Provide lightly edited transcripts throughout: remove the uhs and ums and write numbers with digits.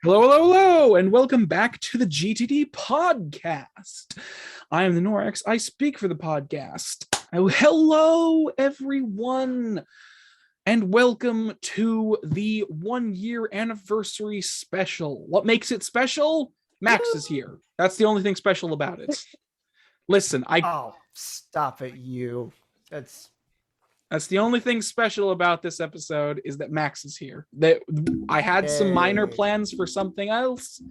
Hello, hello, hello, and welcome back to the GTD podcast. I am the Norex. I speak for the podcast. Oh, hello, everyone, and welcome to the 1 year anniversary special. What makes it special? Max is here. That's the only thing special about it. Listen, Oh, stop it, you. That's the only thing special about this episode is that Max is here. That I had some minor plans for something else.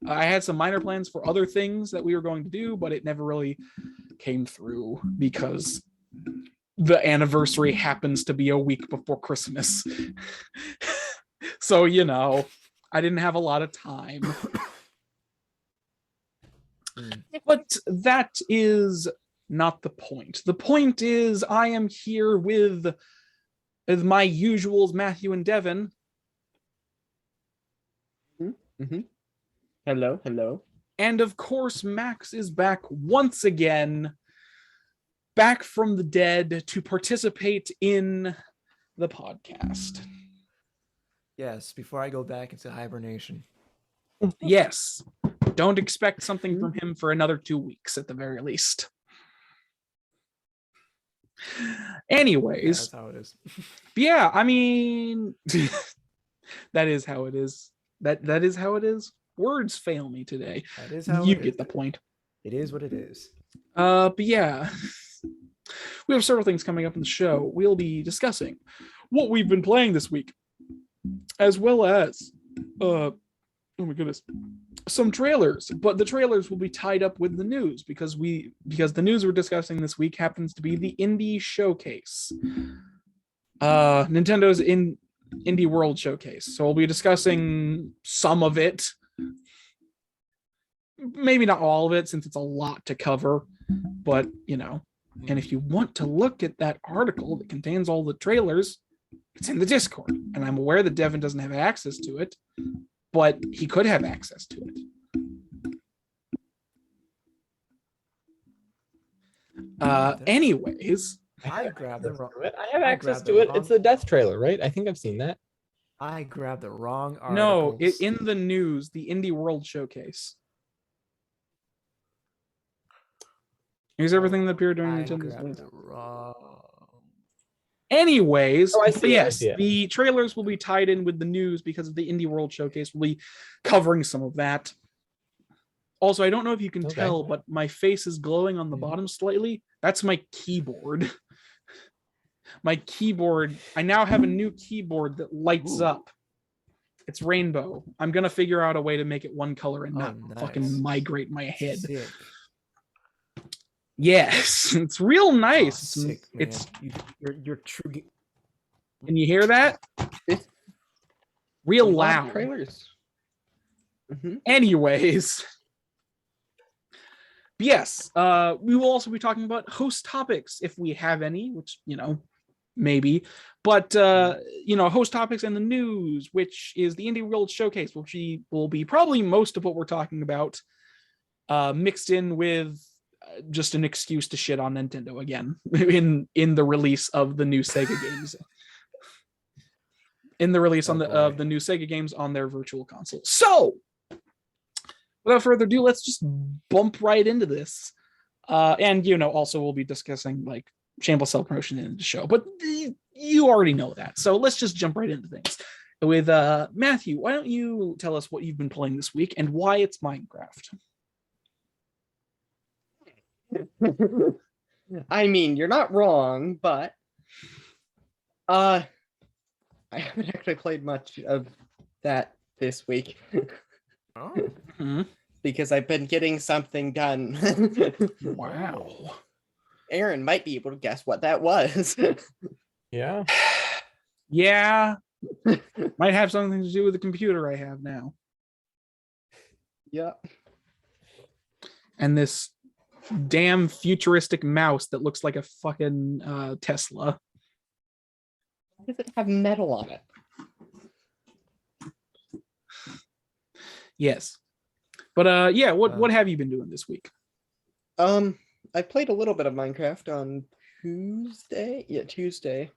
I had some minor plans for other things that we were going to do, but it never really came through because the anniversary happens to be a week before Christmas. So, I didn't have a lot of time. But that is not the point. The point is I am here with my usuals, Matthew and Devin. Hello. And of course, Max is back once again, back from the dead to participate in the podcast. yes, before I go back into hibernation. Yes. Don't expect something from him for another 2 weeks at the very least. Anyways, That's how it is. yeah, I mean, that is how it is. That is how it is. Words fail me today. That is how You it get is. the point. It is what it is. But yeah, we have several things coming up in the show. We'll be discussing what we've been playing this week, as well as, oh my goodness, some trailers. But the trailers will be tied up with the news because the news we're discussing this week happens to be the Indie Showcase, Nintendo's Indie World Showcase. So we'll be discussing some of it. Maybe not all of it, since it's a lot to cover, but and if you want to look at that article that contains all the trailers, it's in the Discord. And I'm aware that Devin doesn't have access to it, but he could have access to it. Anyways, I grabbed the wrong. I have access to it. It's the death trailer, right? I think I've seen that. I grabbed the wrong no, articles. in the news, the Indie World Showcase. Here's everything that appeared during I Nintendo's grabbed World. the wrong. Anyways, Oh, I see it, I yes, see it. the trailers will be tied in with the news because of the Indie World Showcase. We'll be covering some of that. Also, I don't know if you can tell, but my face is glowing on the bottom slightly. That's my keyboard. My keyboard, I now have a new keyboard that lights up. It's rainbow. I'm going to figure out a way to make it one color and not fucking migrate my head. Sick. Yes, it's real nice. Oh, sick, man. It's you're true. Can you hear that? Real loud. Trailers. Anyways, yes, we will also be talking about host topics if we have any, which maybe, but host topics and the news, which is the Indie World Showcase, which will be probably most of what we're talking about, mixed in with just an excuse to shit on Nintendo again in the release of the new Sega games. In the release of the new Sega games on their virtual console. So, without further ado, let's just bump right into this. And also we'll be discussing like Shameless Self-Promotion in the show, but you already know that. So let's just jump right into things. With Matthew, why don't you tell us what you've been playing this week and why it's Minecraft? I mean, you're not wrong, but I haven't actually played much of that this week. Oh. Because I've been getting something done. Wow. Aaron might be able to guess what that was. Yeah. Yeah. Might have something to do with the computer I have now. Yeah. And this damn futuristic mouse that looks like a fucking Tesla. Why does it have metal on it? Yes. But yeah, what have you been doing this week? I played a little bit of Minecraft on Tuesday. Yeah, Tuesday.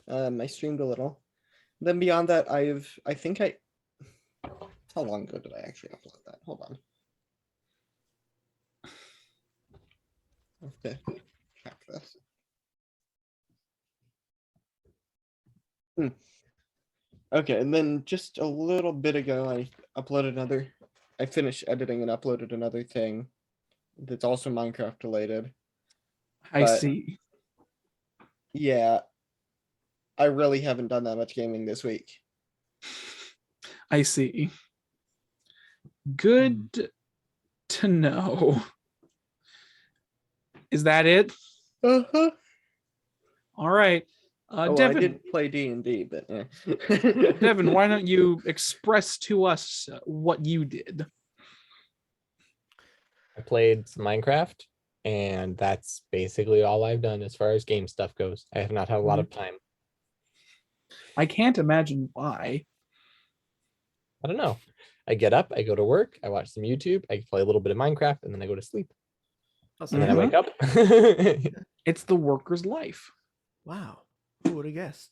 I streamed a little. Then beyond that, I How long ago did I actually upload that? Hold on. Okay, check this. Okay, and then just a little bit ago, I finished editing and uploaded another thing that's also Minecraft related. I But- see. Yeah, I really haven't done that much gaming this week. I see. Good to know. Is that it? Uh-huh. All right. Oh, well, I Devin, did play D&D, but yeah. Devin, why don't you express to us what you did? I played some Minecraft, and that's basically all I've done as far as game stuff goes. I have not had a lot of time. I can't imagine why. I don't know. I get up, I go to work, I watch some YouTube, I play a little bit of Minecraft, and then I go to sleep. That's And then I nice. wake up. It's the worker's life. Wow. Who would have guessed?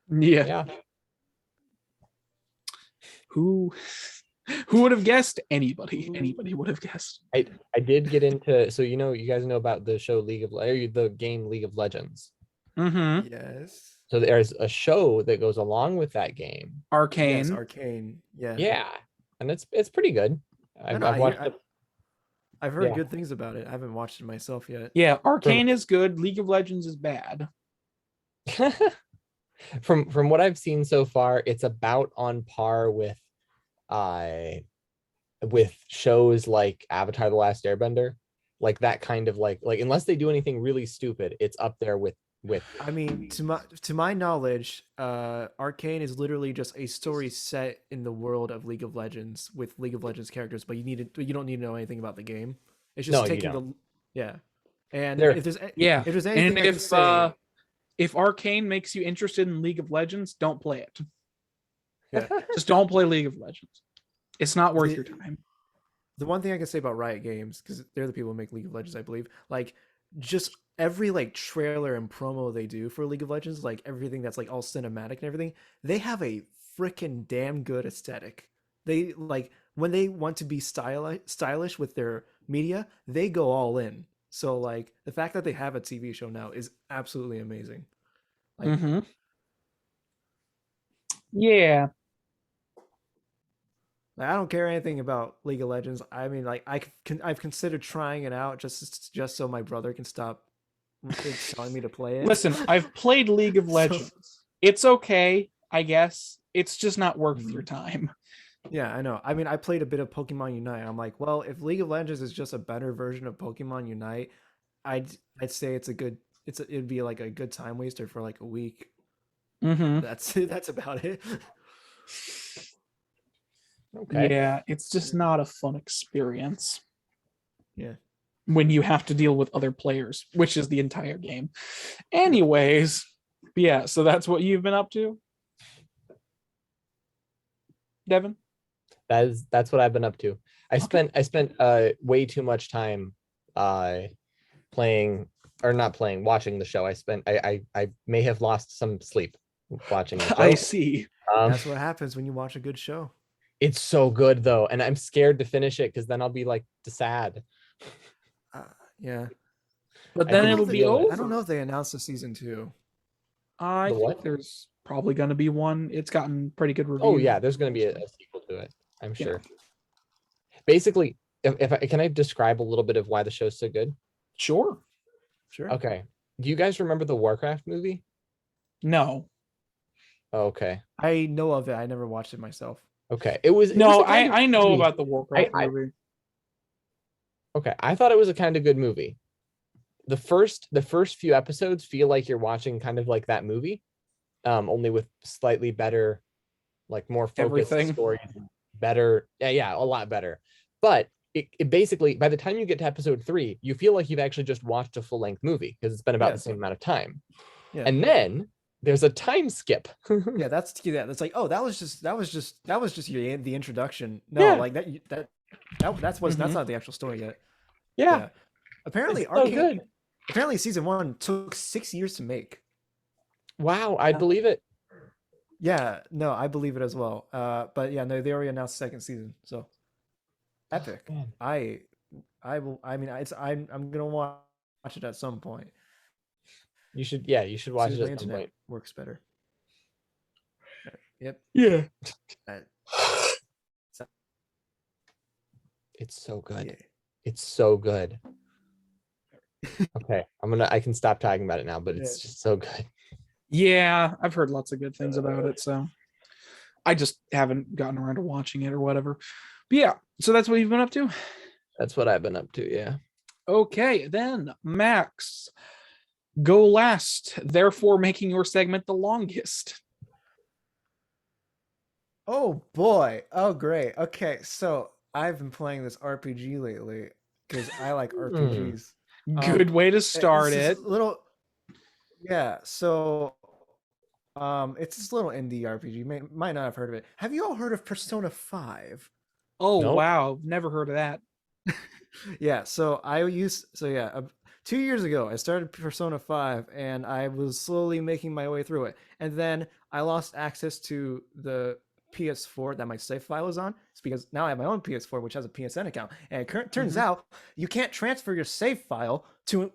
Yeah. Yeah. Who would have guessed? Anybody would have guessed. I did get into, so you guys know about the show the game League of Legends. Mm-hmm. Yes. So there's a show that goes along with that game. Arcane. Yes, Arcane. Yeah. Yeah. And it's pretty good. I've watched it. I've heard Yeah. good things about it. I haven't watched it myself yet. Yeah, Arcane is good. League of Legends is bad. From what I've seen so far, it's about on par with shows like Avatar: The Last Airbender, like that kind of like unless they do anything really stupid, it's up there with. I mean, to my knowledge, Arcane is literally just a story set in the world of League of Legends with League of Legends characters, but you don't need to know anything about the game. It's just No, you taking don't. And There- if there's Yeah. if there's anything And I can say, if Arcane makes you interested in League of Legends, don't play it. yeah. Just don't play League of Legends. It's not worth The- your time. The one thing I can say about Riot Games, because they're the people who make League of Legends, I believe, like just every like trailer and promo they do for League of Legends, like everything that's like all cinematic and everything, they have a freaking damn good aesthetic. They like when they want to be stylish with their media, they go all in. So like the fact that they have a TV show now is absolutely amazing. Like, Mm-hmm. Yeah. I don't care anything about League of Legends. I mean, like I've considered trying it out just so my brother can stop telling me to play it. Listen, I've played League of So- Legends. It's okay, I guess. It's just not worth your time. Yeah, I know. I mean, I played a bit of Pokemon Unite. I'm like, well, if League of Legends is just a better version of Pokemon Unite, I'd say it'd be like a good time waster for like a week. Mm-hmm. That's about it. Okay. Yeah, it's just not a fun experience. Yeah. When you have to deal with other players, which is the entire game. Anyways, yeah, so that's what you've been up to, Devin? That's what I've been up to. I spent way too much time watching the show. I may have lost some sleep watching the show. I see. That's what happens when you watch a good show. It's so good though, and I'm scared to finish it because then I'll be like sad. Yeah. But I then can it'll be feel it. over. I don't know if they announced a season 2. I The think what? there's probably going to be one. It's gotten pretty good reviews. Oh yeah, there's going to be a sequel to it, I'm Yeah. sure. Basically, can I describe a little bit of why the show's so good? Sure. Sure. Okay. Do you guys remember the Warcraft movie? No. Oh, okay. I know of it. I never watched it myself. Okay. It was No, a kind of I know movie. about the Warcraft I- movie. Okay, I thought it was a kind of good movie. The first few episodes feel like you're watching kind of like that movie, only with slightly better, like more focused Everything. stories, better, yeah, a lot better. But it basically, by the time you get to episode 3, you feel like you've actually just watched a full length movie because it's been about Yeah. the same amount of time. Yeah. And then there's a time skip. Yeah, that's like, oh, that was just the introduction. No, Yeah. like that's not the actual story yet. Yeah, Apparently, it's so Arcane. good. Apparently, season 1 took 6 years to make. Wow, I'd believe it. Yeah, no, I believe it as well. But yeah, no, they already announced second season, so epic. Man. I will. I mean, I'm gonna watch it at some point. You should watch As it soon as my at some internet point. works better. Yep. Yeah. Uh, so- It's so good. yeah. It's so good. Okay, I can stop talking about it now, but it's Yeah. just so good. Yeah, I've heard lots of good things about it, so I just haven't gotten around to watching it or whatever. But yeah, so that's what you've been up to. That's what I've been up to. Yeah. Okay, then Max, go last, therefore making your segment the longest. Oh boy. Oh great. Okay, so I've been playing this RPG lately because I like RPGs. Good way to This start is it. a little. Yeah. So, it's this little indie RPG. You might not have heard of it. Have you all heard of Persona 5? Oh Nope. wow, never heard of that. Yeah, so 2 years ago I started Persona 5 and I was slowly making my way through it. And then I lost access to the PS4 that my save file is on. It's because now I have my own PS4 which has a PSN account. And it turns out you can't transfer your save file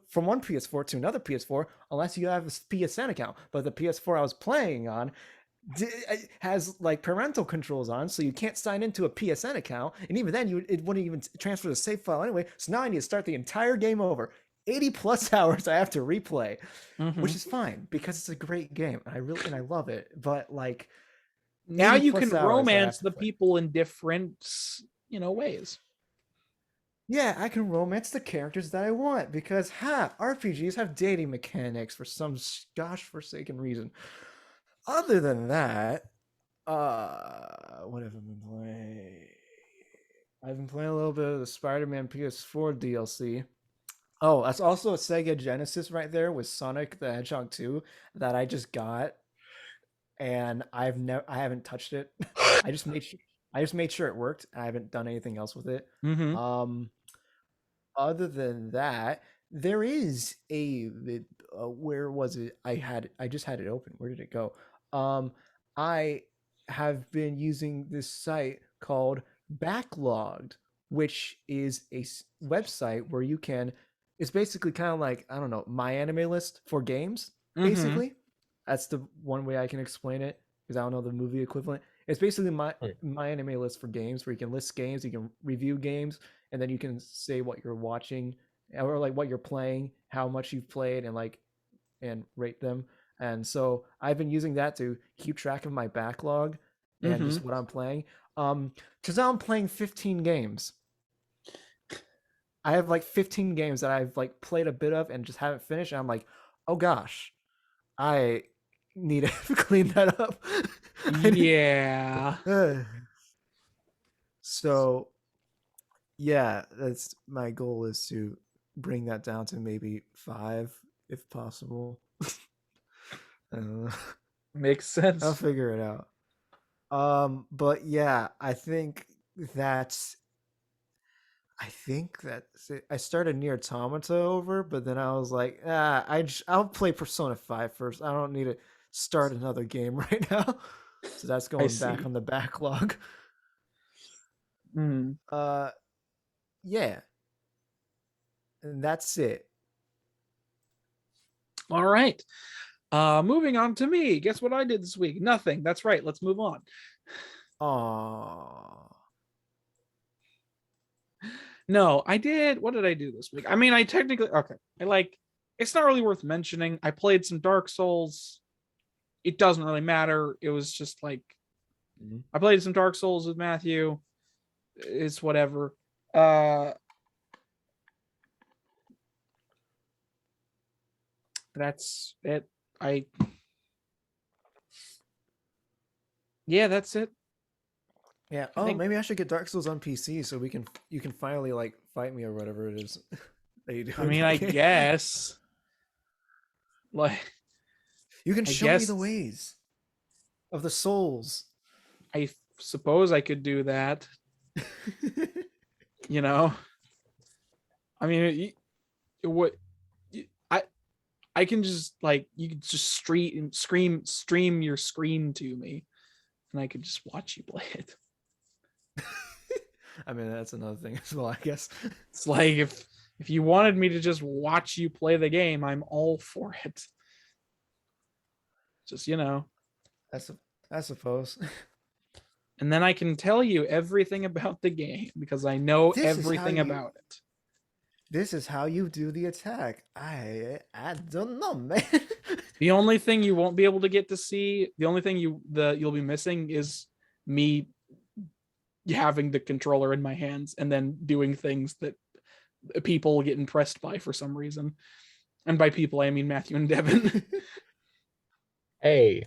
from one PS4 to another PS4 unless you have a PSN account. But the PS4 I was playing on has like parental controls on, so you can't sign into a PSN account, and even then it wouldn't even transfer the save file anyway. So now I need to start the entire game over. 80 plus hours I have to replay, which is fine because it's a great game. And I love it. But like Now 80 you plus can hours I have romance to the play. people in different, ways. Yeah, I can romance the characters that I want because RPGs have dating mechanics for some gosh forsaken reason. Other than that, what have I been playing? I've been playing a little bit of the Spider-Man PS4 DLC. Oh, that's also a Sega Genesis right there with Sonic the Hedgehog 2 that I just got, and I haven't touched it. I just made sure it worked. I haven't done anything else with it. Mm-hmm. Other than that, there is where was it? I just had it open. Where did it go? I have been using this site called Backlogged, which is a website where you can. It's basically kind of like, I don't know, my anime list for games. Basically, that's the one way I can explain it because I don't know the movie equivalent. It's basically my anime list for games where you can list games, you can review games, and then you can say what you're watching or like what you're playing, how much you've played, and rate them. And so I've been using that to keep track of my backlog and just what I'm playing. Because I'm playing 15 games. I have like 15 games that I've like played a bit of and just haven't finished. And I'm like, oh gosh, I need to clean that up. Yeah. So yeah, that's my goal is to bring that down to maybe 5 if possible. Makes sense. I'll figure it out. But yeah, I think that's it. I started Near Automata over, but then I was like, I'll play Persona 5 first. I don't need to start another game right now. So that's going back see. on the backlog. Mm. Yeah. And that's it. All right. Moving on to me. Guess what I did this week? Nothing. That's right. Let's move on. Aww. No, I did. What did I do this week? I mean, it's not really worth mentioning. I played some Dark Souls. It doesn't really matter. It was just like I played some Dark Souls with Matthew. It's whatever. That's it. Yeah, that's it. Yeah. Maybe I should get Dark Souls on PC so you can finally like fight me or whatever it is that you do. I mean, I guess. Like, you can I show me guess the ways of the souls. I suppose I could do that. I mean, I can just like you could just stream your screen to me, and I could just watch you play it. I mean, that's another thing as well, I guess. It's like if you wanted me to just watch you play the game, I'm all for it. Just I suppose. and then I can tell you everything about the game because I know This is how everything you- about it. This is how you do the attack. I don't know, man. The only thing you won't be able to get to see, the only thing you'll be missing is me having the controller in my hands and then doing things that people get impressed by for some reason. And by people, I mean Matthew and Devin. Hey,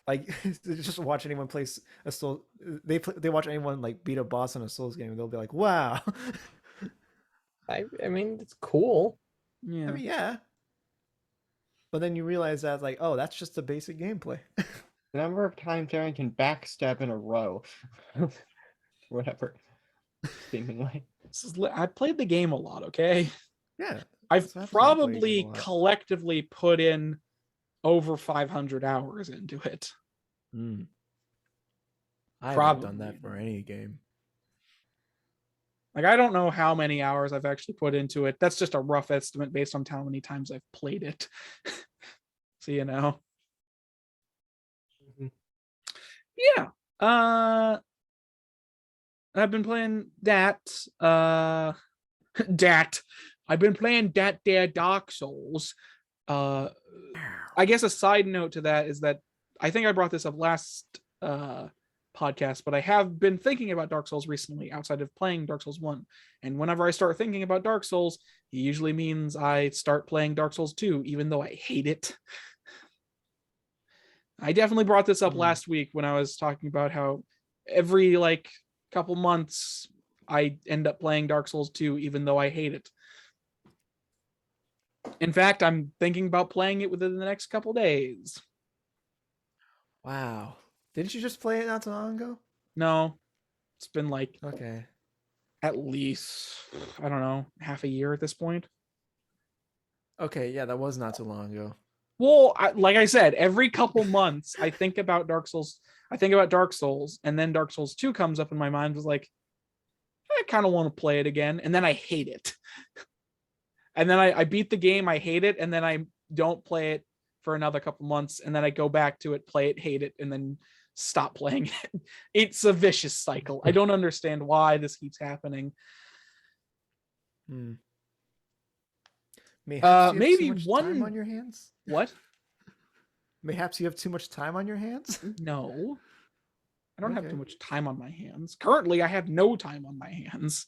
Like just watch anyone play a soul. They watch anyone like beat a boss in a Souls game, and they'll be like, "Wow." I mean, it's cool. Yeah. I mean, yeah. But then you realize that, like, oh, that's just the basic gameplay. The number of times Aaron can backstab in a row. Whatever. Seemingly. I played the game a lot, okay? Yeah. I've So I have to play the probably game a lot. collectively put in over 500 hours into it. Mm. I haven't Probably. done that for any game. Like, I don't know how many hours I've actually put into it. That's just a rough estimate based on how many times I've played it. So, Mhm. Yeah. I've been playing that. I've been playing that there Dark Souls. I guess a side note to that is that I think I brought this up last podcast, but I have been thinking about Dark Souls recently outside of playing Dark Souls 1. And whenever I start thinking about Dark Souls, it usually means I start playing Dark Souls 2, even though I hate it. I definitely brought this up last week when I was talking about how every like couple months I end up playing Dark Souls 2, even though I hate it. In fact, I'm thinking about playing it within the next couple days. Wow. Didn't you just play it not too long ago? No, it's been like Okay. at least, I don't know, half a year at this point. Okay, yeah, that was not too long ago. Well, like I said, every couple months I think about Dark Souls. I think about Dark Souls, and then Dark Souls 2 comes up in my mind. Was like, I kind of want to play it again, and then I hate it. And then I beat the game, I hate it, and then I don't play it for another couple months, and then I go back to it, play it, hate it, and then stop playing it. It's a vicious cycle. I don't understand why this keeps happening. Maybe you have maybe too much one time on your hands. What? Mayhaps you have too much time on your hands. No, I don't have Okay. too much time on my hands. Currently, I have no time on my hands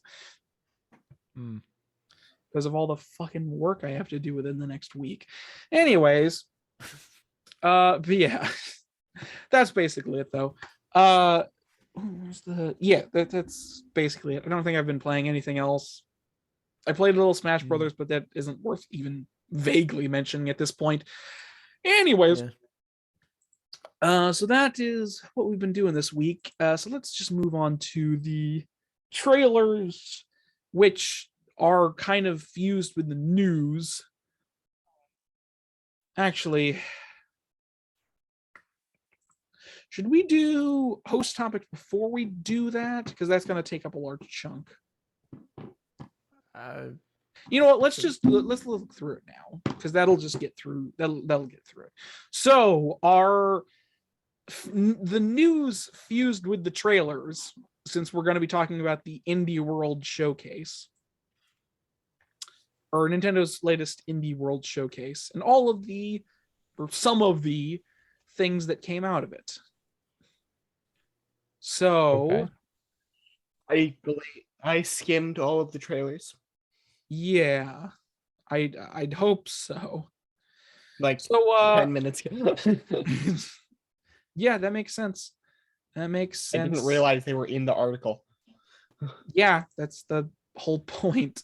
because of all the fucking work I have to do within the next week. Anyways, but yeah, that's basically it though. That's basically it. I don't think I've been playing anything else. I played a little Smash Brothers, but that isn't worth even vaguely mentioning at this point. Anyways, so that is what we've been doing this week. So let's just move on to the trailers, which are kind of fused with the news. Actually, should we do host topics before we do that? Because that's going to take up a large chunk. You know what? Let's look through it now, because that'll just get through. That'll get through it. So the news fused with the trailers, since we're going to be talking about the Indie World Showcase, or Nintendo's latest Indie World Showcase, and all of the, or some of the things that came out of it. So, Okay. I believe I skimmed all of the trailers. yeah, I'd hope so. Like So 10 minutes ago. Yeah, that makes sense. That makes I sense. didn't realize they were in the article. Yeah, that's the whole point.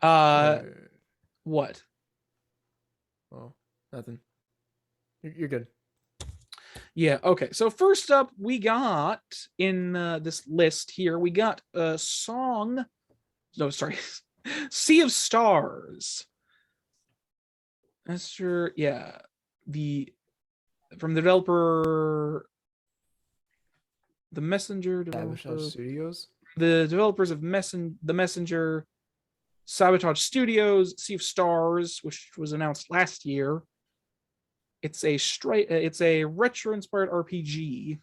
What? Oh, nothing. You're good. Yeah, okay. So first up, we got in this list here, we got a song. No, sorry. Sea of Stars. Master, yeah. From the developer, the Messenger Sabotage developer, Studios. the developers of the Messenger, Sabotage Studios, Sea of Stars, which was announced last year. It's a retro-inspired RPG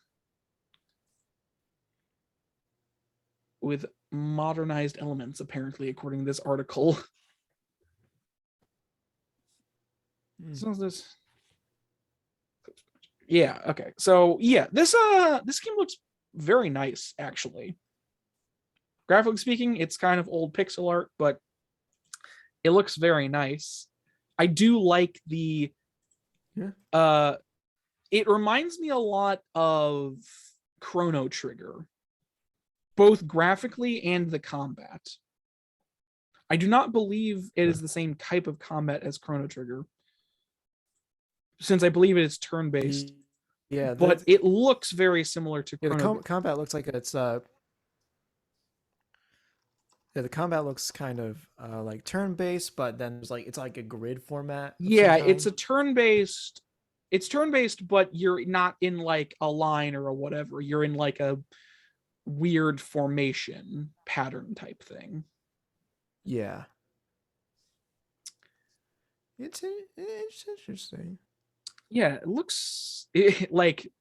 with modernized elements, apparently, according to this article. So this, yeah, okay. So yeah, this game looks very nice, actually. Graphically speaking, it's kind of old pixel art, but it looks very nice. I do like the it reminds me a lot of Chrono Trigger, both graphically and the combat. I do not believe it is the same type of combat as Chrono Trigger, since I believe it is turn-based. Yeah, but it looks very similar to Chrono. The combat looks like it's the combat looks kind of like turn-based, but then there's like it's like a grid format. Yeah, it's a turn-based. It's turn-based, but you're not in like a line or a whatever. You're in like a weird formation pattern type thing. Yeah. It's interesting. Yeah, it looks like it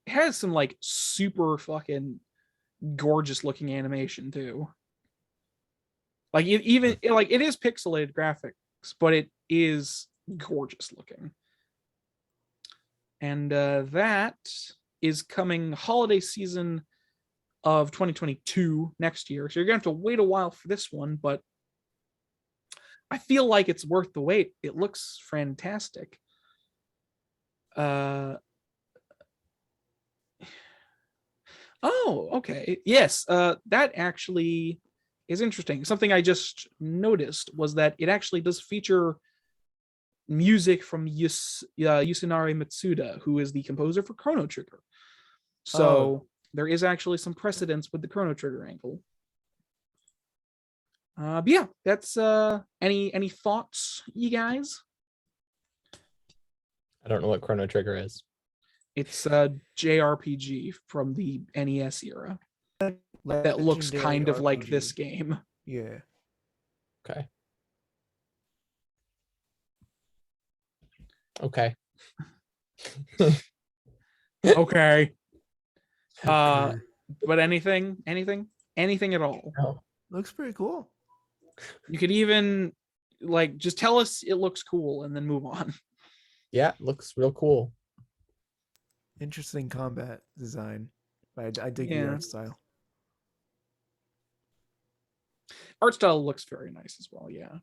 has some like super fucking gorgeous looking animation too. Like it is pixelated graphics, but it is gorgeous looking. And that is coming holiday season of 2022 next year. So you're gonna have to wait a while for this one, but I feel like it's worth the wait. It looks fantastic. Oh, okay. Yes, that actually is interesting. Something I just noticed was that it actually does feature music from Yusunari Mitsuda, who is the composer for Chrono Trigger. So there is actually some precedence with the Chrono Trigger angle. But yeah, that's any thoughts, you guys? I don't know what Chrono Trigger is. It's a JRPG from the NES era that looks kind of like this game. Yeah. Okay. Okay. Okay. But anything at all. No. Looks pretty cool. You could even like just tell us it looks cool and then move on. Yeah, looks real cool. Interesting combat design. I dig the Yeah. art style. Art style looks very nice as well, yeah.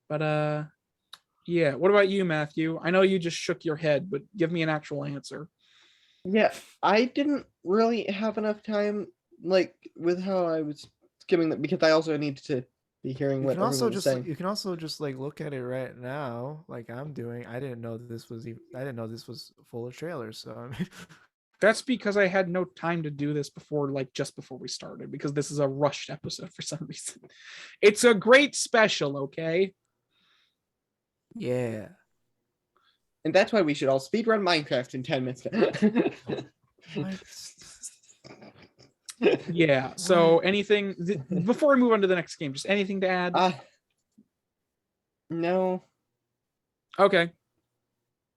But yeah, what about you, Matthew? I know you just shook your head, but give me an actual answer. Yeah, I didn't really have enough time, like with how I was skimming that, because I also needed to be hearing what everyone was saying. You can also just like look at it right now, like I'm doing. I didn't know this was full of trailers. So I mean, That's because I had no time to do this before, like just before we started, because this is a rushed episode for some reason. It's a great special, okay? yeah. And that's why we should all speedrun Minecraft in 10 minutes. Yeah. So anything before we move on to the next game, just anything to add? No. Okay.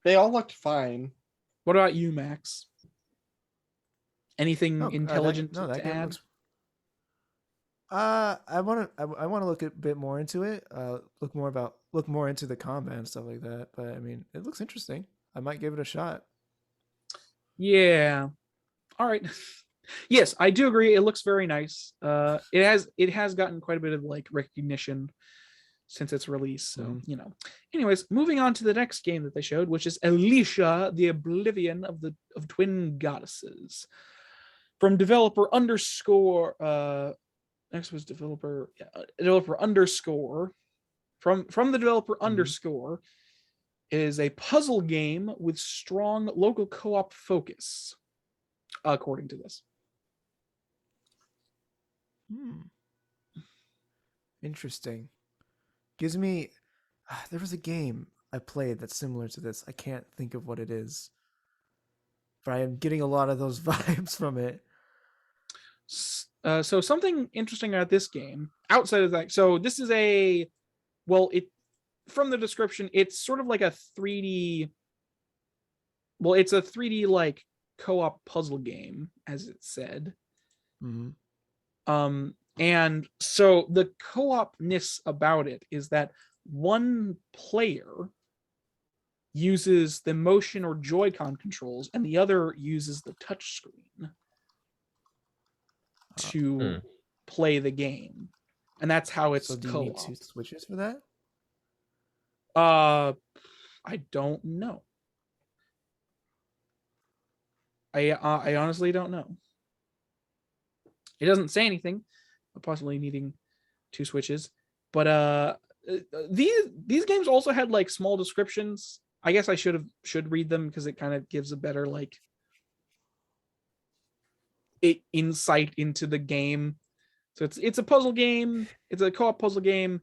They all looked fine. What about you, Max? Anything intelligent to add? Looks... I want to look a bit more into it. Look more into the combat and stuff like that. But I mean, it looks interesting. I might give it a shot. Yeah. All right. Yes, I do agree. It looks very nice. It has gotten quite a bit of like recognition since its release. So, you know. Anyways, moving on to the next game that they showed, which is Aliisha, the Oblivion of Twin Goddesses. From developer underscore next was developer underscore from the developer underscore is a puzzle game with strong local co-op focus, according to this. Interesting. Gives me There was a game I played that's similar to this. I can't think of what it is, but I am getting a lot of those vibes from it. So something interesting about this game, outside of that, so this is a, well, it, from the description, it's sort of like a 3D, well, it's a 3D like co-op puzzle game, as it said. Hmm. And so the co-opness about it is that one player uses the motion or Joy-Con controls, and the other uses the touch screen to play the game, and that's how it's So do you need co-op. 2 switches for that? I don't know. I honestly don't know. It doesn't say anything, possibly needing 2 switches, but these games also had like small descriptions. I guess I should read them because it kind of gives a better like insight into the game. So it's a puzzle game. It's a co-op puzzle game.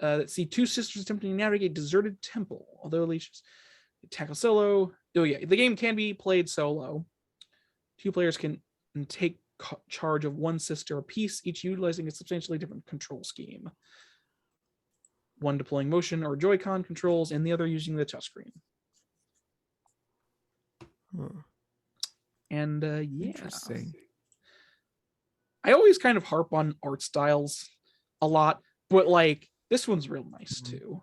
Let's see, 2 sisters attempting to navigate deserted temple. Although Aliisha's tackle solo. Oh yeah, the game can be played solo. 2 players can take charge of 1 sister apiece, each utilizing a substantially different control scheme. One deploying motion or Joy-Con controls, and the other using the touchscreen. And yeah, Interesting. I always kind of harp on art styles a lot, but like this one's real nice too.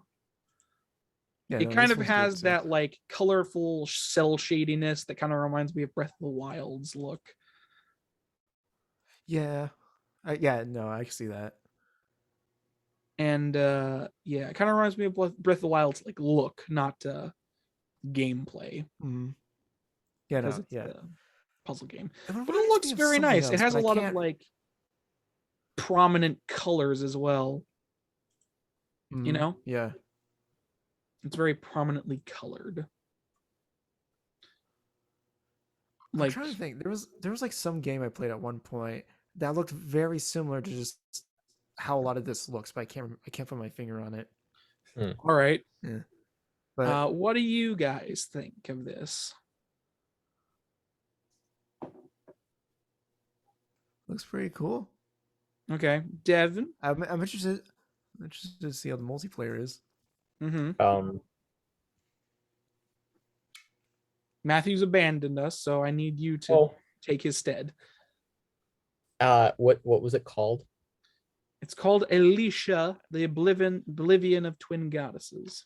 Yeah, It no, kind this of one's good has too. that like colorful cell shadiness that kind of reminds me of Breath of the Wild's look. Yeah. Yeah, no, I can see that. And yeah, it kind of reminds me of Breath of the Wild's like look, not gameplay, Mhm. Yeah, because no, it's yeah. a puzzle game. It But it reminds looks me of very something nice. It else, has but a I lot of can't- like prominent colors as well. You Mhm. know, Yeah. it's very prominently colored. I'm Like, trying to think. There was like some game I played at one point that looked very similar to just how a lot of this looks, but I can't put my finger on it. all right, Yeah. But what do you guys think of this? looks pretty cool. Okay, Devin. I'm interested to see how the multiplayer is. Matthew's abandoned us, so I need you to Oh, take his stead. what was it called? It's called Aliisha, the Oblivion of Twin Goddesses.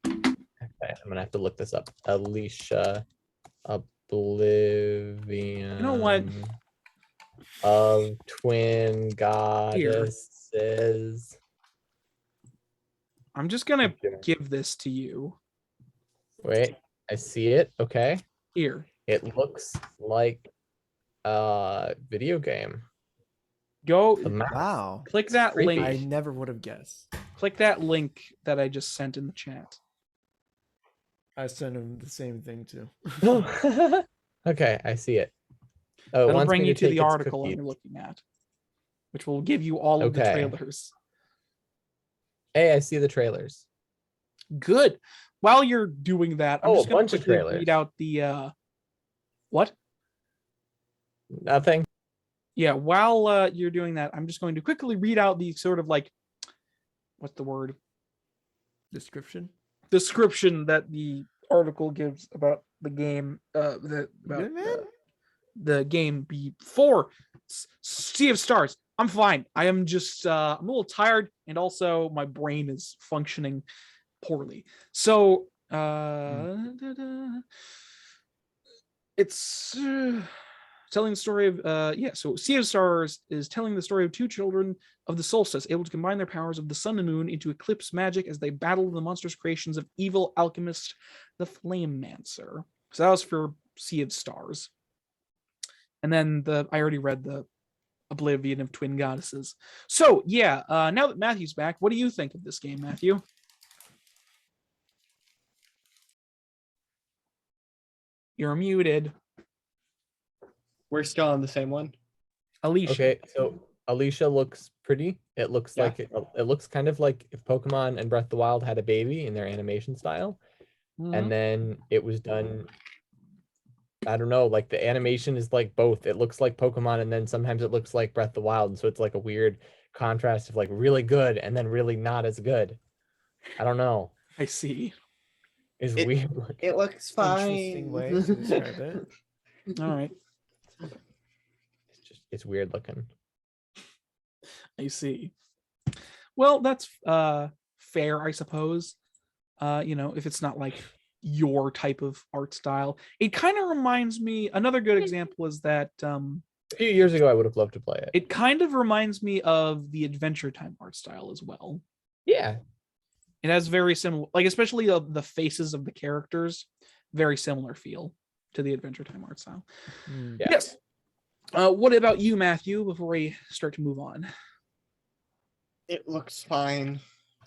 Okay, I'm gonna have to look this up. Aliisha, Oblivion. You know what? Of Twin Goddesses. I'm just gonna give this to you. Wait, I see it. Okay. Here. It looks like a video game. Go. Wow. Click that creepy. link. I never would have guessed. Click that link that I just sent in the chat. I sent him the same thing too. Okay, I see it. Oh, it That'll wants bring me you to take the its article cookies. you're looking at, which will give you all of the Okay. trailers. Hey, I see the trailers. Good. While you're doing that, I'm Oh, just a going bunch to of quickly trailers. read out the what? Nothing. Yeah, while you're doing that, I'm just going to quickly read out the sort of like, what's the word? Description Description that the article gives about the game. The game before Sea of Stars. I'm fine. I am just I'm a little tired, and also my brain is functioning poorly. So it's telling the story of so Sea of Stars is telling the story of 2 children of the solstice able to combine their powers of the sun and moon into eclipse magic as they battle the monstrous creations of evil alchemist the Flame Mancer. So that was for Sea of Stars. And then I already read the Oblivion of Twin Goddesses. So yeah, now that Matthew's back, what do you think of this game, Matthew? You're muted. We're still on the same one. Aliisha. Okay, so Aliisha looks pretty. It looks Yeah. like it looks kind of like if Pokemon and Breath of the Wild had a baby in their animation style, Mhm. and then it was done. I don't know, like the animation is like both. It looks like Pokemon, and then sometimes it looks like Breath of the Wild, and so it's like a weird contrast of like really good and then really not as good. I don't know. I see. It's It- weird. It looks Interesting fine. way to describe it. All right. It's weird looking. I see. Well, that's fair, I suppose. If it's not like your type of art style. It kind of reminds me, another good example is that A few years ago, I would have loved to play it. it kind of reminds me of the Adventure Time art style as well. Yeah. It has very similar, like especially the faces of the characters, very similar feel to the Adventure Time art style. Yeah. Yes. What about you, Matthew, before we start to move on? It looks fine.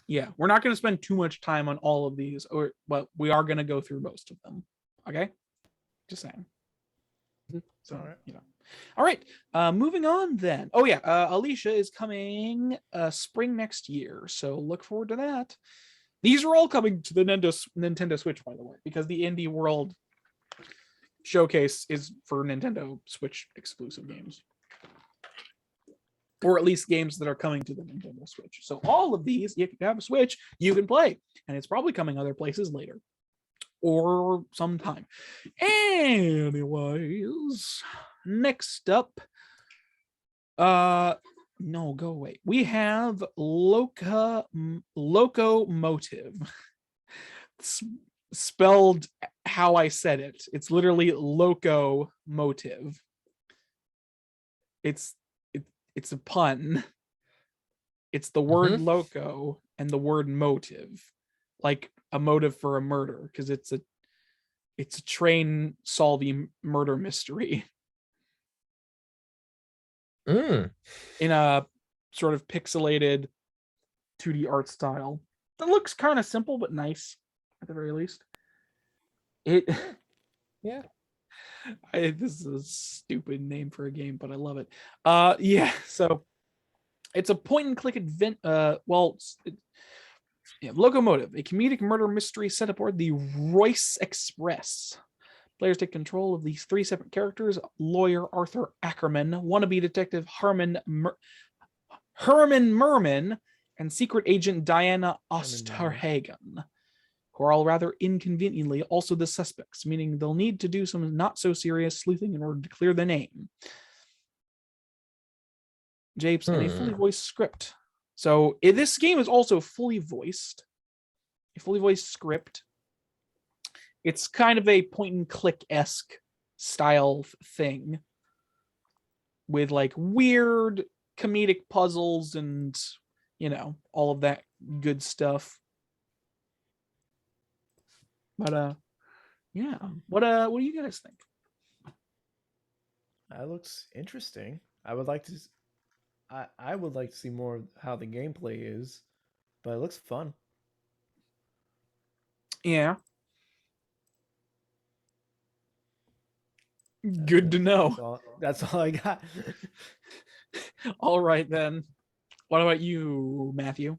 Yeah, we're not going to spend too much time on all of these, but we are going to go through most of them. Okay, just saying. So, All right. All right. Moving on then. Oh yeah, Aliisha is coming spring next year, so look forward to that. These are all coming to the Nintendo Switch, by the way, because the Indie World Showcase is for Nintendo Switch exclusive games. Or at least games that are coming to the Nintendo Switch. So all of these, if you have a Switch, you can play. And it's probably coming other places later. Or sometime. Anyways, next up. No, go away. We have Loco Motive. Spelled how I said it. It's literally Loco Motive. It's a pun. It's the word loco and the word motive, like a motive for a murder, because it's a train solving murder mystery in a sort of pixelated 2D art style. It looks kind of simple but nice at the very least. Yeah. This is a stupid name for a game, but I love it. Yeah, so it's a point and click Loco Motive, a comedic murder mystery set aboard the Royce Express. Players take control of these three separate characters: lawyer Arthur Ackerman, wannabe detective Herman Merman, and secret agent Diana Osterhagen, who are all rather inconveniently also the suspects, meaning they'll need to do some not so serious sleuthing in order to clear the name. Japes and a fully voiced script. So this game is also fully voiced, a fully voiced script. It's kind of a point and click-esque style thing with like weird comedic puzzles and all of that good stuff. But yeah. What do you guys think? That looks interesting. I would like to see more of how the gameplay is, but it looks fun. Yeah. Good to know. That's all I got. All right then. What about you, Matthew?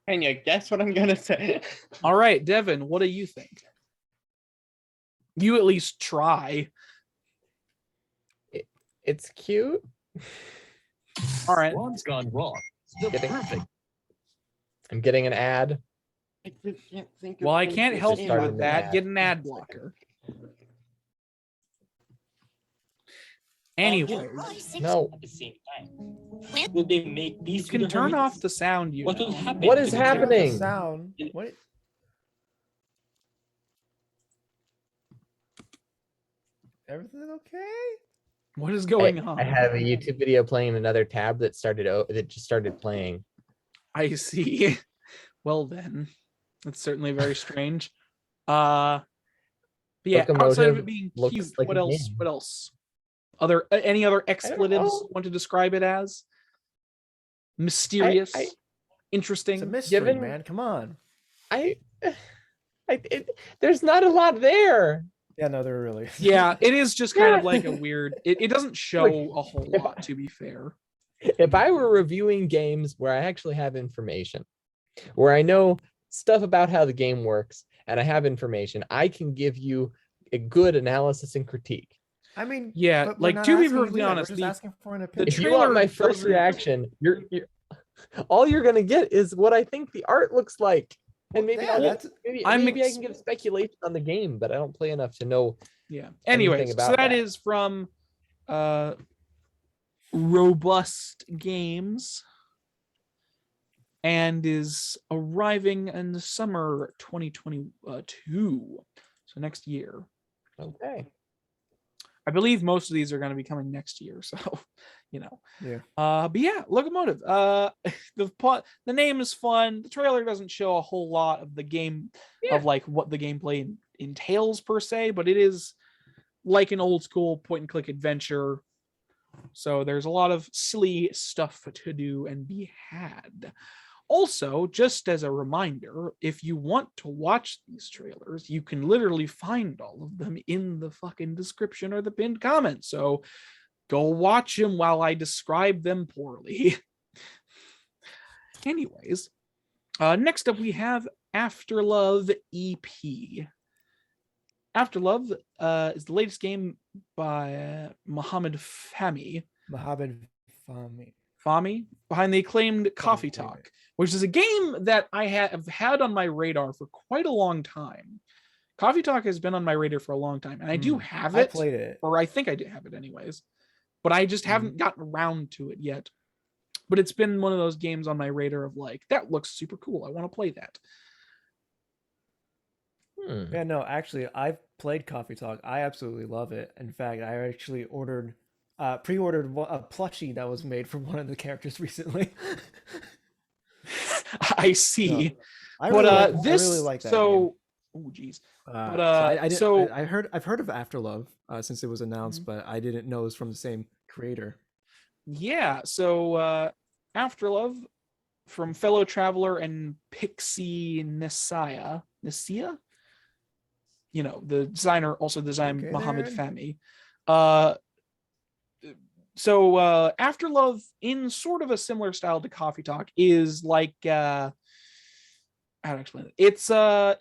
Can you guess what I'm gonna say? All right, Devin, what do you think? You at least try. It's cute. All right. Ron's gone wrong. Still Getting- perfect. I'm getting an ad. I just can't think of Well, I anything can't to help say you started with an that. ad. Get an ad blocker. Oh, Anyway, No. At the same time, will they make you these? can turn off the sound. What will happen? What is to the happening? characters? Sound. What? Everything okay? What is going on? I have a YouTube video playing in another tab that just started playing. I see. Well then, that's certainly very strange. But yeah, Loco outside of Motive it being looks cute, like what a else? game. What else? Any other expletives know. you want to describe it as? Mysterious, I- interesting. It's a mystery, Given- man. Come on. There's not a lot there. Yeah, no, they're really. Yeah, it is just kind of Yeah. like a weird. It doesn't show a whole if lot, to be fair. If I were reviewing games where I actually have information, where I know stuff about how the game works and I have information, I can give you a good analysis and critique. I mean, Yeah, but we're like not to be asking you to perfectly do that. honest, we're just asking for an the opinion. If you want my trailer first doesn't- reaction, you're all you're gonna get is what I think the art looks like. And maybe yeah, that's maybe I'm maybe I ex- can give speculation on the game, but I don't play enough to know Yeah. anything Anyways, so about that that. is from Robust Games and is arriving in the summer 2022. So next year. Okay. I believe most of these are going to be coming next year. So, yeah. but yeah, Loco Motive. The name is fun. The trailer doesn't show a whole lot of the game of like what the gameplay entails per se, but it is like an old school point and click adventure. So there's a lot of silly stuff to do and be had. Also, just as a reminder, if you want to watch these trailers, you can literally find all of them in the fucking description or the pinned comment. So go watch them while I describe them poorly. Anyways, next up we have Afterlove EP. Afterlove is the latest game by Mohammed Fahmy. Mohammed Fahmy. Fahmy, behind the acclaimed Coffee Fahmy. Talk, which is a game that I have had on my radar for quite a long time. Coffee Talk has been on my radar for a long time, and I do have I it, played it. or I think I do have it anyways, but I just haven't gotten around to it yet. But it's been one of those games on my radar of like, that looks super cool. I want to play that. Yeah, no, actually, I've played Coffee Talk. I absolutely love it. In fact, I actually pre-ordered a plushie that was made from one of the characters recently. I see. I But really this, I really like that so, oh geez. game. But I've heard of Afterlove since it was announced, but I didn't know it was from the same creator. Yeah, so Afterlove from fellow traveler and Pixie Nisaya, the designer also designed Okay, Mohammed then. Fahmy. So Afterlove, in sort of a similar style to Coffee Talk, is like how to explain it. It's a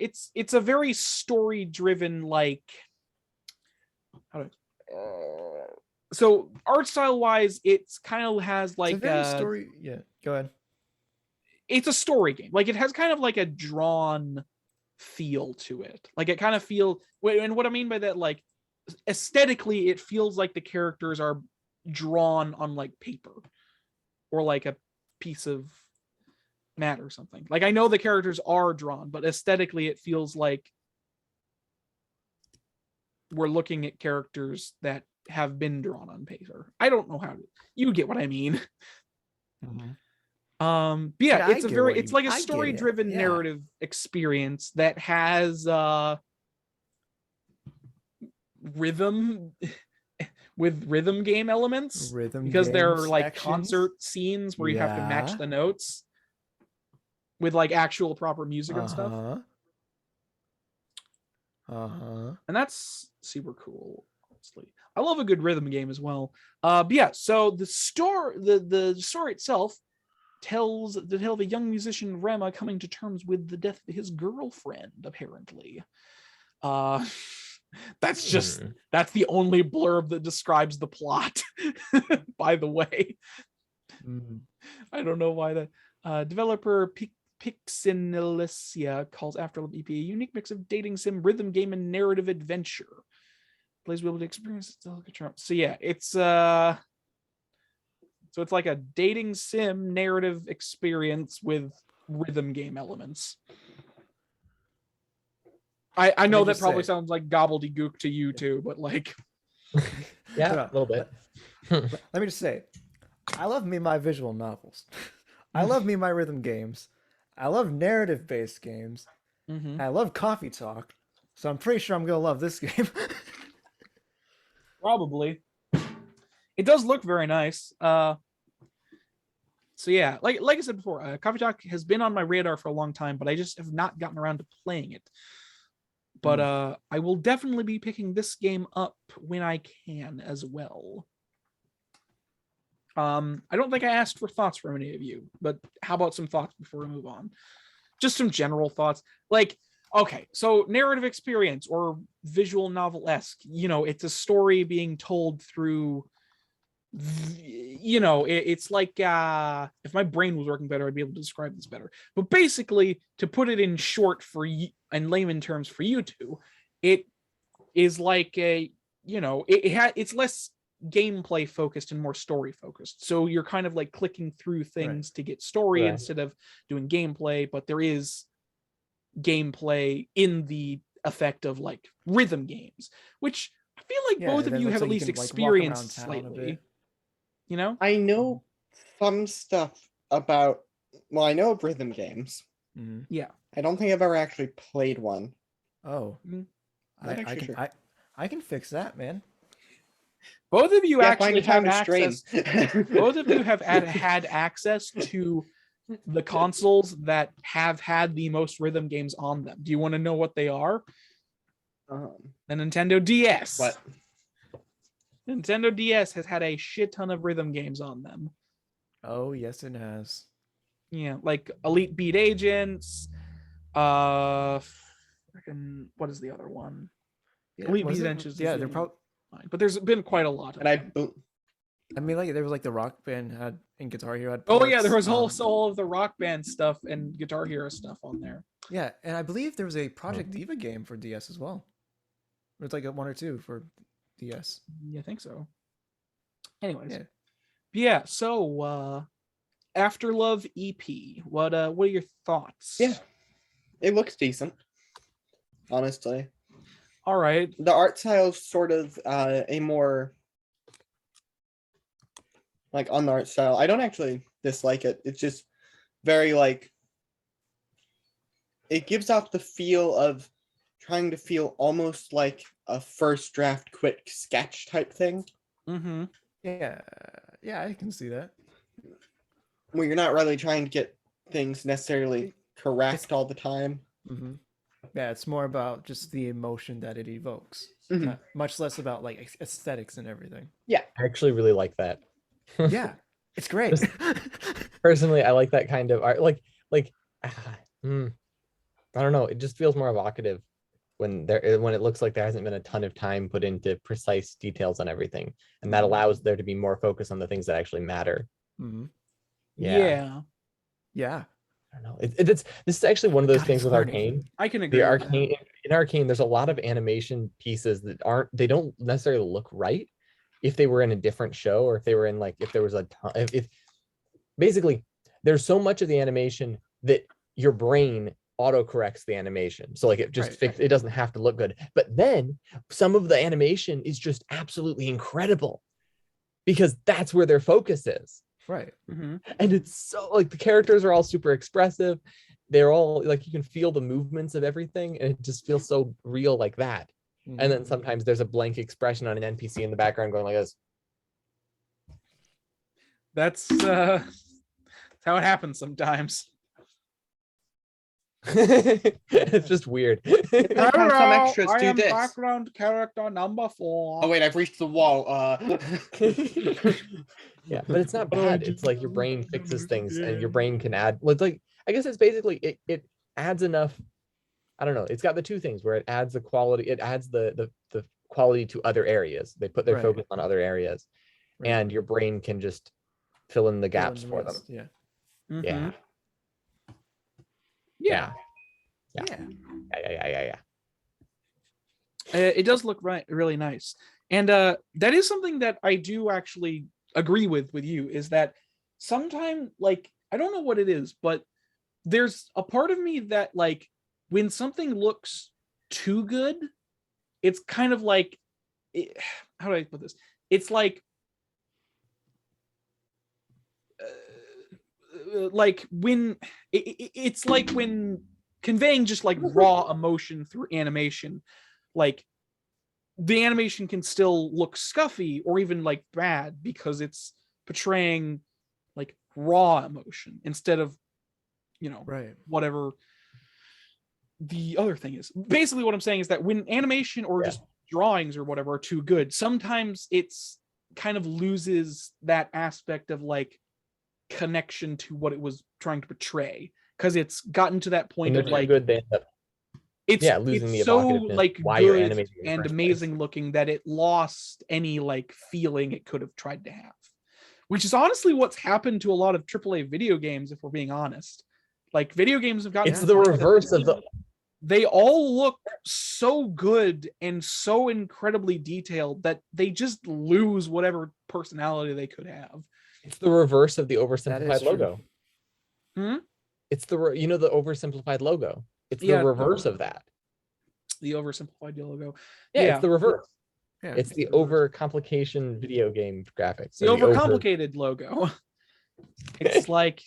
very story driven, like so art style wise, it's kind of has like It's a very story. Yeah, go ahead. It's a story game. Like it has kind of like a drawn feel to it. Like it kind of and what I mean by that, like aesthetically, it feels like the characters are drawn on like paper or like a piece of mat or something. Like I know the characters are drawn, but aesthetically, it feels like we're looking at characters that have been drawn on paper. I don't know you get what I mean. But yeah, it's like a story driven narrative experience that has rhythm with rhythm game elements because there are like concert scenes where you have to match the notes with like actual proper music and stuff. And that's super cool, honestly. I love a good rhythm game as well. But yeah, so the story itself tells the tale of a young musician Rama coming to terms with the death of his girlfriend, apparently. That's the only blurb that describes the plot, by the way. I don't know why the developer Pixinilicia calls Afterlove EP a unique mix of dating sim, rhythm game, and narrative adventure. Players will be able to experience it. So yeah, it's it's like a dating sim narrative experience with rhythm game elements. I know that probably sounds like gobbledygook to you too, but like yeah, a little bit. Let me just say, I love me my visual novels. I love me my rhythm games. I love narrative-based games. I love Coffee Talk. So I'm pretty sure I'm gonna love this game. Probably. It does look very nice. So yeah, like I said before, Coffee Talk has been on my radar for a long time, but I just have not gotten around to playing it. But I will definitely be picking this game up when I can as well. I don't think I asked for thoughts from any of you, but how about some thoughts before we move on? Just some general thoughts. Like, okay, so narrative experience or visual novel-esque, it's a story being told through, it's like, if my brain was working better, I'd be able to describe this better. But basically, to put it in short for you, in layman terms for you two, it is like it's less gameplay focused and more story focused. So you're kind of like clicking through things to get story instead of doing gameplay, but there is gameplay in the effect of like rhythm games, which I feel like both of you have at least experienced slightly. I know some stuff about. Well, I know of rhythm games. Mhm. Yeah. I don't think I've ever actually played one. Oh, Mhm. Not I actually can sure. I can fix that, man. Both of you Yeah, find actually a time have to stream. access. Both of you have had access to the consoles that have had the most rhythm games on them. Do you want to know what they are? The Nintendo DS. What? Nintendo DS has had a shit ton of rhythm games on them. Oh, yes, it has. Yeah, like Elite Beat Agents. What is the other one? Yeah, Elite was Beat it? Agents. Yeah, is they're the probably. one, but there's been quite a lot. And I mean, like there was like the Rock Band had and Guitar Hero had. Oh yeah, ports, there was also all of the Rock Band stuff and Guitar Hero stuff on there. Yeah, and I believe there was a Project Diva game for DS as well. It's like a 1 or 2 for DS. Yeah, I think so. Anyways, Yeah. So Afterlove EP. What are your thoughts? Yeah, it looks decent. Honestly, All right. the art style is sort of a more like on the art style. I don't actually dislike it. It's just very like it gives off the feel of trying to feel almost like a first draft quick sketch type thing. Mm-hmm. Yeah, I can see that. Where you're not really trying to get things necessarily correct all the time. Mm-hmm. Yeah, it's more about just the emotion that it evokes, Mhm. much less about like aesthetics and everything. Yeah, I actually really like that. Yeah, it's great. Just- Personally, I like that kind of art. I don't know. It just feels more evocative when it looks like there hasn't been a ton of time put into precise details on everything, and that allows there to be more focus on the things that actually matter. Mm-hmm. Yeah. I don't know. This is actually one of those God, things it's with learning. Arcane. I can agree. The with that. Arcane in Arcane, there's a lot of animation pieces that they don't necessarily look right if they were in a different show, or if they were in like if there was a ton, if basically there's so much of the animation that your brain autocorrects the animation, so like it just it doesn't have to look good. But then some of the animation is just absolutely incredible because that's where their focus is. Right. Mm-hmm. And it's so like the characters are all super expressive. They're all like you can feel the movements of everything, and it just feels so real like that. Mm-hmm. And then sometimes there's a blank expression on an NPC in the background going like this. That's how it happens sometimes. It's just weird. Sometimes some extras I do am this. background character number 4. Oh wait, I've reached the wall. Yeah, but it's not bad. It's like your brain fixes things, and your brain can add. Well, it's like I guess it's basically it adds enough. I don't know. It's got the two things where it adds the quality. It adds the quality to other areas. They put their focus on other areas, and your brain can just fill in the gaps for them. Yeah. Mhm. Yeah. Yeah. Yeah. It does look really nice. And that is something that I do actually agree with you, is that sometimes, like, I don't know what it is, but there's a part of me that, like, when something looks too good, it's kind of like, how do I put this? It's like when it's like when conveying just like raw emotion through animation, like the animation can still look scuffy or even like bad because it's portraying like raw emotion instead of, whatever the other thing is. Basically what I'm saying is that when animation or just drawings or whatever are too good, sometimes it's kind of loses that aspect of like connection to what it was trying to portray, because it's gotten to that point When they're of too like good, they end up it's losing the it's so evocativeness, like why you're good animating in the and first amazing place. looking that it lost any like feeling it could have tried to have, which is honestly what's happened to a lot of AAA video games, if we're being honest. Like video games have gotten It's to the point that reverse of the they all look so good and so incredibly detailed that they just lose whatever personality they could have. it's the reverse of the That is oversimplified true. logo. Hmm? It's the the oversimplified logo. It's the Yeah, reverse of that. the oversimplified logo. Yeah, Yeah. it's the reverse. Yeah, It's the reverse. overcomplication video game graphics. The or overcomplicated logo. It's like,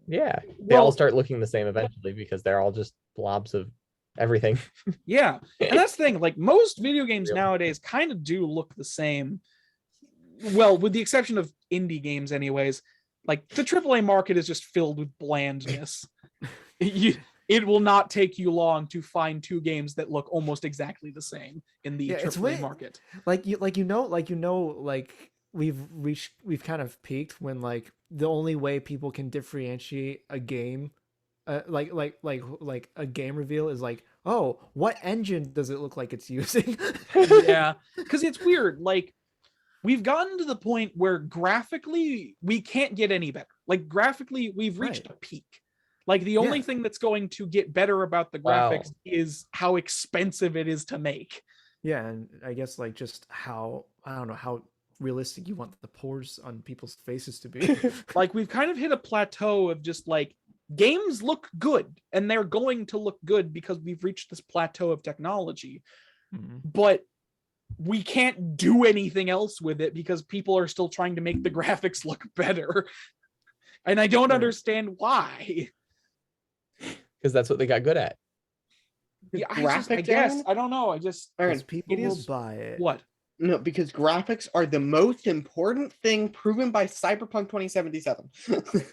yeah, they all well, start looking the same eventually because they're all just blobs of everything. yeah. And that's the thing, like most video games Yep. nowadays kind of do look the same. Well, with the exception of indie games anyways. Like the AAA market is just filled with blandness. It will not take you long to find two games that look almost exactly the same in the Yeah, it's AAA market. like we've kind of peaked when like the only way people can differentiate a game like a game reveal is like, oh, what engine does it look like it's using? Yeah, because it's weird. Like we've gotten to the point where graphically we can't get any better. Like graphically, we've reached a peak. Like the only thing that's going to get better about the graphics is how expensive it is to make. Yeah, and I guess like just how, I don't know, how realistic you want the pores on people's faces to be. Like we've kind of hit a plateau of just like games look good and they're going to look good because we've reached this plateau of technology. Mhm. But we can't do anything else with it because people are still trying to make the graphics look better. And I don't Yeah. understand why. Because that's what they got good at. Yeah, I Graphic guess. Aaron? I don't know. I just Aaron, Because people it will is- buy it. what? no, because graphics are the most important thing proven by Cyberpunk 2077.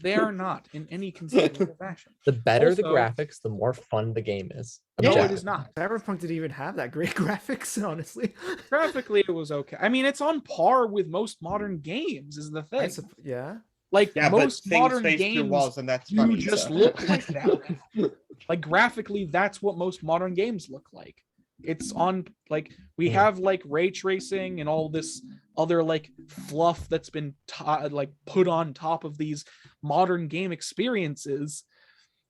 They are not in any conceivable fashion. The better the Also- graphics, the more fun the game is. No, it Yeah. is not. Cyberpunk didn't even have that great graphics, honestly. Graphically, it was okay. I mean, it's on par with most modern games, is the thing. Yeah. Like Yeah, most but things modern face through games, walls, and that's you funny. just so. look like that. Like graphically, that's what most modern games look like. It's on like we have like ray tracing and all this other like fluff that's been like put on top of these modern game experiences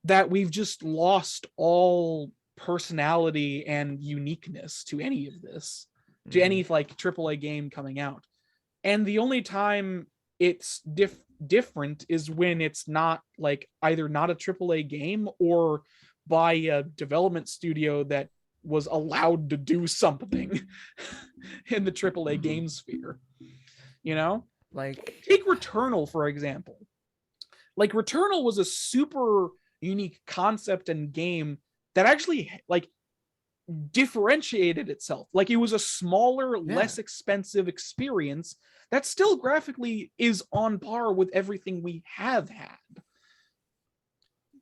that we've just lost all personality and uniqueness to any of this, to any like AAA game coming out. And the only time it's different is when it's not like either not a AAA game or by a development studio that was allowed to do something in the AAA game sphere. You know, Like, take Returnal for example. Like Returnal was a super unique concept and game that actually like differentiated itself. Like it was a smaller, less expensive experience that still graphically is on par with everything we have had.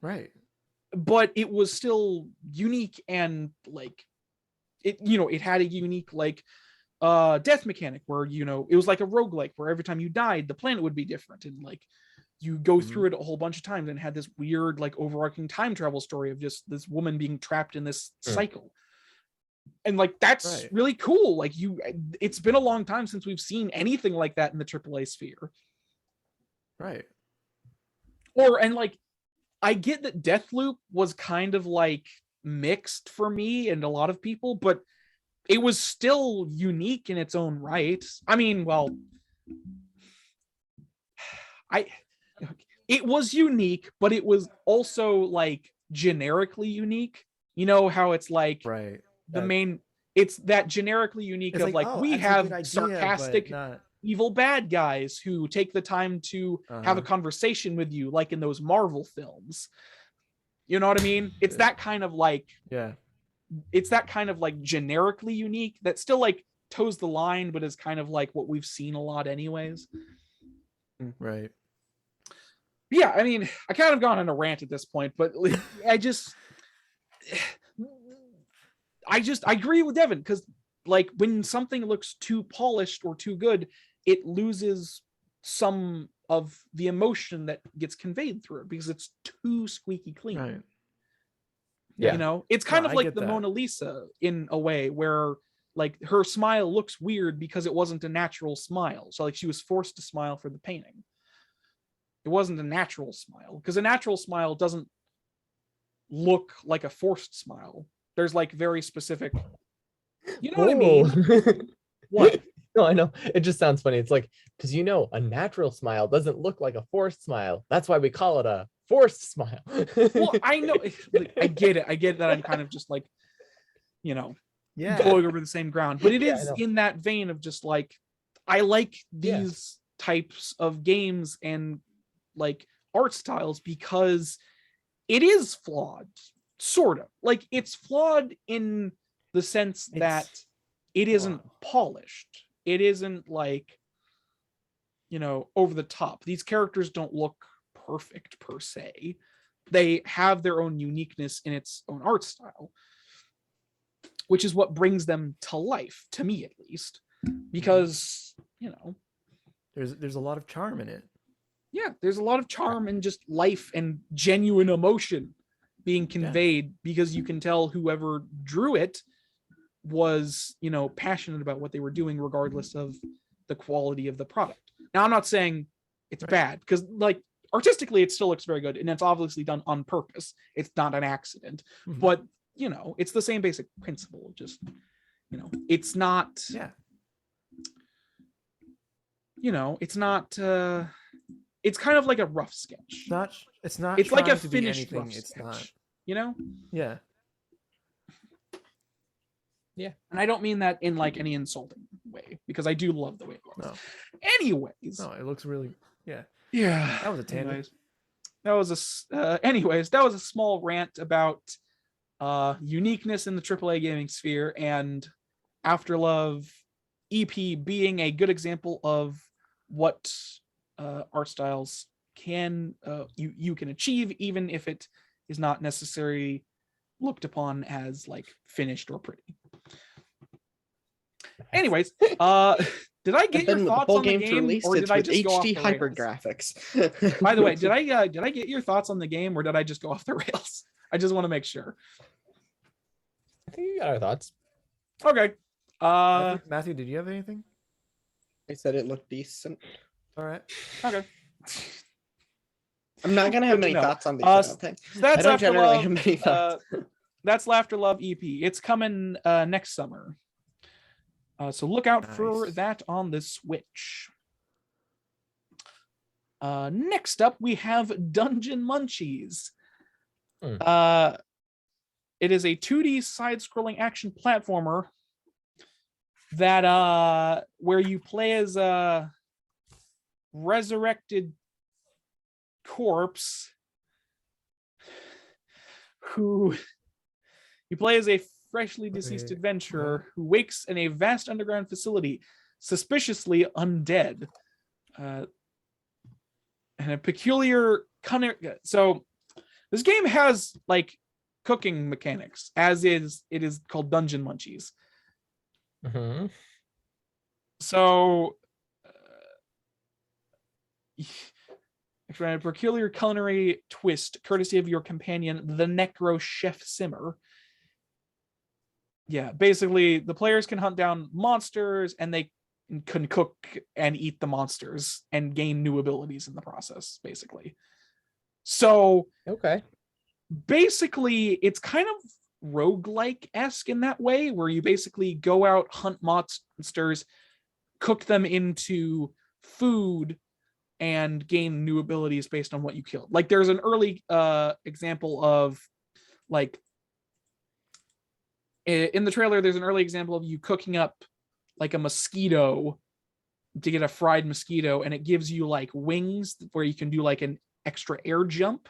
right. But it was still unique and like it, you know, it had a unique like death mechanic where, you know, it was like a roguelike where every time you died, the planet would be different. And like you go through it a whole bunch of times and had this weird, like overarching time travel story of just this woman being trapped in this cycle. And like, that's really cool. Like it's been a long time since we've seen anything like that in the AAA sphere. Right. And like, I get that Deathloop was kind of like mixed for me and a lot of people, but it was still unique in its own right. I mean, well, it was unique, but it was also like generically unique. You know how it's like the main, it's that generically unique It's of like, oh, we that's a have good idea, sarcastic but not... evil bad guys who take the time to have a conversation with you, like in those Marvel films. You know what I mean? It's that kind of like, it's that kind of like generically unique that still like toes the line, but is kind of like what we've seen a lot anyways. Right. Yeah, I mean, I kind of gone on a rant at this point, but I agree with Devin because like when something looks too polished or too good, it loses some of the emotion that gets conveyed through it because it's too squeaky clean. Right. Yeah. You know, it's kind No, of I like get the that. Mona Lisa in a way where like her smile looks weird because it wasn't a natural smile. So like she was forced to smile for the painting. It wasn't a natural smile because a natural smile doesn't look like a forced smile. There's like very specific, you know what I mean? What? No, I know. It just sounds funny. It's like, because you know, a natural smile doesn't look like a forced smile. That's why we call it a forced smile. Well, I know. I get it. I get that I'm kind of just like, you know, Yeah. going over the same ground. But it Yeah, I is know. in that vein of just like, I like Yeah. these types of games and like art styles because it is flawed, sort of. Like it's flawed in the sense that It's it isn't flawed. polished. It isn't like, you know, over the top. These characters don't look perfect per se. They have their own uniqueness in its own art style, which is what brings them to life, to me at least. Because, you know, There's a lot of charm in it. yeah, there's a lot of charm and just life and genuine emotion being conveyed because you can tell whoever drew it was, you know, passionate about what they were doing regardless of the quality of the product. Now, I'm not saying it's bad because like artistically it still looks very good and it's obviously done on purpose. It's not an accident, Mhm. but you know, it's the same basic principle. Just, you know, it's not, Yeah. you know, it's not, it's kind of like a rough sketch. It's not It's like a trying to be finished anything rough it's sketch, not. you know? Yeah. And I don't mean that in like any insulting way because I do love the way it looks. No. Anyways. No, it looks really yeah. Yeah. That was a tangent. Anyways, that was a small rant about uniqueness in the AAA gaming sphere and Afterlove EP being a good example of what art styles can you can achieve even if it is not necessarily looked upon as like finished or pretty. Anyways, did I get your thoughts on the game or did I just go off HD the hyper rails? graphics? By the way, did I get your thoughts on the game or did I just go off the rails? I just want to make sure. I think you got our thoughts. Okay. Matthew, did you have anything? I said it looked decent. All right. Okay. I'm not gonna have Good to many know. thoughts on these. I don't think. So that's I don't generally have Afterlove. many thoughts. That's Afterlove EP. It's coming next summer. So look out for Nice. that on the Switch. Next up, we have Dungeon Munchies. It is a 2D side-scrolling action platformer that where you play as a resurrected corpse who you play as a freshly deceased Wait, adventurer who wakes in a vast underground facility, suspiciously undead. And a peculiar so this game has like cooking mechanics, as is it is called Dungeon Munchies. Mm-hmm. So a peculiar culinary twist, courtesy of your companion, the Necro Chef Simmer. Yeah, basically, the players can hunt down monsters, and they can cook and eat the monsters and gain new abilities in the process, basically. So, Okay. basically, it's kind of roguelike-esque in that way, where you basically go out, hunt monsters, cook them into food, and gain new abilities based on what you killed. Like there's an early example of like in the trailer, there's an early example of you cooking up like a mosquito to get a fried mosquito, and it gives you like wings where you can do like an extra air jump.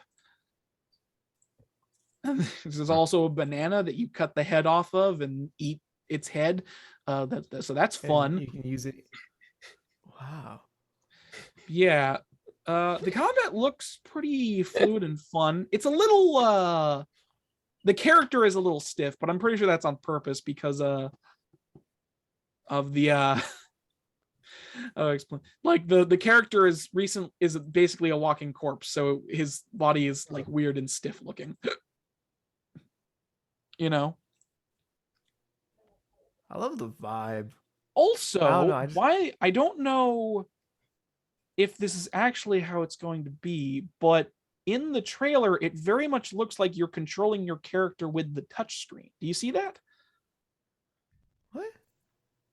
There's also a banana that you cut the head off of and eat its head. So that's fun. And you can use it. Wow. Yeah. The combat looks pretty fluid and fun. It's a little the character is a little stiff, but I'm pretty sure that's on purpose because of the Explain. Like the character is basically a walking corpse, so his body is like weird and stiff looking. You know. I love the vibe. Also, I don't know, why I don't know if this is actually how it's going to be, but in the trailer, it very much looks like you're controlling your character with the touchscreen. Do you see that? What?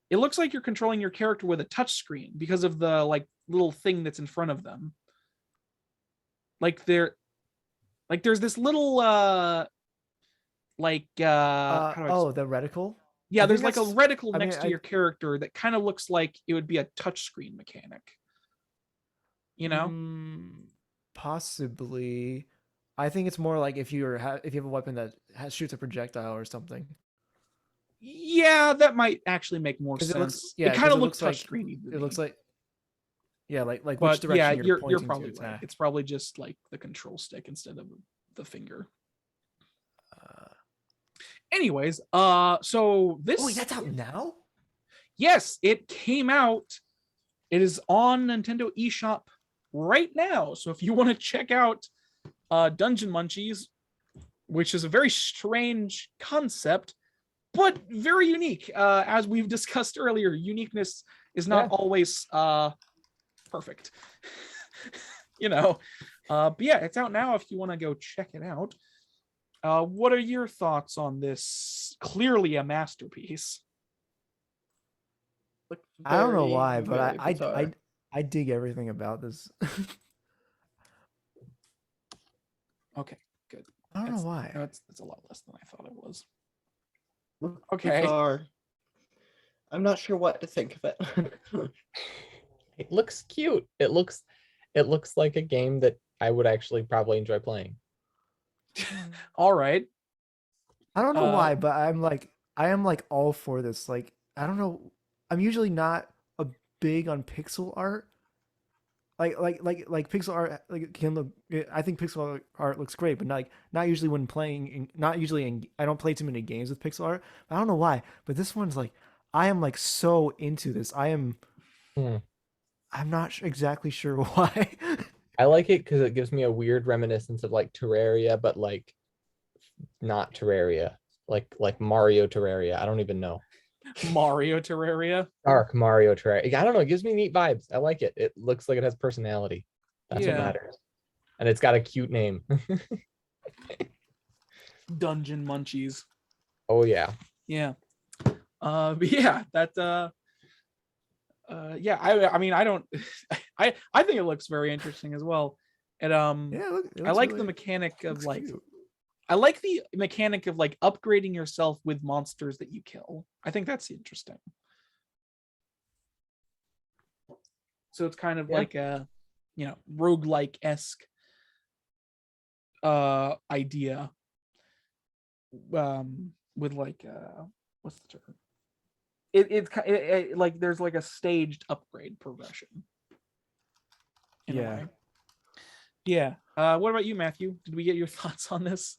It looks like you're controlling your character with a touchscreen because of the like little thing that's in front of them. Like there's this little how do I Oh, the reticle. Yeah, I there's think like a that's- reticle I mean, next to your character that kind of looks like it would be a touchscreen mechanic. You know? Possibly. I think it's more like if you have a weapon that shoots a projectile or something. Yeah, that might actually make more 'Cause sense. it looks- yeah, it 'cause kind of it looks looks like- touchscreeny. It looks like like which But yeah, direction you're pointing probably to right. attack. It's probably just like the control stick instead of the finger. Anyways, so this. Oh, wait, that's out now? Yes, it came out. It is on Nintendo eShop right now. So if you want to check out Dungeon Munchies, which is a very strange concept, but very unique. As we've discussed earlier, uniqueness is not always perfect. You know. But yeah, it's out now if you want to go check it out. What are your thoughts on this? Clearly a masterpiece. I don't know Very, why, but very bizarre. I dig everything about this. Okay, good. I don't know why. That's a lot less than I thought it was. Look Okay. bizarre. I'm not sure what to think of it. It looks cute. It looks like a game that I would actually probably enjoy playing. All right. I don't know why, but I am like all for this. Like, I don't know. I'm usually not a big on pixel art. Like pixel art like can look. I think pixel art looks great, but not usually when playing. Not usually in. I don't play too many games with pixel art. I don't know why, but this one's like I am like so into this. I am. I'm not exactly sure why. I like it because it gives me a weird reminiscence of like Terraria, but like not Terraria, like Mario Terraria. I don't even know. Mario Terraria. Dark Mario Terraria. I don't know. It gives me neat vibes. I like it. It looks like it has personality. That's what matters. And it's got a cute name. Dungeon Munchies. Oh yeah. Yeah. But yeah, that yeah, I mean I don't I think it looks very interesting as well. And Yeah, I like the mechanic of like cute. I like the mechanic of like upgrading yourself with monsters that you kill. I think that's interesting. So it's kind of like a, you know, roguelike-esque idea. With like what's the term? It's like there's like a staged upgrade progression. Yeah. Yeah. What about you, Matthew? Did we get your thoughts on this?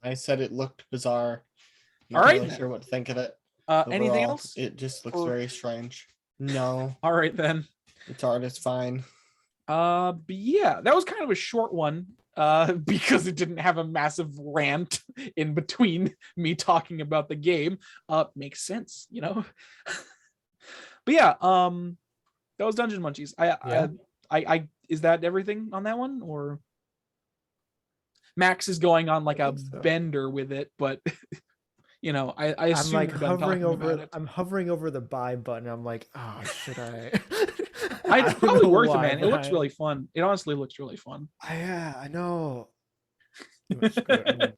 I said it looked bizarre. All right. Not really sure what to think of it. Anything Overall, else? It just looks very strange. No. All right then. Its art is fine. But yeah, that was kind of a short one. Because it didn't have a massive rant in between me talking about the game. Makes sense, you know. But yeah, that was Dungeon Munchies. I is that everything on that one, or Max is going on like a bender with it, but you know, I assume I'm like you're done hovering talking over about it. I'm hovering over the buy button. I'm like, oh, should I? It's don't probably know worth why, it, man. It but looks really fun. It honestly looks really fun. Yeah, I know. Screw it, I'm gonna-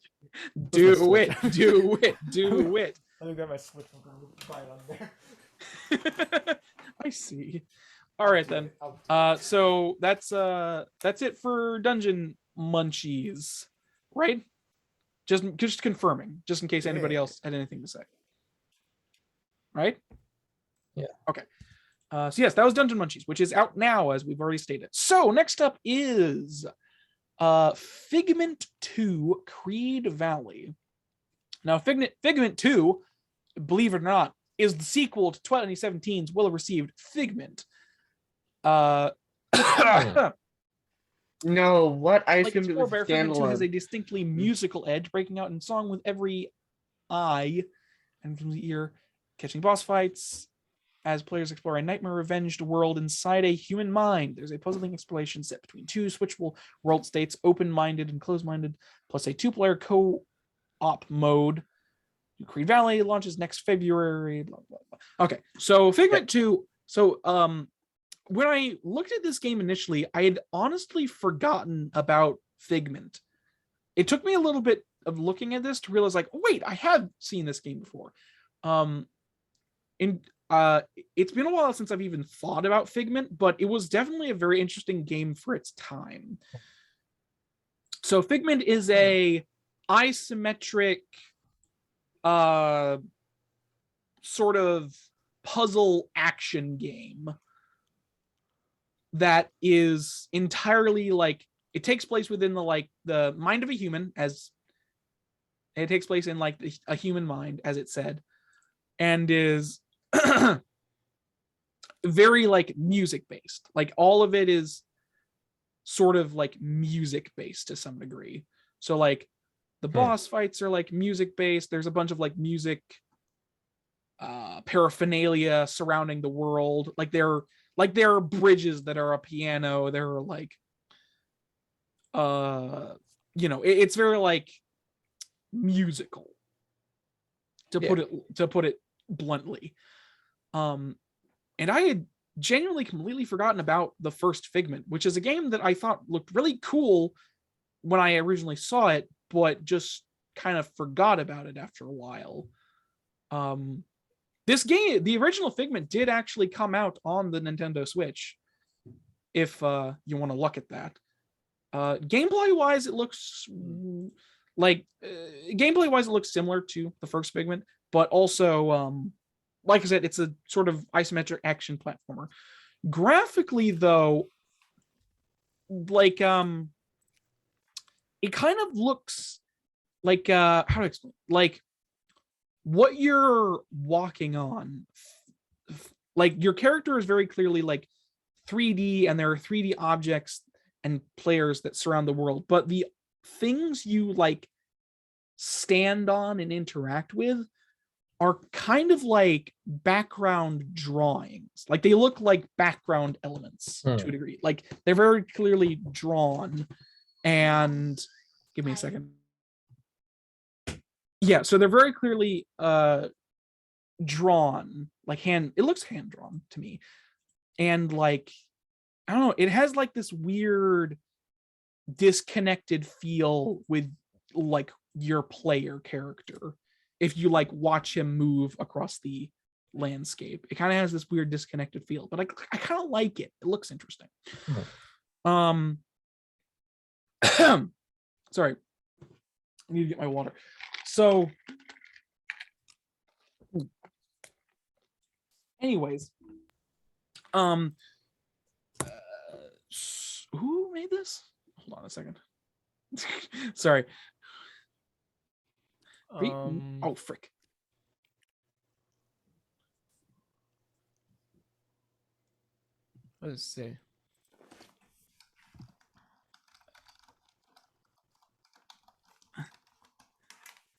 Do it, Switch. do it, do it. Let me grab my Switch. I'm gonna buy it on there. I see. All right then. So that's it for Dungeon Munchies, right? Just confirming, just in case anybody else had anything to say. Right? Yeah. Okay. So yes, that was Dungeon Munchies, which is out now, as we've already stated. So next up is Figment 2 Creed Valley. Now, Figment 2, believe it or not, is the sequel to 2017's well-received Figment. No, what? I Like its assumed it was a forebear, Figment 2 has a standalone. distinctly musical edge, breaking out in song with every eye and from the ear, catching boss fights as players explore a nightmare-revenged world inside a human mind. There's a puzzling exploration set between two switchable world states, open-minded and closed-minded, plus a two-player co-op mode. Creed Valley launches next February. Blah, blah, blah. Okay, so Figment 2. So when I looked at this game initially, I had honestly forgotten about Figment. It took me a little bit of looking at this to realize, like, oh, wait, I have seen this game before. It's been a while since I've even thought about Figment, but it was definitely a very interesting game for its time. So Figment is a isometric sort of puzzle action game that is entirely like, it takes place within the mind of a human, as it takes place in like a human mind, as it said, and is very like music based. Like all of it is sort of like music based to some degree. So like the boss fights are like music based. There's a bunch of like music paraphernalia surrounding the world. Like there are bridges that are a piano. There are like it's very like musical, to put it bluntly. And I had genuinely completely forgotten about the first Figment, which is a game that I thought looked really cool when I originally saw it, but just kind of forgot about it after a while. This game, the original Figment, did actually come out on the Nintendo Switch, if you want to look at that. Gameplay wise, it looks similar to the first Figment, but also like I said, it's a sort of isometric action platformer. Graphically, though, like it kind of looks like how to explain, like what you're walking on. Like your character is very clearly like 3D, and there are 3D objects and players that surround the world, but the things you like stand on and interact with are kind of like background drawings. Like they look like background elements to a degree. Like they're very clearly drawn. And give me a second. Yeah, so they're very clearly drawn, like it looks hand drawn to me. And like, I don't know, it has like this weird disconnected feel with like your player character. If you like watch him move across the landscape, it kind of has this weird disconnected feel, but I kind of like it. It looks interesting. Sorry, I need to get my water. So anyways, who made this? Hold on a second. Sorry. Oh, frick. Let's see.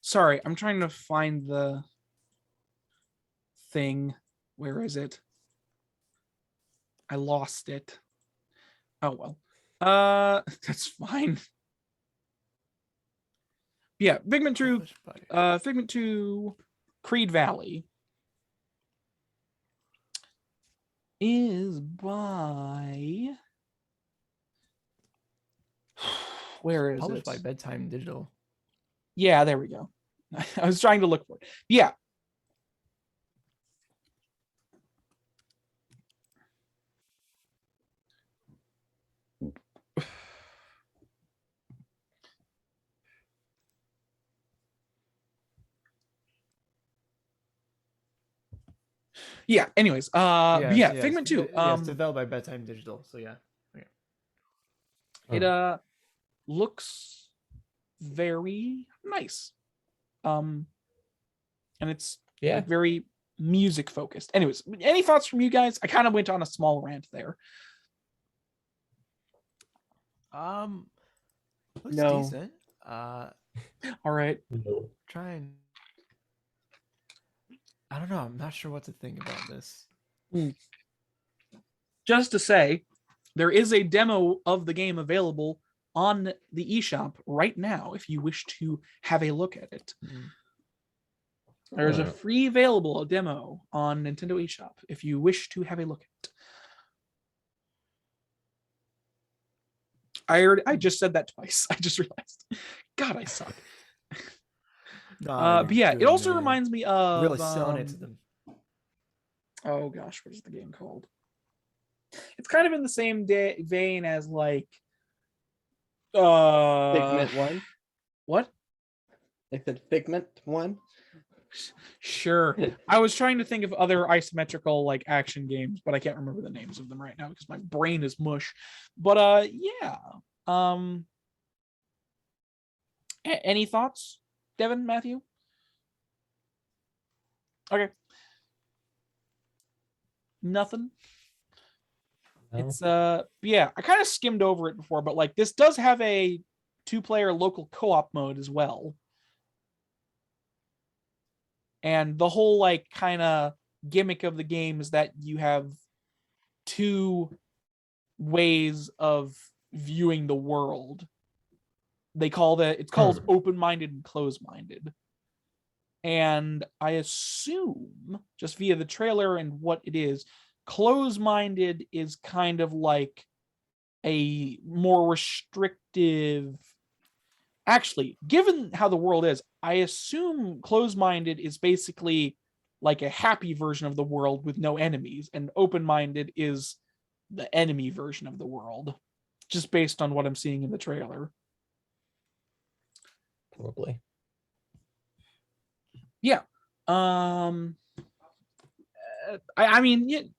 Sorry, I'm trying to find the thing. Where is it? I lost it. Oh well. That's fine. Yeah, Figment 2, Figment 2, Creed Valley is by where is published it? by Bedtime Digital. Yeah, there we go. I was trying to look for it. Yeah. Yeah, anyways, Figment 2. It's developed by Bedtime Digital, so yeah. Okay. It looks very nice. And it's like, very music focused. Anyways, any thoughts from you guys? I kind of went on a small rant there. Looks No. decent. All right. No. Try and I don't know. I'm not sure what to think about this. Just to say, there is a demo of the game available on the eShop right now if you wish to have a look at it. There's a free available demo on Nintendo eShop if you wish to have a look at it. I just said that twice. I just realized. God, I suck. But yeah, it also reminds me of really selling it to them. oh gosh, what is the game called? It's kind of in the same vein as like Figment 1. What? I said Figment 1. Sure. I was trying to think of other isometrical like action games, but I can't remember the names of them right now because my brain is mush. But yeah. Any thoughts, Devin, Matthew? Okay. Nothing. No. It's yeah, I kind of skimmed over it before, but like this does have a 2-player local co-op mode as well. And the whole like kind of gimmick of the game is that you have 2 ways of viewing the world. It's called open-minded and closed-minded. And I assume, just via the trailer and what it is, closed-minded is kind of like a more restrictive. Actually, given how the world is, I assume closed-minded is basically like a happy version of the world with no enemies, and open-minded is the enemy version of the world, just based on what I'm seeing in the trailer. Probably. Yeah. I mean,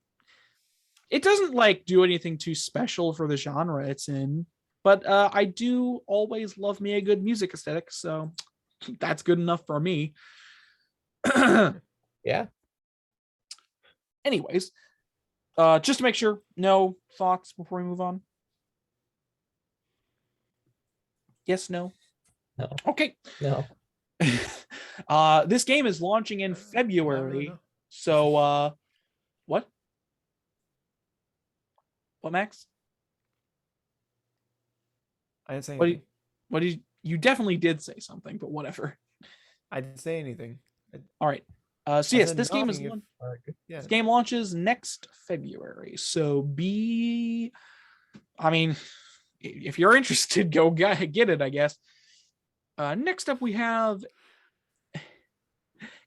it doesn't like do anything too special for the genre it's in, but I do always love me a good music aesthetic, so that's good enough for me. Yeah. Anyways, just to make sure, no thoughts before we move on? Yes, no? No. Okay. No. This game is launching in February. No. So what? What, Max? I didn't say What anything. did you definitely did say something, but whatever. I didn't say anything. All right. So I yes, said this game is nothing Yeah. this game launches next February. So I mean, if you're interested, go get it, I guess. Next up we have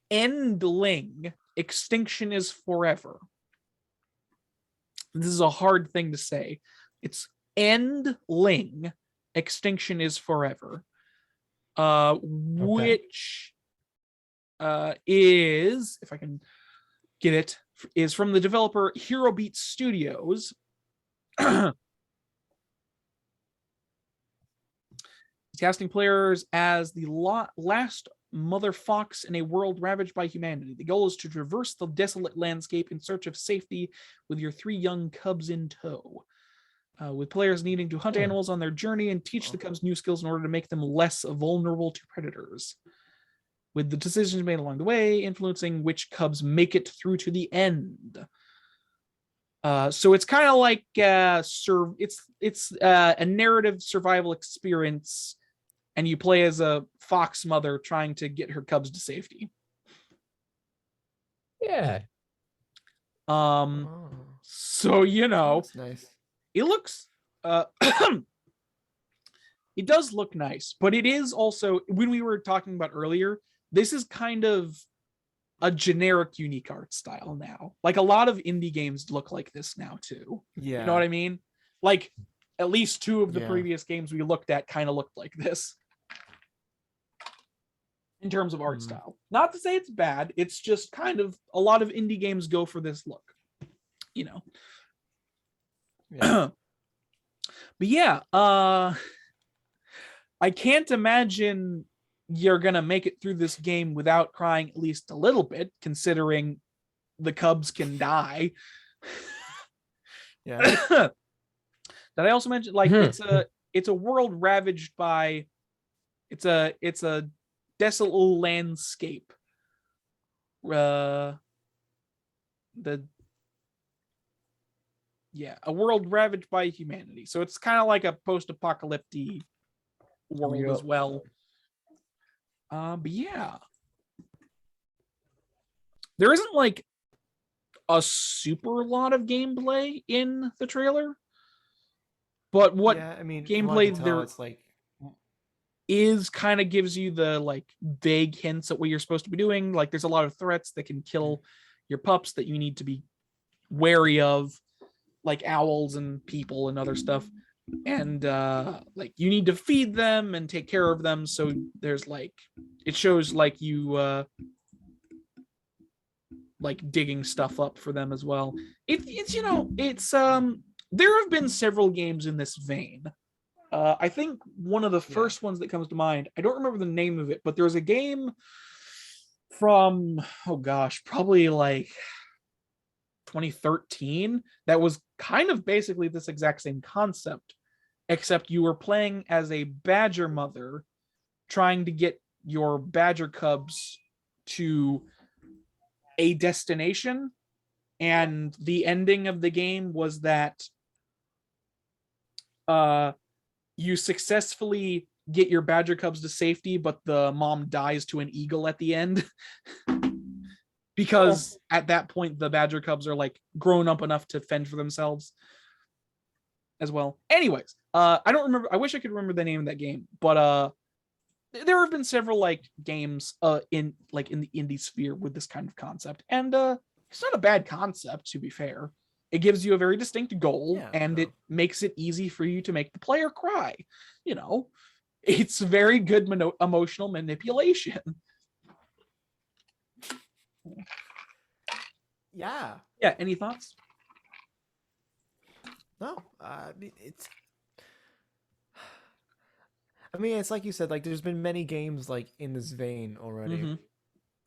Endling. Extinction is forever. This is a hard thing to say. It's Endling. Extinction is forever. Which is, if I can get it, is from the developer Hero Beat Studios. Casting players as the last mother fox in a world ravaged by humanity. The goal is to traverse the desolate landscape in search of safety with your 3 young cubs in tow. With players needing to hunt animals on their journey and teach the cubs new skills in order to make them less vulnerable to predators. With the decisions made along the way influencing which cubs make it through to the end. So it's kind of like it's a narrative survival experience, and you play as a fox mother trying to get her cubs to safety. Yeah. So That's nice. it looks it does look nice, but it is also, when we were talking about earlier, this is kind of a generic unique art style now. Like a lot of indie games look like this now too. Yeah. You know what I mean? Like at least 2 of the Yeah. previous games we looked at kind of looked like this in terms of art style. Not to say it's bad, it's just kind of a lot of indie games go for this look, Yeah. But yeah, I can't imagine you're gonna make it through this game without crying at least a little bit, considering the cubs can die. Yeah. Did I also mention like Hmm. it's a world ravaged by it's a desolate little landscape. The a world ravaged by humanity. So it's kind of like a post-apocalyptic world as well. But yeah, there isn't like a super lot of gameplay in the trailer, but what Yeah, I mean, from what I gameplay can tell, there it's like is kind of gives you the like vague hints at what you're supposed to be doing. Like there's a lot of threats that can kill your pups that you need to be wary of, like owls and people and other stuff. And like you need to feed them and take care of them. So there's like it shows like you like digging stuff up for them as well. It's you know, it's there have been several games in this vein. I think one of the first ones that comes to mind, I don't remember the name of it, but there was a game from, oh gosh, probably like 2013 that was kind of basically this exact same concept, except you were playing as a badger mother trying to get your badger cubs to a destination. And the ending of the game was that you successfully get your badger cubs to safety, but the mom dies to an eagle at the end. Because at that point the badger cubs are like grown up enough to fend for themselves as well. Anyways, I don't remember, I wish I could remember the name of that game, but there have been several like games in the indie sphere with this kind of concept, and it's not a bad concept, to be fair. It gives you a very distinct goal, and it makes it easy for you to make the player cry. You know, it's very good emotional manipulation. Yeah. Any thoughts? No, it's. I mean, it's like you said. Like, there's been many games like in this vein already. Mhm.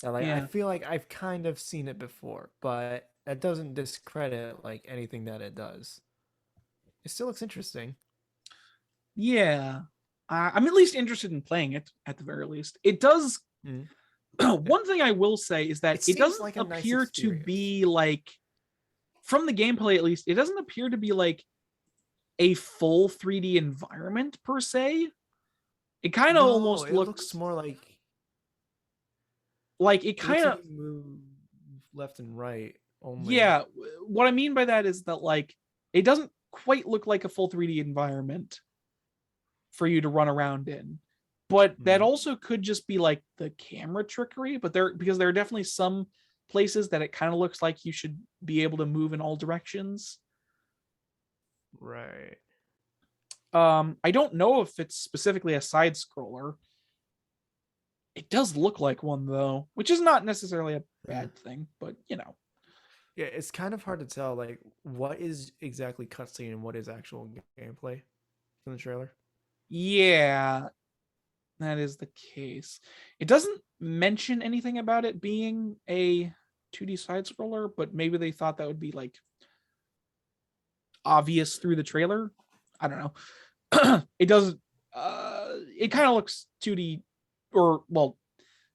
And, like, I Yeah. feel like I've kind of seen it before, but that doesn't discredit like anything that it does. It still looks interesting. Yeah, I'm at least interested in playing it at the very least. It does. Mhm. One thing I will say is that It it seems doesn't like a nice appear to experience. be like, from the gameplay at least, it doesn't appear to be like a full 3D environment per se. It kind of No, almost it looks more like it it looks kind like of, you move left and right only. yeah. What I mean by that is that like it doesn't quite look like a full 3D environment for you to run around in. But that also could just be like the camera trickery, but because there are definitely some places that it kind of looks like you should be able to move in all directions. Right. I don't know if it's specifically a side scroller. It does look like one though, which is not necessarily a bad thing, but you know. Yeah, it's kind of hard to tell like what is exactly cutscene and what is actual gameplay from the trailer. Yeah, that is the case. It doesn't mention anything about it being a 2D side scroller, but maybe they thought that would be like obvious through the trailer. I don't know. It doesn't it kind of looks 2D, or well,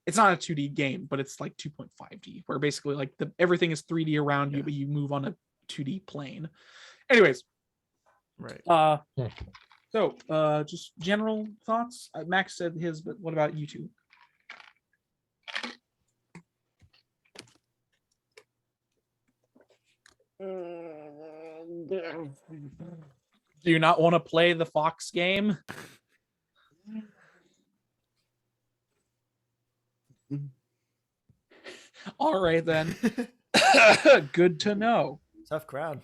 it's not a 2D game, but it's like 2.5D, where basically like everything is 3D around you, but you move on a 2D plane. Anyways, right. So just general thoughts. Max said his, but what about you two? Do you not want to play the Fox game? All right then. Good to know. Tough crowd.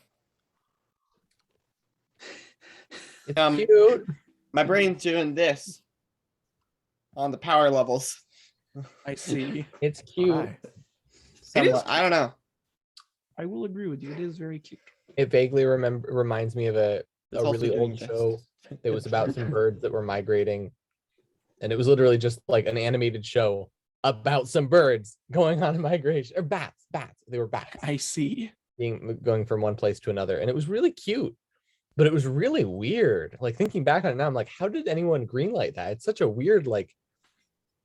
It's cute. My brain's doing this on the power levels. I see. It's cute. Why? Somewhat. I don't know. I will agree with you. It is very cute. It vaguely reminds me of a It's also really doing old justice. show that was about some birds that were migrating, and it was literally just like an animated show about some birds going on a migration, or bats. They were bats I see. going from one place to another, and it was really cute, but it was really weird. Like thinking back on it now, I'm like, how did anyone greenlight that? It's such a weird like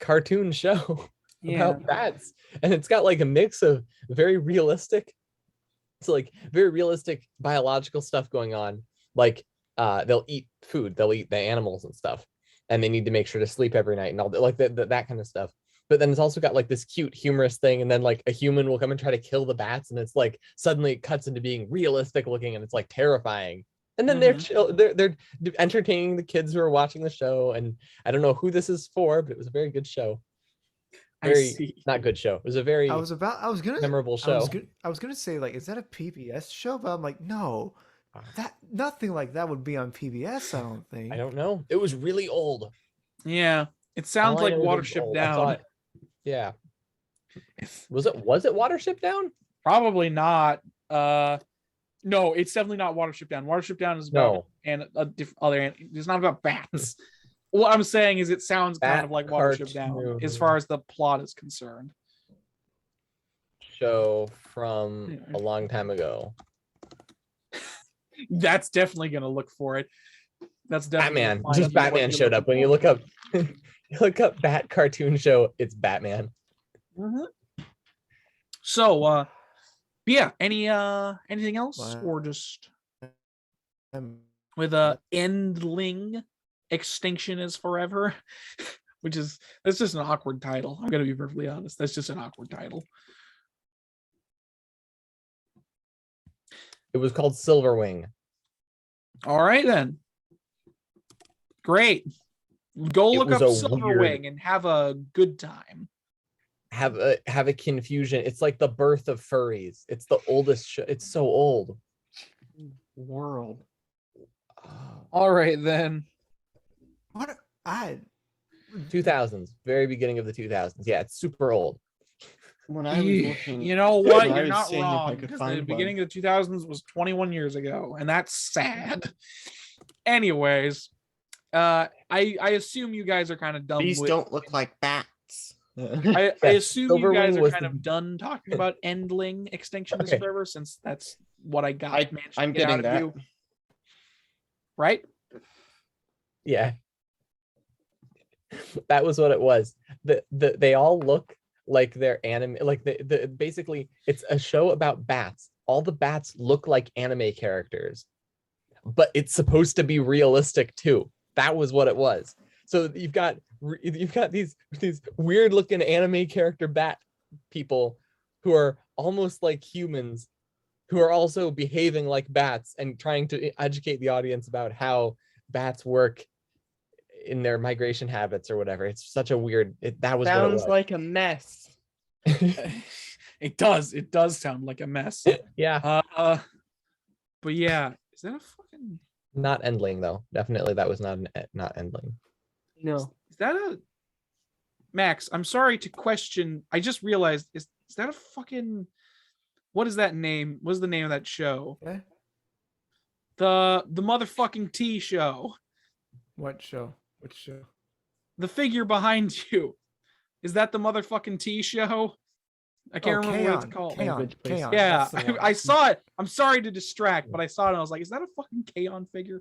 cartoon show Yeah. about bats, and it's got like a mix of very realistic, it's like very realistic biological stuff going on. Like they'll eat food, they'll eat the animals and stuff, and they need to make sure to sleep every night and all that, like that kind of stuff. But then it's also got like this cute humorous thing, and then like a human will come and try to kill the bats, and it's like suddenly it cuts into being realistic looking, and it's like terrifying. And then they're entertaining the kids who are watching the show, and I don't know who this is for, but it was a very good show. Very not good show. It was a very memorable show. I was gonna say, like, is that a PBS show? But I'm like, no, that nothing like that would be on PBS. I don't think. I don't know. It was really old. Yeah, it sounds like Watership Down. Yeah. Was it Watership Down? Probably not. No, it's definitely not Watership Down. Watership Down is about and a different other. It's not about bats. What I'm saying is, it sounds kind of like Watership Down as far as the plot is concerned. Show from a long time ago. That's definitely gonna look for it. That's definitely Batman. Just Batman showed up. When you look up, you look up Bat cartoon show, it's Batman. So, yeah. Anything else, or just with Endling, Extinction is Forever, that's just an awkward title. I'm gonna be perfectly honest. That's just an awkward title. It was called Silverwing. All right then. Great. Go look up Silverwing and have a good time. Have a confusion. It's like the birth of furries. It's the oldest show. It's so old. World. All right then. What 2000s, very beginning of the 2000s. Yeah, it's super old. When I was looking, you know what? when I You're was not seeing if I wrong, could because find the one. beginning of the 2000s was 21 years ago, and that's sad. Anyways, I assume you guys are kind of done. These don't look like bats. I assume you guys Silverwing are was kind the- of done talking about Endling, Extinction is Okay. Forever, since that's what I got. managed to I'm get out getting of that. you. Right? Yeah. That was what it was. They all look like they're anime, like basically it's a show about bats. All the bats look like anime characters, but it's supposed to be realistic too. That was what it was. So you've got these weird looking anime character bat people who are almost like humans, who are also behaving like bats and trying to educate the audience about how bats work in their migration habits or whatever. It's such a weird. That was what it was. Sounds like a mess. It does sound like a mess. Yeah. But yeah, is that a fucking Not Endling though. Definitely that was not Endling. No. is that a Max? I'm sorry to question. I just realized is that a fucking what is that name? What's the name of that show? Okay. The motherfucking T show. What show? Which show? The figure behind you. Is that the motherfucking T show? I can't remember what it's called. K-On! Yeah, That's the one. I saw it. I'm sorry to distract, but I saw it and I was like, is that a fucking K-On figure?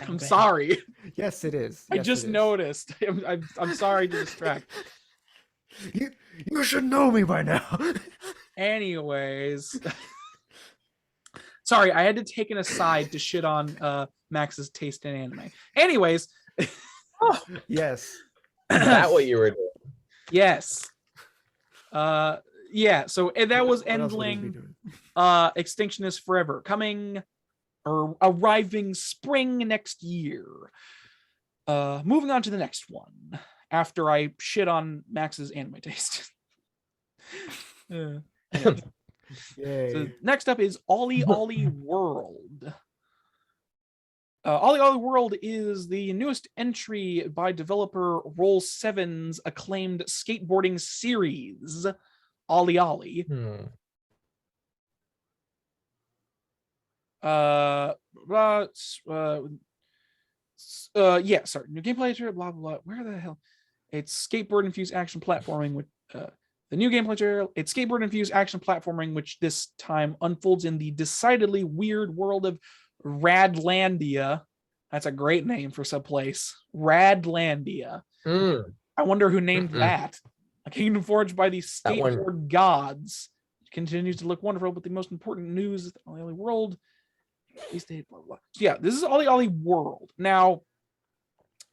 I'm sorry. Yes, it is. I Yes, just it is. noticed. I'm sorry to distract. You should know me by now. Anyways. Sorry, I had to take an aside to shit on Max's taste in anime. Anyways. Yes. Is that what you were doing? Yes. Yeah, so that was What else would he be Endling. doing? Extinction is Forever, coming or arriving spring next year. Moving on to the next one after I shit on Max's anime taste. Yay. So next up is OlliOlli World. OlliOlli World is the newest entry by developer Roll7's acclaimed skateboarding series, OlliOlli. Yeah, sorry. New gameplay, blah blah blah. Where the hell? It's skateboard infused action platforming with the new gameplay trailer. It's skateboard infused action platforming, which this time unfolds in the decidedly weird world of Radlandia. That's a great name for some place. Radlandia. I wonder who named that. A kingdom forged by the That one- skateboard gods. It continues to look wonderful, but the most important news is the OlliOlli World. Blah, blah, blah. So yeah, this is OlliOlli World. Now,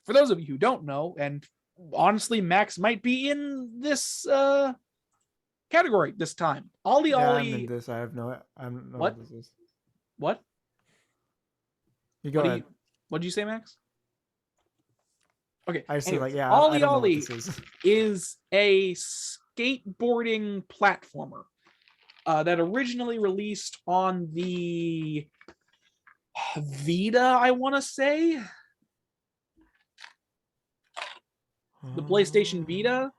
for those of you who don't know, and honestly, Max might be in this category this time. Yeah, I'm in OlliOlli. this. I don't know What? what this is. What? You go ahead. What did you say, Max? Okay. I just say anyways, like, yeah, I don't know what OlliOlli this is. is a skateboarding platformer that originally released on the Vita, I want to say. The PlayStation Vita.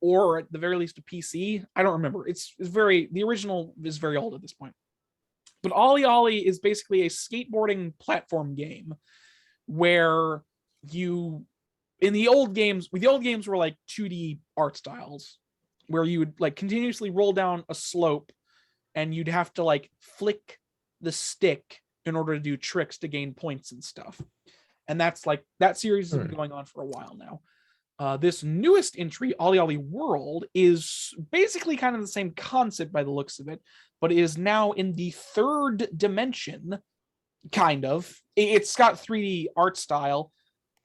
Or at the very least a PC. I don't remember. The original is very old at this point. But OlliOlli is basically a skateboarding platform game where in the old games were like 2D art styles where you would like continuously roll down a slope and you'd have to like flick the stick in order to do tricks to gain points and stuff. And that's like, that series has been going on for a while now. This newest entry, OlliOlli World, is basically kind of the same concept by the looks of it, but it is now in the third dimension, kind of. It's got 3D art style,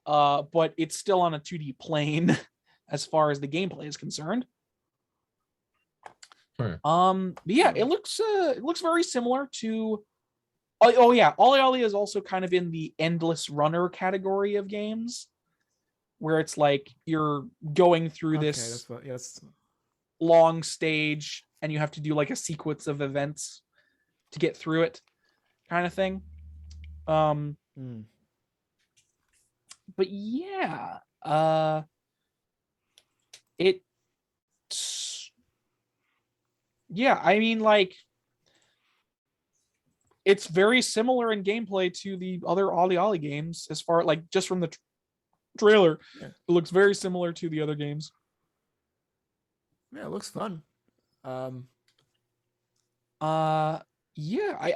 but it's still on a 2D plane as far as the gameplay is concerned. But yeah, it looks very similar to. Oh yeah, OlliOlli is also kind of in the endless runner category of games, where it's like you're going through this long stage and you have to do like a sequence of events to get through it, kind of thing. But yeah, I mean, like, it's very similar in gameplay to the other OlliOlli games, as far like just from the trailer. Yeah. It looks very similar to the other games. Yeah, it looks fun. Yeah,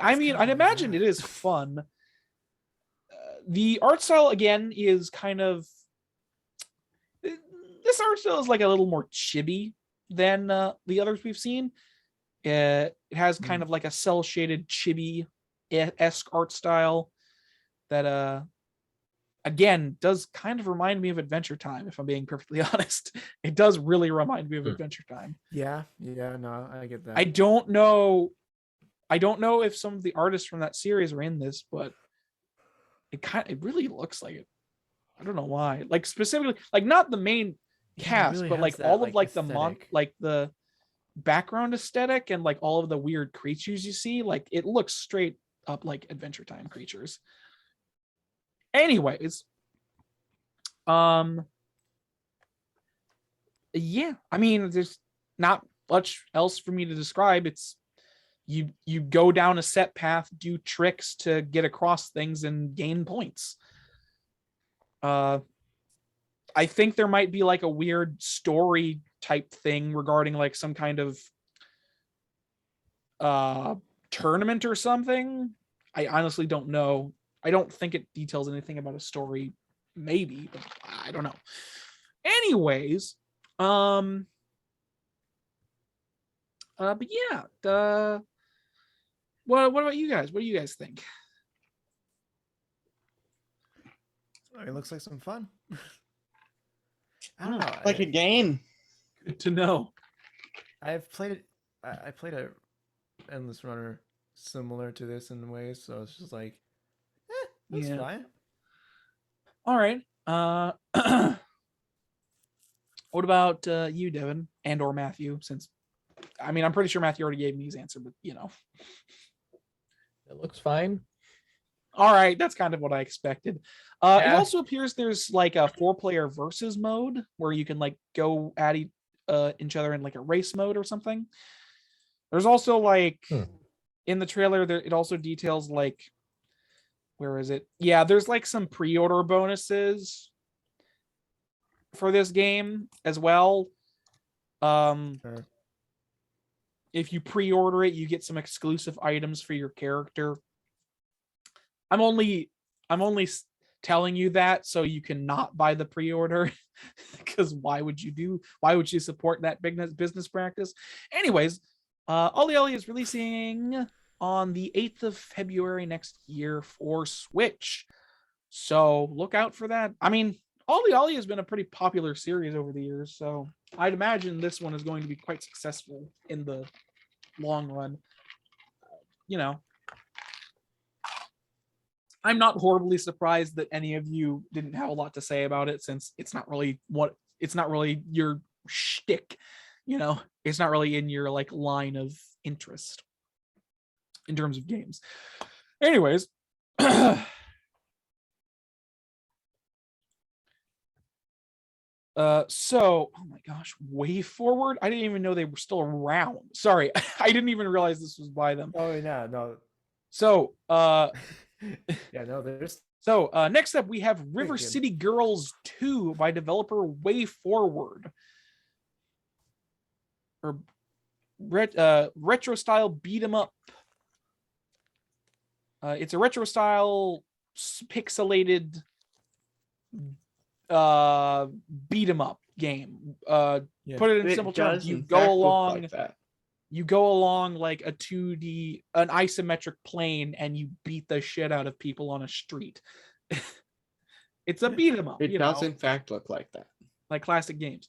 I mean, I'd imagine it is fun. The art style again is kind of, this art style is like a little more chibi than the others we've seen. It has kind of like a cell shaded chibi-esque art style that again does kind of remind me of Adventure Time, if I'm being perfectly honest. It does really remind me of Adventure Time. Yeah, no, I get that. I don't know if some of the artists from that series are in this, but it really looks like it. I don't know why. Like specifically, like not the main cast, really but like that, all like, of like aesthetic. the background aesthetic and like all of the weird creatures you see, like it looks straight up like Adventure Time creatures. Anyways, yeah, I mean, there's not much else for me to describe. It's you go down a set path, do tricks to get across things and gain points. I think there might be like a weird story type thing regarding like some kind of tournament or something. I honestly don't know. I don't think it details anything about a story. Maybe, but I don't know. Anyways, but yeah, what about you guys? What do you guys think? It looks like some fun. I don't know. Like a game. Good to know. I've played it. I played a Endless Runner similar to this in ways, so it's just like, that's fine. All right. What about you, Devin, and or Matthew? Since, I mean, I'm pretty sure Matthew already gave me his answer, but you know, it looks fine. All right, that's kind of what I expected. It also appears there's like a 4-player versus mode where you can like go at each other in like a race mode or something. There's also like in the trailer there, it also details like, where is it? Yeah, there's like some pre-order bonuses for this game as well. Sure. If you pre-order it, you get some exclusive items for your character. I'm only telling you that so you can not buy the pre-order, because why would you support that business practice? Anyways, OlliOlli is releasing on the 8th of February next year for Switch. So look out for that. I mean, OlliOlli has been a pretty popular series over the years, so I'd imagine this one is going to be quite successful in the long run. You know, I'm not horribly surprised that any of you didn't have a lot to say about it, since it's not really your shtick, you know, it's not really in your like line of interest in terms of games. Anyways, so, oh my gosh, Way Forward. I didn't even know they were still around. Sorry, I didn't even realize this was by them. Oh yeah, no. So, Yeah, no, there's so next up we have River game. City Girls 2 by developer Way Forward. Or retro style beat 'em up. It's a retro style pixelated beat 'em up game. Yeah. Put it in It simple does terms, you in go fact look along like that. you go along like an isometric plane, and you beat the shit out of people on a street. It's a beat 'em up, It you does know, in fact look like that. like classic games.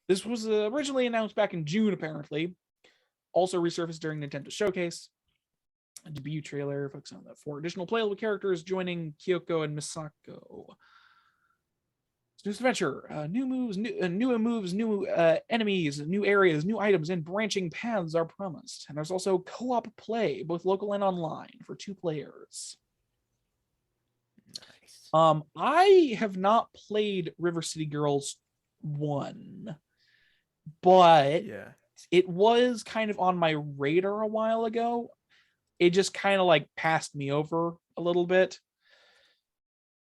This was originally announced back in June, apparently. Also resurfaced during Nintendo Showcase. A debut trailer focused on the 4 additional playable characters joining Kyoko and Misako. New adventure, new moves, new enemies, new areas, new items, and branching paths are promised. And there's also co-op play, both local and online, for 2 players. nice. I have not played River City Girls 1, but Yeah. it was kind of on my radar a while ago. It just kind of like passed me over a little bit.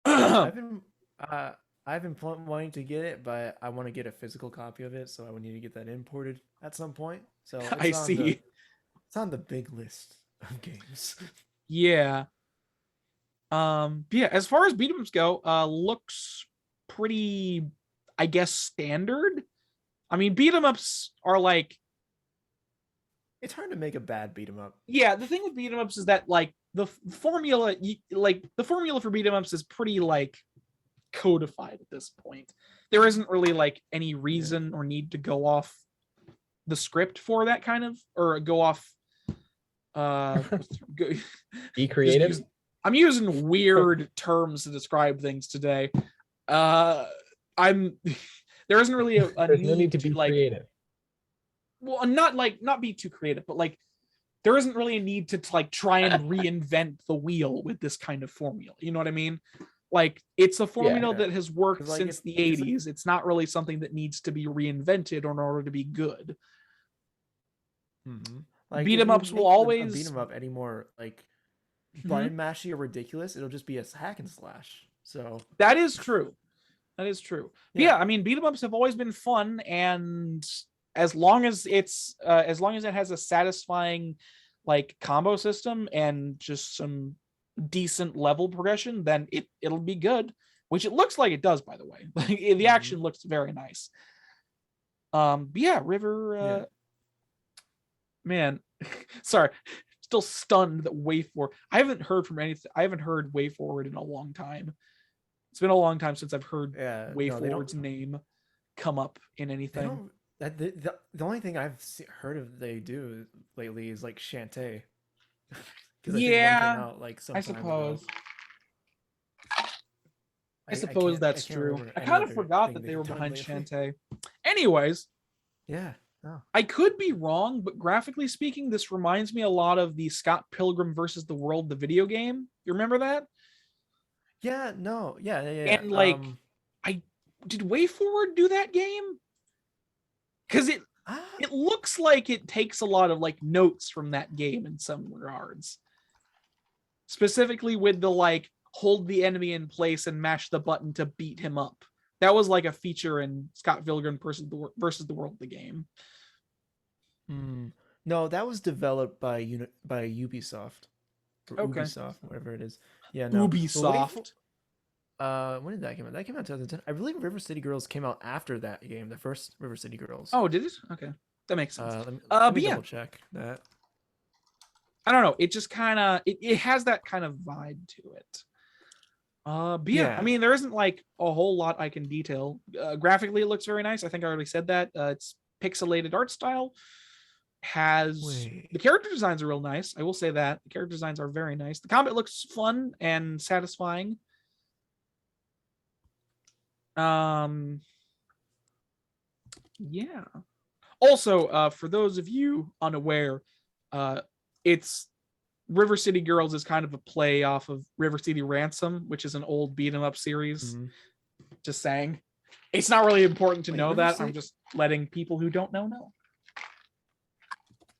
I've been wanting to get it, but I want to get a physical copy of it, so I would need to get that imported at some point. So it's I see. It's on the big list of games. Yeah. Yeah, as far as beat 'em ups go, looks pretty, I guess, standard. I mean, beat 'em ups are like, It's hard to make a bad beat 'em up. yeah, the thing with beat 'em ups is that like the formula for beat 'em ups is pretty like codified at this point. There isn't really like any reason or need to go off the script for that kind of, or go off Be creative. I'm using weird terms to describe things today. There isn't really a There's no need to be like, creative. well, not be too creative, but like there isn't really a need to like try and reinvent the wheel with this kind of formula. You know what I mean? Like it's a formula Yeah. that has worked 'Cause, like, since it's- the it's like- 80s. It's not really something that needs to be reinvented in order to be good. Like, Beat if 'em you ups will make a always- beat 'em up any more like Mhm. button mashy or ridiculous, it'll just be a hack and slash. So That is true. That is true. But Yeah. yeah, I mean, beat 'em ups have always been fun, and as long as it has a satisfying like combo system and just some decent level progression, then it'll be good. Which it looks like it does, by the way. Like the action looks very nice. But yeah, River. Man, sorry, still stunned that Way Forward. I haven't heard Way Forward in a long time. It's been a long time since I've heard yeah, Way no, they Forward's don't. name come up in They anything. don't. The only thing I've heard of they do lately is like Shantae. Because I think one Yeah, came out like some I time suppose. ago. I suppose can't- that's can't true. remember I any kind of other forgot thing that they they've were done behind lately. Shantae. Anyways, Yeah. No. I could be wrong, but graphically speaking, this reminds me a lot of the Scott Pilgrim versus the World, the video game. You remember that? Yeah. No. Yeah. And like, did Way Forward do that game? Because it looks like it takes a lot of like notes from that game in some regards. Specifically with the like hold the enemy in place and mash the button to beat him up That was like a feature in Scott Pilgrim versus the World, the game. No, that was developed by by Ubisoft or Okay. Ubisoft, whatever it is. Yeah, no. Ubisoft. When did that come out? That came out in 2010. I believe River City Girls came out after that game, the first River City Girls. Oh, did it? Okay, that makes sense. Let me but yeah, double check that. I don't know. It just kind of it has that kind of vibe to it. But yeah, I mean, there isn't like a whole lot I can detail. Graphically, it looks very nice. I think I already said that. It's pixelated art style. The character designs are real nice. I will say that the character designs are very nice. The combat looks fun and satisfying. Yeah. Also, for those of you unaware, it's River City Girls is kind of a play off of River City Ransom, which is an old beat 'em up series. Just saying. It's not really important to know that. I'm just letting people who don't know.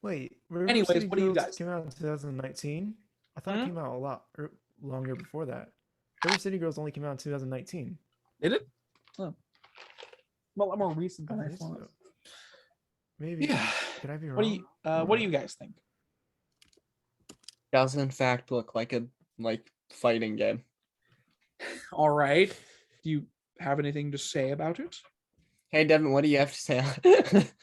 Wait, River Anyways, City what do you Girls guys? came out in 2019? I thought it came out a lot longer before that. River City Girls only came out in 2019. Did it? Oh. Well, a lot more recent than I thought. So. Maybe. Yeah. Could I be wrong? What do you guys think? Does in fact look like a fighting game. All right. Do you have anything to say about it? Hey Devin, what do you have to say?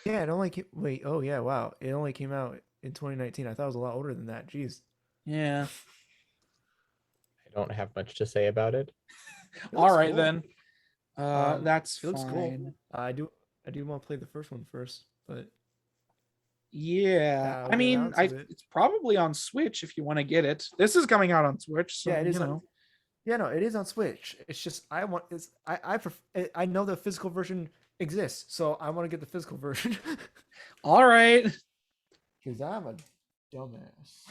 Yeah, it only came. Wait. Oh yeah. Wow. It only came out in 2019. I thought it was a lot older than that. Jeez. Yeah. I don't have much to say about it. All right cool. then. That's It looks fine. cool. I do want to play the first one first, but Yeah. I we'll mean, get around to it. it's probably on Switch if you want to get it. This is coming out on Switch, so yeah, it is. you know. Yeah, no, it is on Switch. It's just I know the physical version exists, so I want to get the physical version. All right. Because I'm a dumbass.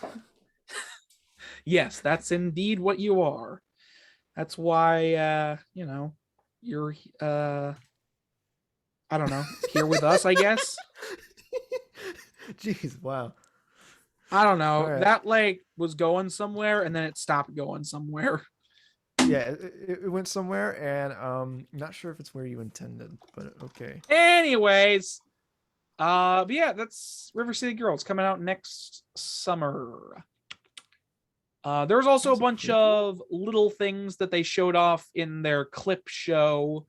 Yes, that's indeed what you are. That's why you're I don't know, here with us, I guess. Jeez, wow. I don't know. Right. That was going somewhere and then it stopped going somewhere. Yeah, it went somewhere, and not sure if it's where you intended, but okay. Anyways, but yeah, that's River City Girls coming out next summer. There was also a bunch of little things that they showed off in their clip show,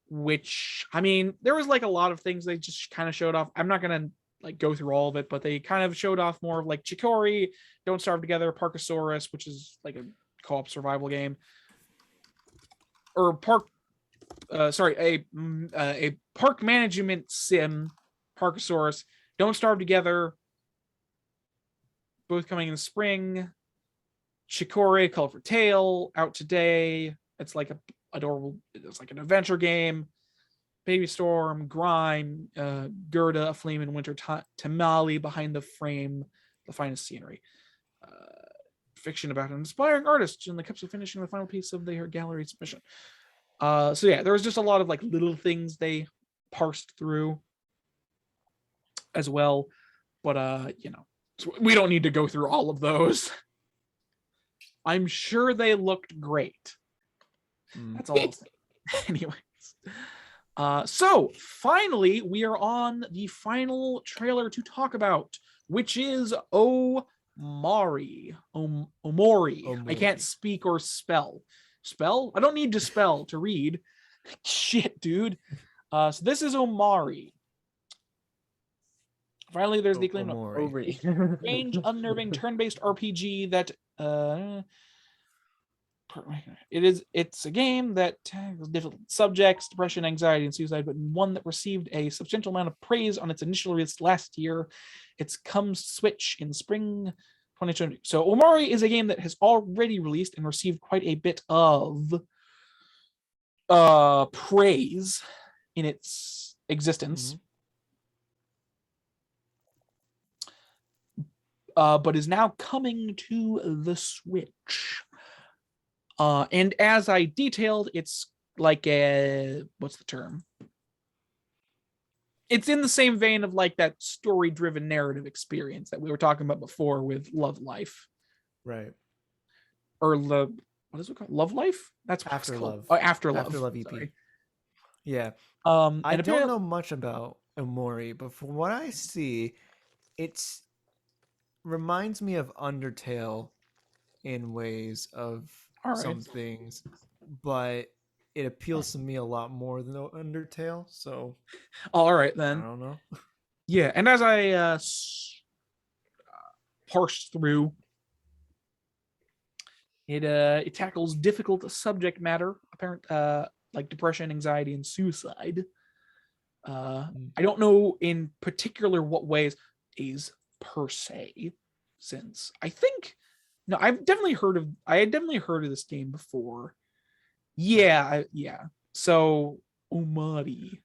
which, I mean, there was a lot of things they just kind of showed off. I'm not gonna go through all of it, but they kind of showed off more of Chicory, Don't Starve Together, Parkosaurus, which is a co-op survival game, or a park management sim, Parkosaurus, Don't Starve Together, both coming in the spring. Chicory, Colorful Tale, out today. It's adorable. It's an adventure game. Baby Storm, Grime, Gerda, A Flame in Winter, Tamale, Behind the Frame, The Finest Scenery. Fiction about an inspiring artist in the cups of finishing the final piece of their gallery submission. So yeah, there was just a lot of little things they parsed through as well. But so we don't need to go through all of those. I'm sure they looked great. That's all I'll say. Anyways. So finally, we are on the final trailer to talk about, which is Omori. Omori. I can't speak or spell. Spell? I don't need to spell to read. Shit, dude. So this is Omori. Finally, there's the acclaimed Omori. strange, unnerving, turn-based RPG that it's a game that tackles difficult subjects, depression, anxiety, and suicide, but one that received a substantial amount of praise on its initial release last year. It's comes to Switch in spring 2020. So Omori is a game that has already released and received quite a bit of praise in its existence. But is now coming to the Switch. And as I detailed, it's what's the term? It's in the same vein of that story-driven narrative experience that we were talking about before with Love Life. Right. Or what is it called? Love Life? That's what Afterlove. Oh, Afterlove. Afterlove EP. Sorry. Yeah. And I don't apparently, know much about Omori, but from what I see, it's reminds me of Undertale in ways of all right, some things, but it appeals to me a lot more than Undertale. So all right I then. don't know. Yeah, and as I parsed through, it tackles difficult subject matter, like depression, anxiety, and suicide. I don't know in particular what ways is per se, since I think no, I had definitely heard of this game before. Yeah, yeah. So Omori.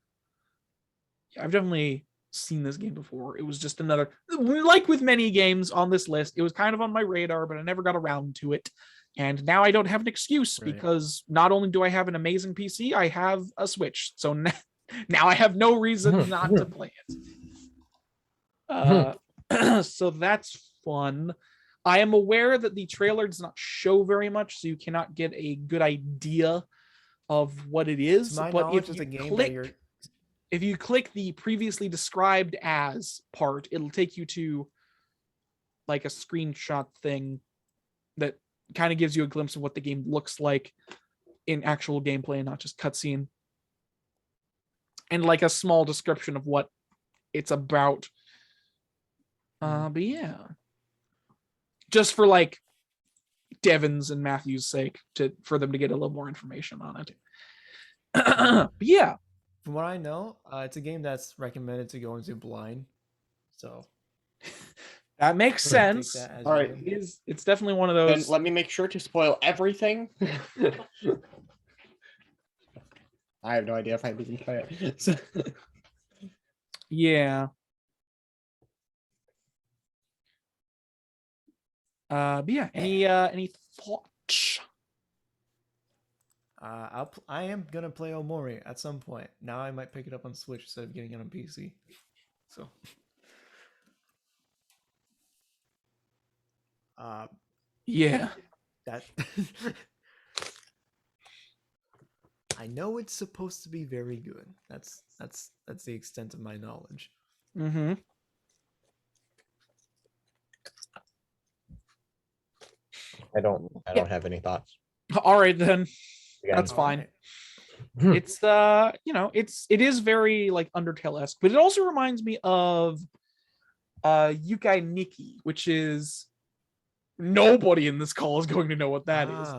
Yeah, I've definitely seen this game before. It was just another, like with many games on this list, it was kind of on my radar, but I never got around to it. And now I don't have an excuse Right. because not only do I have an amazing PC, I have a Switch. So now I have no reason not to play it. So that's fun. I am aware that the trailer does not show very much, so you cannot get a good idea of what it To is. my But knowledge, if it's you a game that click, you're if you click the previously described as part, it'll take you to like a screenshot thing that kind of gives you a glimpse of what the game looks like in actual gameplay and not just cutscene. And like a small description of what it's about. But yeah. Just for like Devin's and Matthew's sake, for them to get a little more information on it. But yeah. from what I know, it's a game that's recommended to go into blind. So That makes take sense. that as All you right. will. It's definitely one of Then those. let me make sure to spoil everything. I have no idea if I even play it. So- Yeah. But yeah, any thoughts? I am gonna play Omori at some point. Now I might pick it up on Switch instead of getting it on PC. So, Yeah. that I know it's supposed to be very good. That's the extent of my knowledge. Mm-hmm. I don't have any thoughts. All right then. Again. That's fine. Alright. It's it is very like Undertale-esque, but it also reminds me of Yukai Nikki, which is nobody in this call is going to know what that is.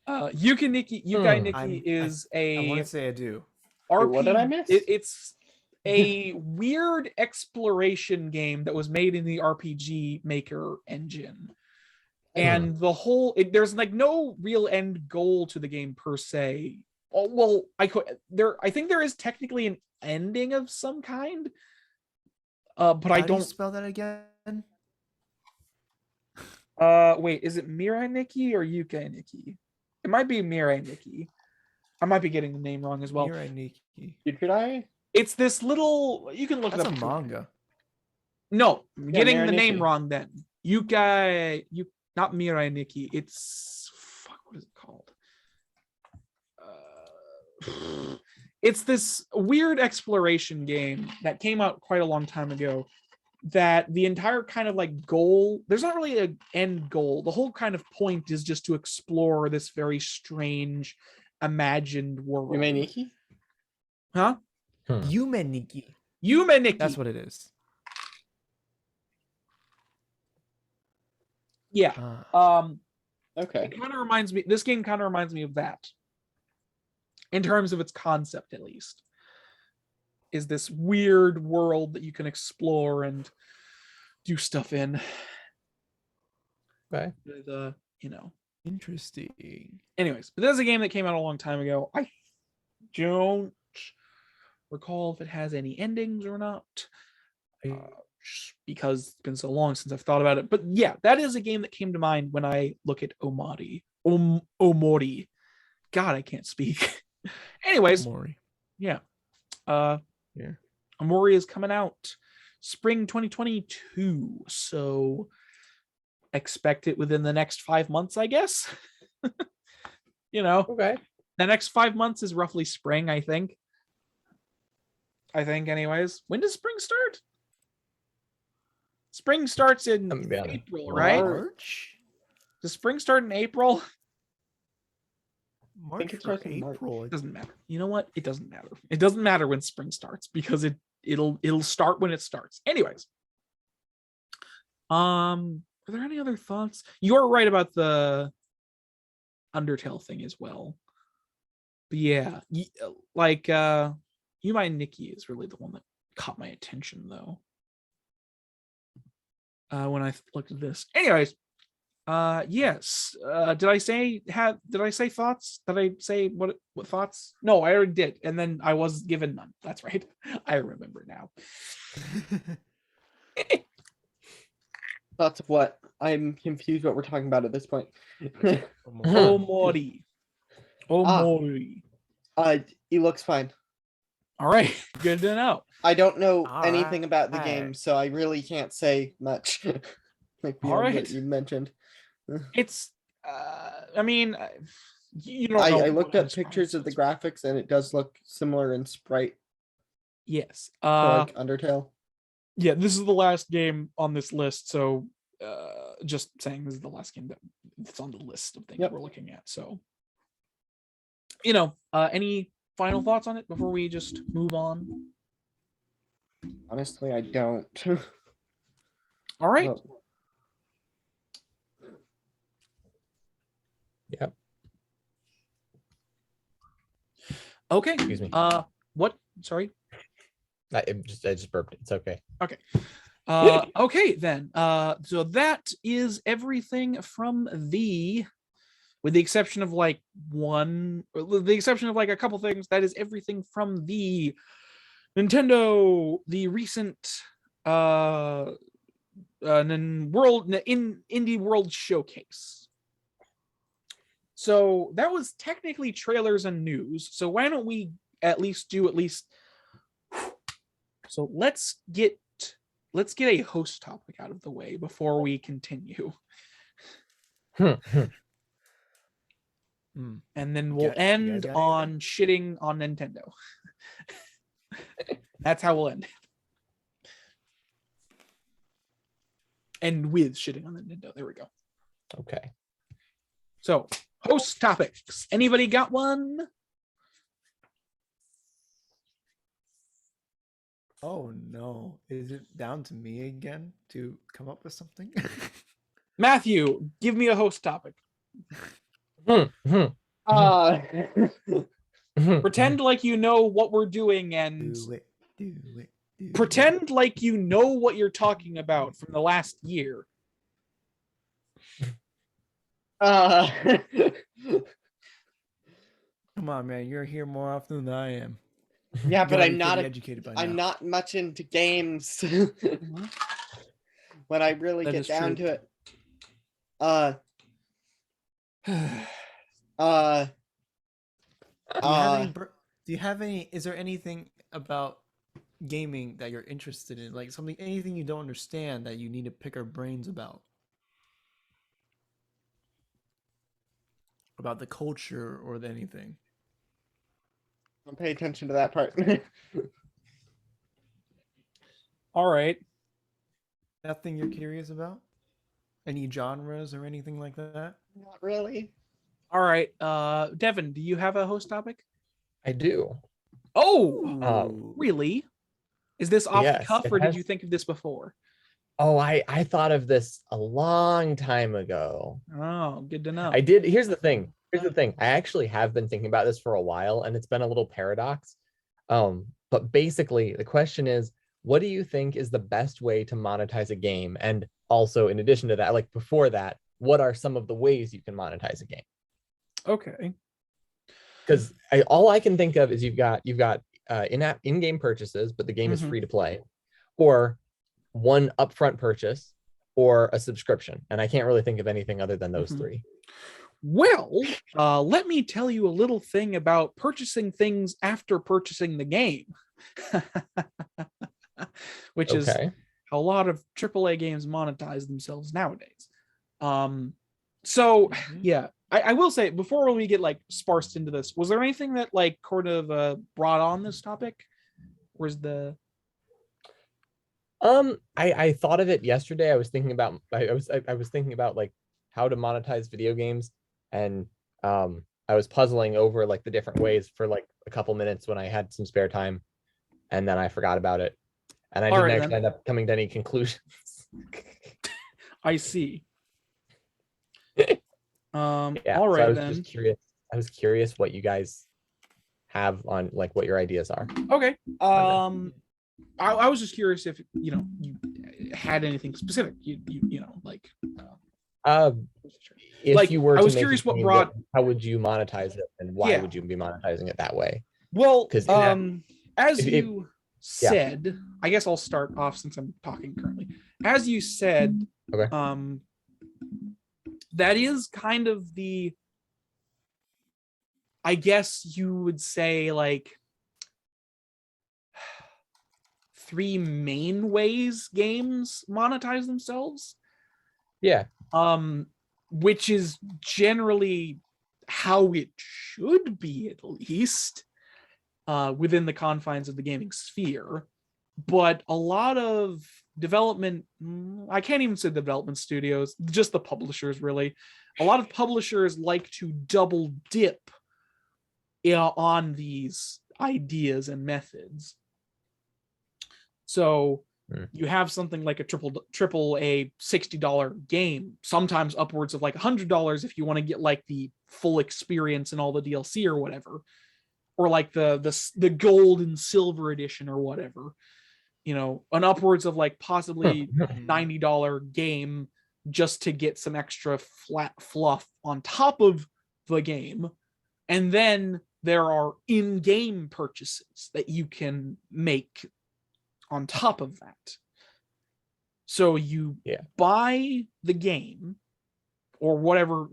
Yukai Nikki is I want a to say I do. Wait, what did I RPG. miss? It's a weird exploration game that was made in the RPG Maker engine. And the whole there's like no real end goal to the game per se. Oh, well, I think there is technically an ending of some kind. But I How do you don't spell that again? wait, is it Mirai Nikki or Yukai Nikki? It might be Mirai Nikki. I might be getting the name wrong as well. Mirai Nikki. Did I? It's this little, you can look That's it a up. manga. No, I'm getting Mirai the name Nikki. wrong then. Not Mirai Nikki. It's what is it called? It's this weird exploration game that came out quite a long time ago. That the entire kind of like goal, there's not really an end goal. The whole kind of point is just to explore this very strange, imagined world. Yume Nikki? Huh? Yume Nikki. Yume Nikki. That's what it is. Yeah. Okay. It kind of reminds me. This game kind of reminds me of that. In terms of its concept, at least, is this weird world that you can explore and do stuff in. Okay. Interesting. Anyways, but there's a game that came out a long time ago. I don't recall if it has any endings or not, because it's been so long since I've thought about it. But yeah, that is a game that came to mind when I look at Omori. Omori. God, I can't speak. Anyways, Omori. yeah. Yeah. Omori is coming out spring 2022, so expect it within the next 5 months, I guess. Okay. the next 5 months is roughly spring, I think. Anyways. When does spring start? Spring starts in I'm gonna be honest. April, right? March. Does spring start in April? March it or starts in March. April. It doesn't matter. You know what? It doesn't matter. It doesn't matter when spring starts because it'll start when it starts. Anyways. Are there any other thoughts? You're right about the Undertale thing as well. But yeah, like You My Nikki is really the one that caught my attention though. When I looked at this. Anyways, yes. Did I say thoughts? Did I say what thoughts? No, I already did. And then I was given none. That's right. I remember now. Thoughts of what? I'm confused what we're talking about at this point. Omori. Omori. He looks fine. All right. Good to know. I don't know All anything about the right. game, so I really can't say much. Like All beyond right. what you mentioned. It's I mean, you don't know I what looked up has pictures of the promises. graphics and it does look similar in sprite Yes. to like Undertale. Yeah, this is the last game on this list, so just saying this is the last game that's on the list of things Yep. we're looking at. So any final thoughts on it before we just move on? Honestly, I don't. All right. Well, Yep. Okay. Excuse me. What? Sorry. I just burped. It's okay. Okay then. So that is everything from with the exception of like a couple things, that is everything from the Nintendo, the recent Indie World Showcase. So that was technically trailers and news. So why don't we so let's get a host topic out of the way before we continue. And then we'll end got on shitting on Nintendo. That's how we'll end it. And with shitting on Nintendo. There we go. Okay. So, host topics. Anybody got one? Oh no. Is it down to me again to come up with something? Matthew, give me a host topic. Pretend like you know what we're doing and do it. pretend like you know what you're talking about from the last year. Come on, man. You're here more often than I am. yeah, You but gotta I'm be not. pretty educated by I'm now. not much into games. When I really That get is down true. to it, Do you have any? Is there anything about gaming that you're interested in? Like anything you don't understand that you need to pick our brains about? About the culture or anything? don't pay attention to that part. All right. Nothing you're curious about? Any genres or anything like that? Not really. All right. Devin, do you have a host topic? I do. Oh, really? Is this off the Yes, cuff it or did has- you think of this before? Oh, I thought of this a long time ago. Oh, good to know. I did. Here's the thing. I actually have been thinking about this for a while, and it's been a little paradox. But basically, the question is, what do you think is the best way to monetize a game? And also, in addition to that, like before that, what are some of the ways you can monetize a game? Okay. Because all I can think of is you've got in-game purchases, but the game is free to play, or one upfront purchase, or a subscription. And I can't really think of anything other than those three. Well, let me tell you a little thing about purchasing things after purchasing the game, which is Okay. how a lot of AAA games monetize themselves nowadays. So Mhm. yeah, I will say before we get like sparsed into this, was there anything that like kind of brought on this topic? Where's the I thought of it yesterday. I was thinking about I was thinking about like how to monetize video games, and I was puzzling over like the different ways for like a couple minutes when I had some spare time, and then I forgot about it, and I All didn't right, actually then. end up coming to any conclusions. I see. Yeah, All so I right was then. just curious. I was curious what you guys have on like what your ideas are. Okay. I was just curious if you had anything specific. You know like. Uh, if Like, you were I to was make a curious what game, brought. how would you monetize it, and why Yeah. would you be monetizing it that way? Well, 'Cause as if- you said, I guess I'll start off since I'm talking currently. As you said, Okay. that is kind of the, I guess you would say, like, three main ways games monetize themselves. Yeah. Which is generally how it should be, at least, within the confines of the gaming sphere. But a lot of development, I can't even say development studios, just the publishers, really. A lot of publishers like to double dip on these ideas and methods. So you have something like a triple A $60 game, sometimes upwards of like $100 if you want to get like the full experience and all the DLC or whatever, or like the gold and silver edition or whatever. An upwards of like possibly $90 game just to get some extra flat fluff on top of the game. And then there are in-game purchases that you can make on top of that. So you buy the game or whatever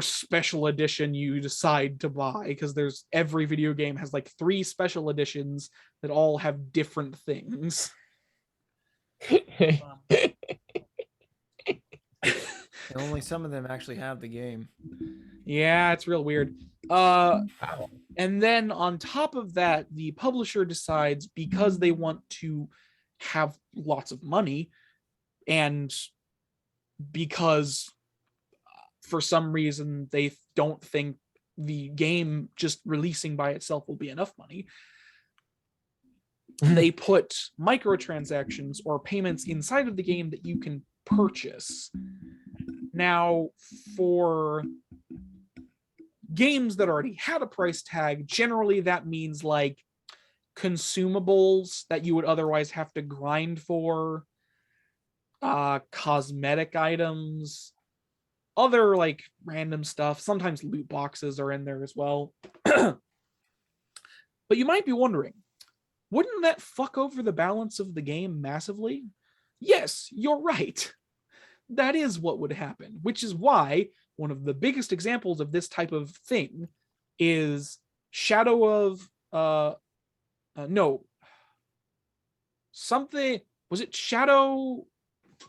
special edition you decide to buy, because there's every video game has like 3 special editions that all have different things. And only some of them actually have the game. Yeah, it's real weird. And then on top of that, the publisher decides, because they want to have lots of money, and because for some reason they don't think the game just releasing by itself will be enough money, they put microtransactions or payments inside of the game that you can purchase. Now, for games that already had a price tag, generally that means like consumables that you would otherwise have to grind for, cosmetic items, other like random stuff. Sometimes loot boxes are in there as well. But you might be wondering, wouldn't that fuck over the balance of the game massively? Yes, you're right. That is what would happen, which is why one of the biggest examples of this type of thing is Shadow of no, something, was it Shadow?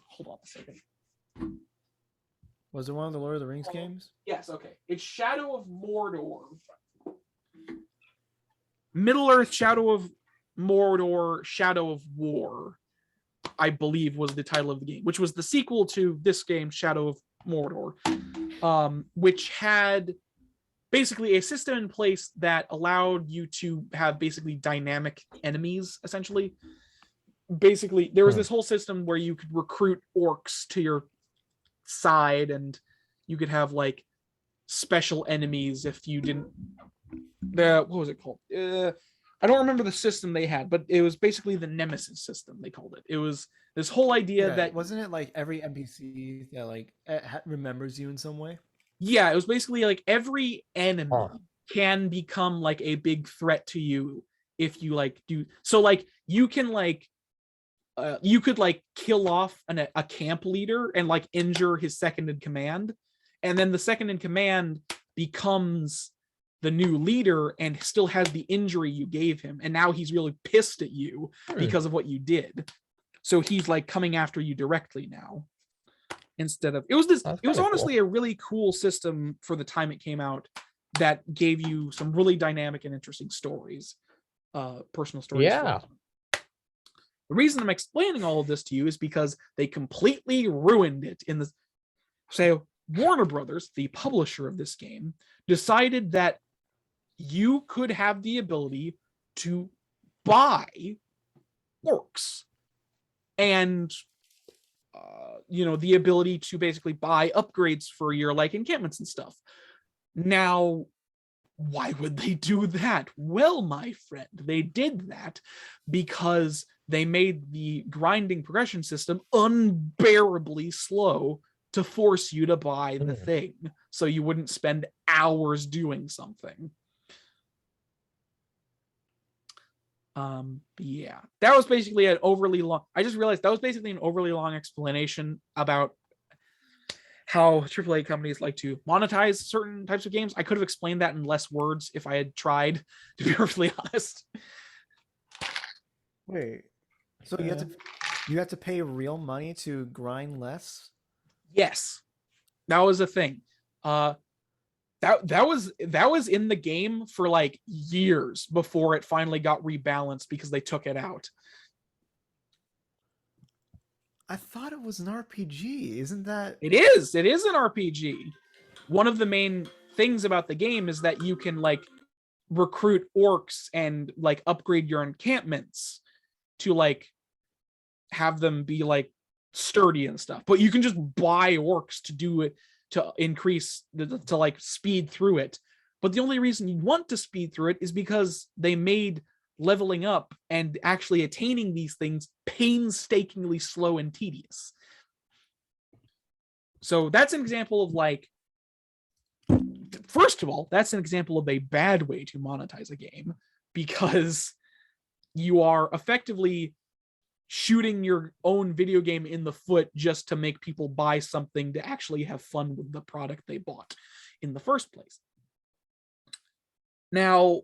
Hold on a second. Was it one of the Lord of the Rings games? Yes, okay. It's Shadow of Mordor. Middle-earth, Shadow of Mordor, Shadow of War, I believe was the title of the game, which was the sequel to this game, Shadow of Mordor, which had basically a system in place that allowed you to have basically dynamic enemies, essentially. Basically, there was this whole system where you could recruit orcs to your side, and you could have like special enemies if you didn't. What was it called? I don't remember the system they had, but it was basically the Nemesis system, they called it. It was this whole idea that wasn't it like every NPC that like remembers you in some way? Yeah, it was basically like every enemy can become like a big threat to you if you like do so. Like you can like you could like kill off a camp leader and like injure his second in command, and then the second in command becomes the new leader and still has the injury you gave him, and now he's really pissed at you because of what you did. So he's like coming after you directly now. instead of it was this. That's It was kinda honestly cool. a really cool system for the time it came out that gave you some really dynamic and interesting stories, personal stories. Yeah. The reason I'm explaining all of this to you is because they completely ruined it in the. So Warner Brothers, the publisher of this game, decided that you could have the ability to buy orcs and the ability to basically buy upgrades for your like encampments and stuff. Now, why would they do that? Well, my friend, they did that because they made the grinding progression system unbearably slow to force you to buy the thing so you wouldn't spend hours doing something. Yeah, that was basically an overly long. I just realized that was basically an overly long explanation about how AAA companies like to monetize certain types of games. I could have explained that in less words if I had tried, to be perfectly honest. Wait, so you have to pay real money to grind less? Yes, that was a thing. That was in the game for like years before it finally got rebalanced because they took it out. I thought it was an RPG. Isn't that? It is an RPG. One of the main things about the game is that you can like recruit orcs and like upgrade your encampments to like have them be like sturdy and stuff. But you can just buy orcs to do it, to increase to like speed through it. But the only reason you want to speed through it is because they made leveling up and actually attaining these things painstakingly slow and tedious. So that's an example of like, first of all, that's an example of a bad way to monetize a game, because you are effectively shooting your own video game in the foot just to make people buy something to actually have fun with the product they bought in the first place. Now,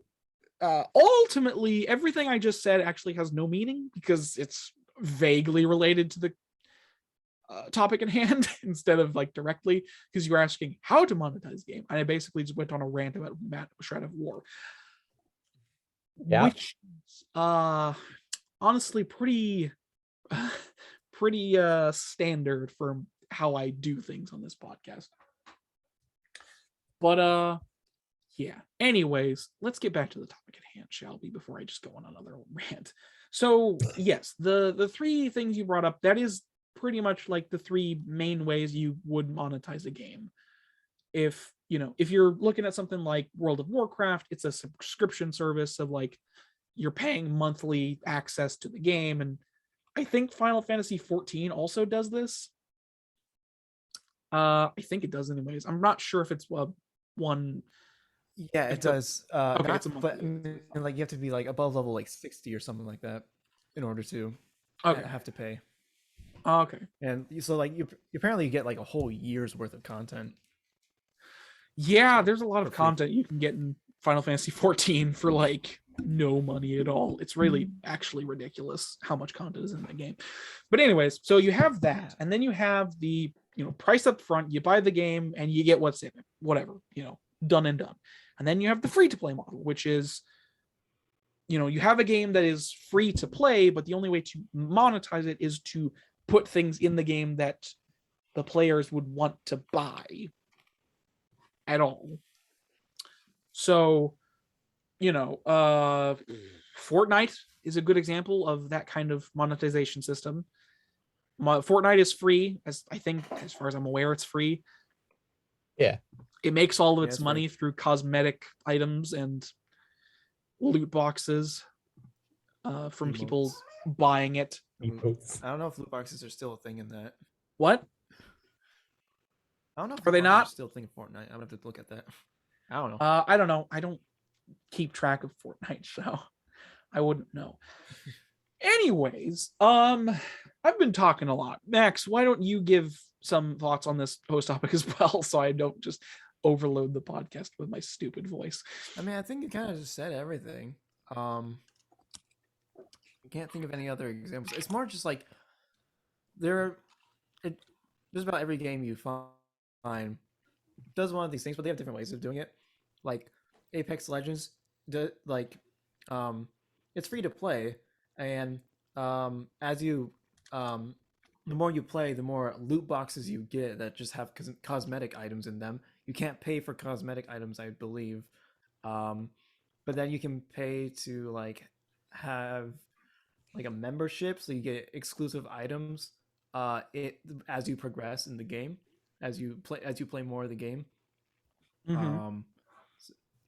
ultimately, everything I just said actually has no meaning because it's vaguely related to the topic at hand instead of like directly, because you were asking how to monetize the game. And I basically just went on a rant about Shred of War. Yeah. Which honestly pretty standard for how I do things on this podcast. But yeah. Anyways, let's get back to the topic at hand, shall we, before I just go on another rant. So yes, the three things you brought up, that is pretty much like the three main ways you would monetize a game. If you're looking at something like World of Warcraft, it's a subscription service of like you're paying monthly access to the game. And I think Final Fantasy 14 also does this. I think it does anyways. I'm not sure if it's one. Yeah, it does. Okay, not, it's a but monthly. like you have to be like above level like 60 or something like that in order to Okay. have to pay. Okay. And so like you apparently get like a whole year's worth of content. Yeah, there's a lot of For free. content you can get in Final Fantasy 14 for like no money at all. It's really actually ridiculous how much content is in the game. But anyways, so you have that, and then you have the price up front. You buy the game and you get what's in it, whatever, done and done. And then you have the free to play model, which is you have a game that is free to play, but the only way to monetize it is to put things in the game that the players would want to buy at all. So Fortnite is a good example of that kind of monetization system. Fortnite is free, as far as I'm aware, it's free. Yeah. It makes all of its it's money free. through cosmetic items and loot boxes from people Emotes. buying it. Emotes. I don't know if loot boxes are still a thing in that. What? I don't know if Are they loot boxes not? are still a thing in Fortnite. I'm gonna have to look at that. I don't know. I don't know. I don't keep track of Fortnite, so I wouldn't know. Anyways, I've been talking a lot. Max, why don't you give some thoughts on this post topic as well, so I don't just overload the podcast with my stupid voice. I mean, I think you kind of just said everything. I can't think of any other examples. It's more just like just about every game you find does one of these things, but they have different ways of doing it. Like Apex Legends, it's free to play, and as you the more you play, the more loot boxes you get that just have cosmetic items in them. You can't pay for cosmetic items, I believe, but then you can pay to like have like a membership, so you get exclusive items as you progress in the game, as you play more of the game. Mhm.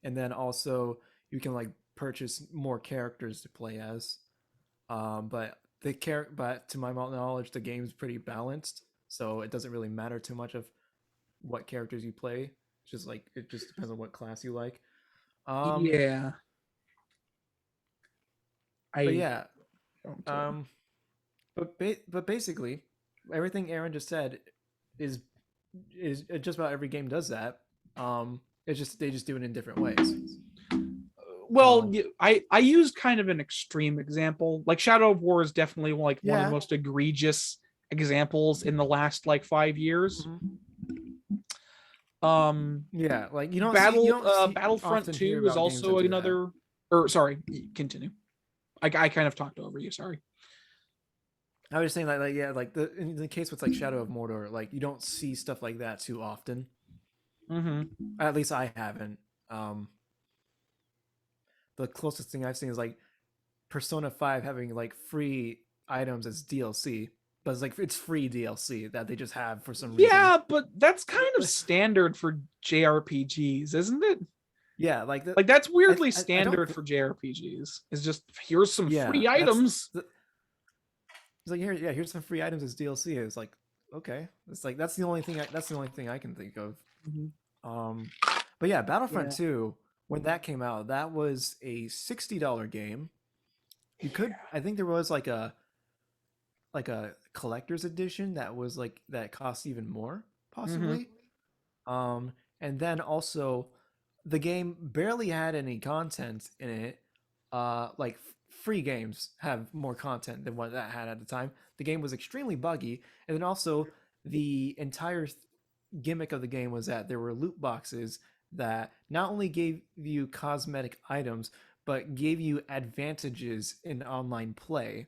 And then also you can like purchase more characters to play as. But to my knowledge, the game's pretty balanced, so it doesn't really matter too much of what characters you play. It's just like it just depends on what class you like. Yeah. But I yeah, don't. but basically, everything Aaron just said is just about every game does that. It's just they just do it in different ways. Well, I used kind of an extreme example. Like Shadow of War is definitely like one of Yeah. the most egregious examples in the last like 5 years. Yeah, like you don't Battlefront often hear 2 is about games that also do another. Or sorry, continue. I kind of talked over you. Sorry. that. I was just saying like yeah, like in the case with like Shadow of Mordor, like you don't see stuff like that too often. Mm-hmm. At least I haven't. The closest thing I've seen is like Persona 5 having like free items as DLC, but it's like it's free DLC that they just have for some reason. Yeah, but that's kind of standard for JRPGs, isn't it? Yeah, Like that's weirdly I don't standard thi- for JRPGs. It's just here's some yeah, free items. It's like here's some free items as DLC. It's like okay, it's like that's the only thing I can think of. Mhm. But yeah, Battlefront Yeah. 2, when that came out, that was a $60 game. You could, I think there was like a collector's edition that was like that cost even more possibly. And then also the game barely had any content in it. Like free games have more content than what that had at the time. The game was extremely buggy, and then also the entire gimmick of the game was that there were loot boxes that not only gave you cosmetic items but gave you advantages in online play,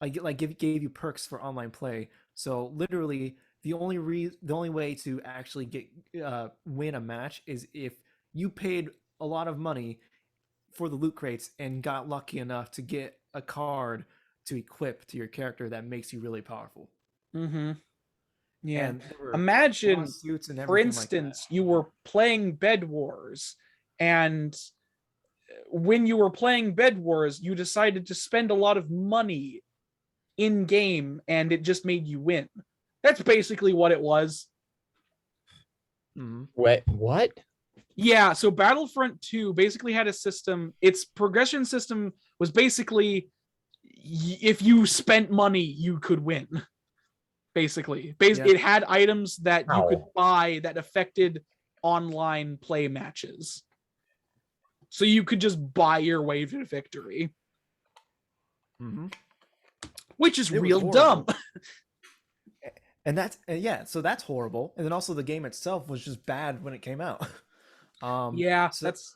gave you perks for online play. So literally the only way to actually get win a match is if you paid a lot of money for the loot crates and got lucky enough to get a card to equip to your character that makes you really powerful. Mm-hmm. Yeah. And there were Imagine, lawsuits and for everything like that. instance, you were playing Bed Wars, and when you were playing Bed Wars, you decided to spend a lot of money in game, and it just made you win. That's basically what it was. Mhm. Wait, what? Yeah, so Battlefront 2 basically had a system. Its progression system was basically if you spent money, you could win. Basically, Yeah. it had items that you could Ow. buy that affected online play matches. So you could just buy your way to victory, Mhm. which is It was real horrible. dumb. And so that's horrible. And then also the game itself was just bad when it came out. Yeah, so- that's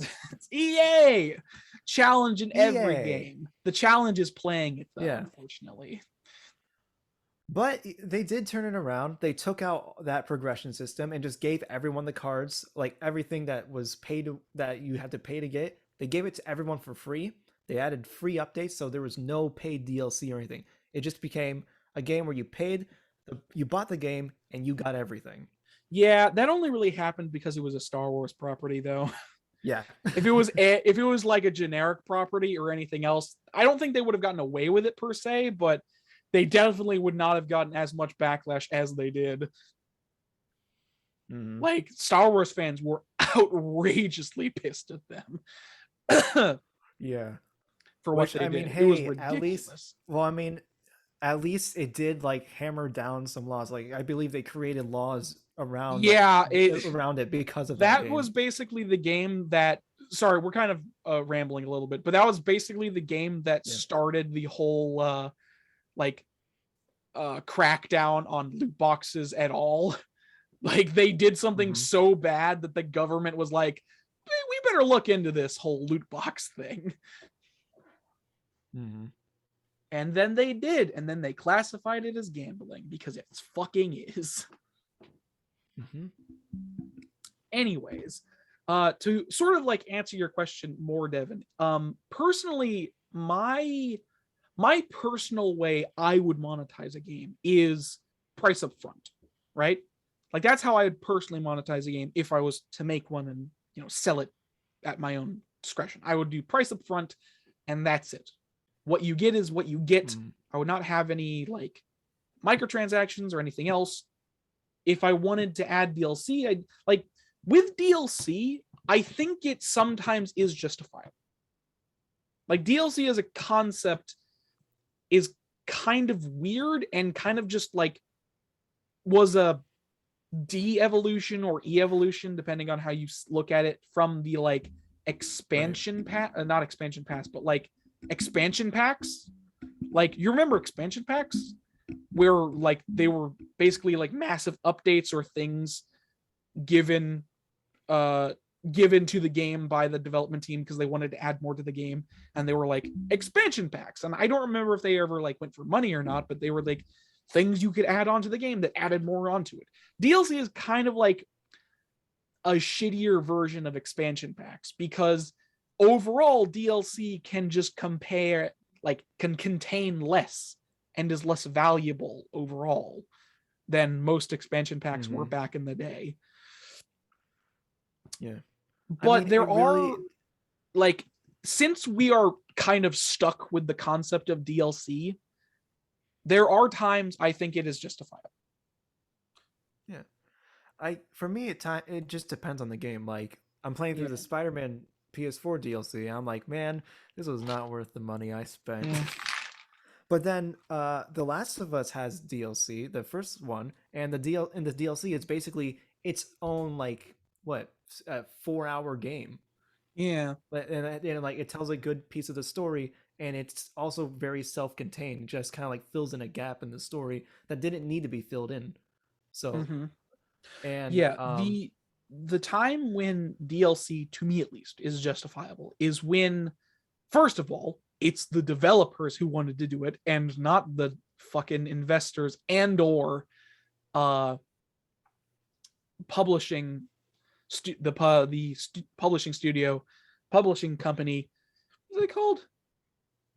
EA challenge in every EA. game. The challenge is playing it though, Yeah. unfortunately. But they did turn it around. They took out that progression system and just gave everyone the cards, like everything that was paid that you had to pay to get. They gave it to everyone for free. They added free updates, so there was no paid DLC or anything. It just became a game where you bought the game and you got everything. Yeah, that only really happened because it was a Star Wars property though. Yeah. If it was like a generic property or anything else, I don't think they would have gotten away with it per se, but they definitely would not have gotten as much backlash as they did. Mhm. Like Star Wars fans were outrageously pissed at them Yeah. for what Which, they I mean, did. It was hey, ridiculous. at least it did like hammer down some laws. Like I believe they created laws around Yeah, around it because of that game. was basically the game that, sorry, we're kind of rambling a little bit, but that was basically the game that Yeah. started the whole crackdown on loot boxes at all. Like they did something so bad that the government was like, "Hey, we better look into this whole loot box thing." And then they did, and then they classified it as gambling because it fucking is. Anyways, to sort of like answer your question more, Devin, personally, my personal way I would monetize a game is price up front, right? Like that's how I would personally monetize a game if I was to make one and, you know, sell it at my own discretion. I would do price up front and that's it. What you get is what you get. I would not have any like microtransactions or anything else. If I wanted to add DLC, I'd like with DLC, I think it sometimes is justifiable. Like DLC as a concept is kind of weird and kind of just like was a de-evolution or e-evolution, depending on how you look at it, from the like expansion pack, not expansion pass, but like expansion packs. Like you remember expansion packs where like they were basically like massive updates or things given to the game by the development team because they wanted to add more to the game, and they were like expansion packs. And I don't remember if they ever like went for money or not, but they were like things you could add onto the game that added more onto it. DLC is kind of like a shittier version of expansion packs because overall DLC can just compare, like can contain less and is less valuable overall than most expansion packs were back in the day. Yeah. But I mean, there it are really... like, since we are kind of stuck with the concept of DLC, there are times I think it is justifiable. Yeah. For me, it just depends on the game. Like I'm playing through the Spider-Man PS4 DLC. I'm like, man, this was not worth the money I spent. But then The Last of Us has DLC, the first one, and in the DLC it's basically its own like 4-hour game. Yeah. And like it tells a good piece of the story, and it's also very self-contained. It just kind of like fills in a gap in the story that didn't need to be filled in. So and the time when DLC, to me at least, is justifiable is when, first of all, it's the developers who wanted to do it and not the fucking investors and or publishing publishing studio, publishing company. What's it called?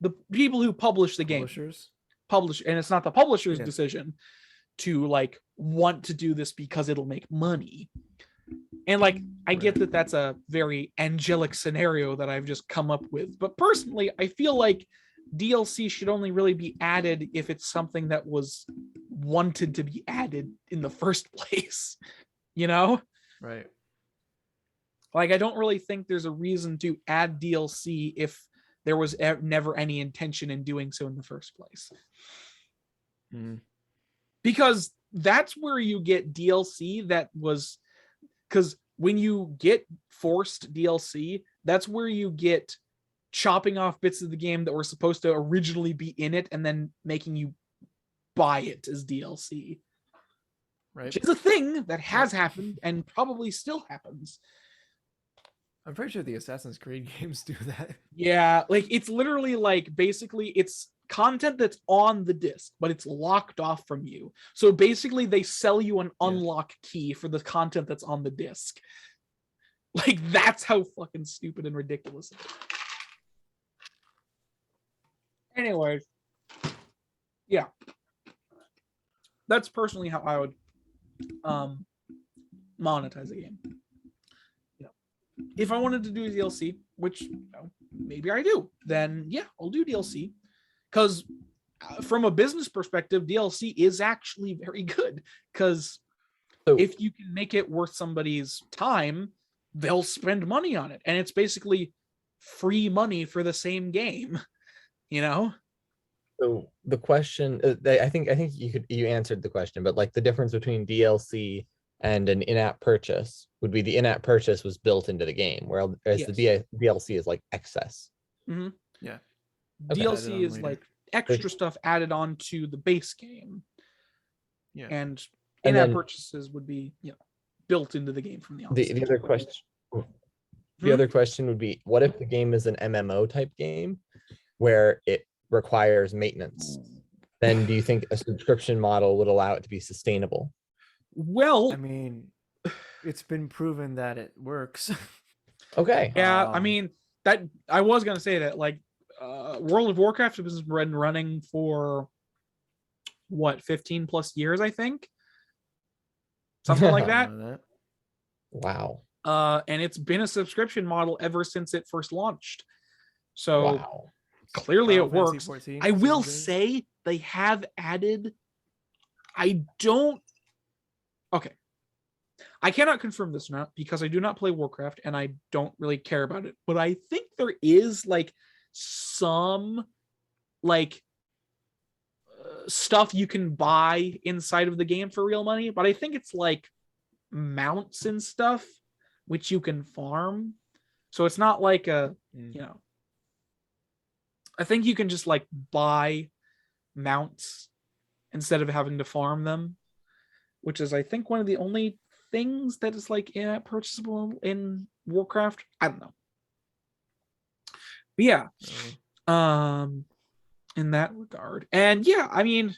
The people who publish the game. And it's not the publisher's decision to like want to do this because it'll make money. And like I get that that's a very angelic scenario that I've just come up with, but personally I feel like DLC should only really be added if it's something that was wanted to be added in the first place, you know? Right. Like I don't really think there's a reason to add DLC if there was never any intention in doing so in the first place. Because that's where you get DLC that was, because when you get forced DLC, that's where you get chopping off bits of the game that were supposed to originally be in it and then making you buy it as DLC. Right. Which is a thing that has happened and probably still happens. I'm pretty sure the Assassin's Creed games do that. Yeah, like it's literally like basically it's content that's on the disc, but it's locked off from you. So basically they sell you an unlock key for the content that's on the disc. Like that's how fucking stupid and ridiculous it is. Anyways, yeah. That's personally how I would monetize a game. If I wanted to do a DLC, which maybe I do, then yeah, I'll do DLC. Because from a business perspective, DLC is actually very good. Because if you can make it worth somebody's time, they'll spend money on it. And it's basically free money for the same game, you know? So the question, I think you answered the question, but like the difference between DLC and an in-app purchase would be the in-app purchase was built into the game, whereas the DLC is like excess. Mm-hmm. Yeah. DLC is like extra stuff added on to the base game. Yeah. And And in-app then- purchases would be, built into the game from the The onset. other question. The Hmm? other question would be, what if the game is an MMO type game where it requires maintenance? Then do you think a subscription model would allow it to be sustainable? Well, I mean, it's been proven that it works. Okay. yeah, I Um, mean that I was gonna say that like World of Warcraft has been running for what 15 plus years, I think. Something like that. Something like Wow. And it's been a subscription model ever since it first launched. So Wow. clearly Final it Fantasy works. 14, I will same thing. say they have added. I don't. Okay. I cannot confirm this or not because I do not play Warcraft and I don't really care about it. But I think there is like some like stuff you can buy inside of the game for real money. But I think it's like mounts and stuff which you can farm. So it's not like a, Mm. I think you can just like buy mounts instead of having to farm them, which is I think one of the only things that is like purchasable in Warcraft. I don't know. But yeah, in that regard. And yeah, I mean,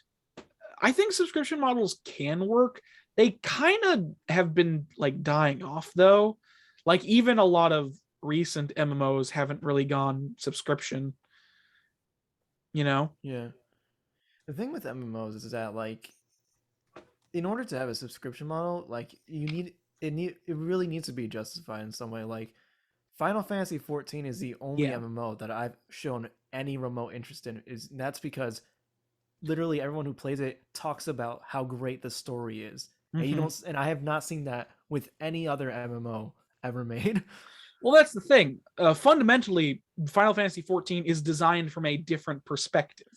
I think subscription models can work. They kind of have been like dying off though. Like even a lot of recent MMOs haven't really gone subscription. Yeah. The thing with MMOs is that like in order to have a subscription model, like it really needs to be justified in some way. Like Final Fantasy 14 is the only Yeah. MMO that I've shown any remote interest in. That's because literally everyone who plays it talks about how great the story is. And you Mhm. don't and I have not seen that with any other MMO ever made. Well, that's the thing. Fundamentally, Final Fantasy 14 is designed from a different perspective.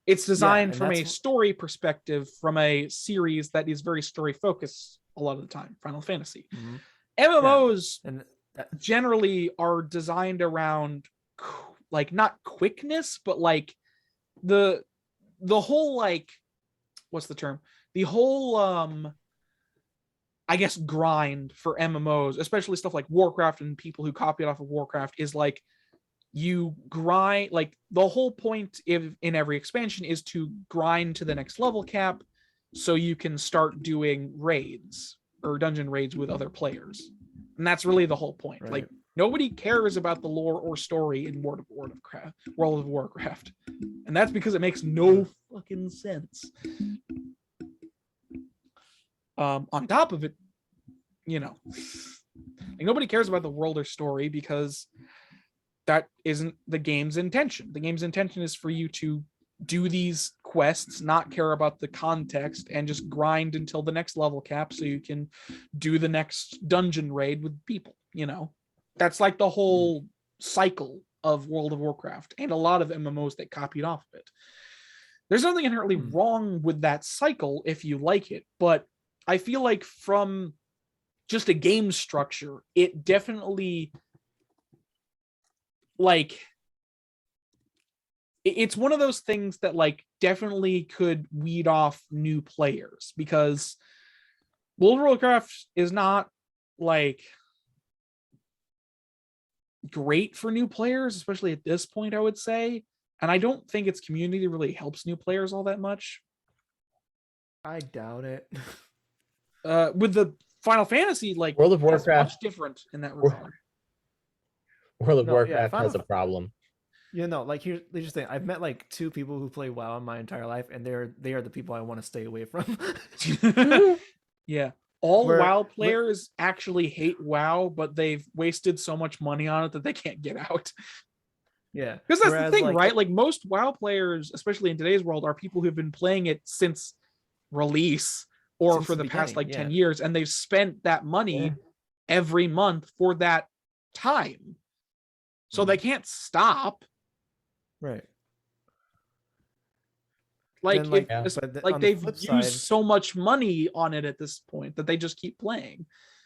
It's designed and from a that's- story perspective from a series that is very story focused a lot of the time, Final Fantasy. Mhm. MMOs And that, generally are designed around like not quickness, but like the whole like what's the term? The whole I guess grind for MMOs, especially stuff like Warcraft and people who copy it off of Warcraft, is like you grind. Like the whole point in every expansion is to grind to the next level cap so you can start doing raids or dungeon raids with other players. And that's really the whole point. Right. Like nobody cares about the lore or story in World of Warcraft. And that's because it makes no fucking sense. On top of it, like nobody cares about the world or story because that isn't the game's intention. The game's intention is for you to do these quests, not care about the context, and just grind until the next level cap so you can do the next dungeon raid with people. That's like the whole cycle of World of Warcraft and a lot of MMOs that copied off of it. There's nothing inherently wrong with that cycle if you like it, but I feel like from just a game structure, it definitely like it's one of those things that like definitely could weed off new players because World of Warcraft is not like great for new players, especially at this point, I would say. And I don't think its community really helps new players all that much. I doubt it. With the Final Fantasy, like World of that's Warcraft- much different in that regard. World of No, yeah, Warcraft has a Final- problem. Like here's the thing. I've met like 2 people who play WoW in my entire life, and they are the people I want to stay away from. Yeah. All Where- WoW players actually hate WoW, but they've wasted so much money on it that they can't get out. Yeah, Because that's whereas, the thing, like, right? Like most WoW players, especially in today's world, are people who've been playing it since release or Since for the the past like beginning, 10 yeah. years, and they've spent that money Yeah. every month for that time. So they can't stop. Right. Like, Then, like, if, but like on the they've flip used side- so much money on it at this point that they just keep playing.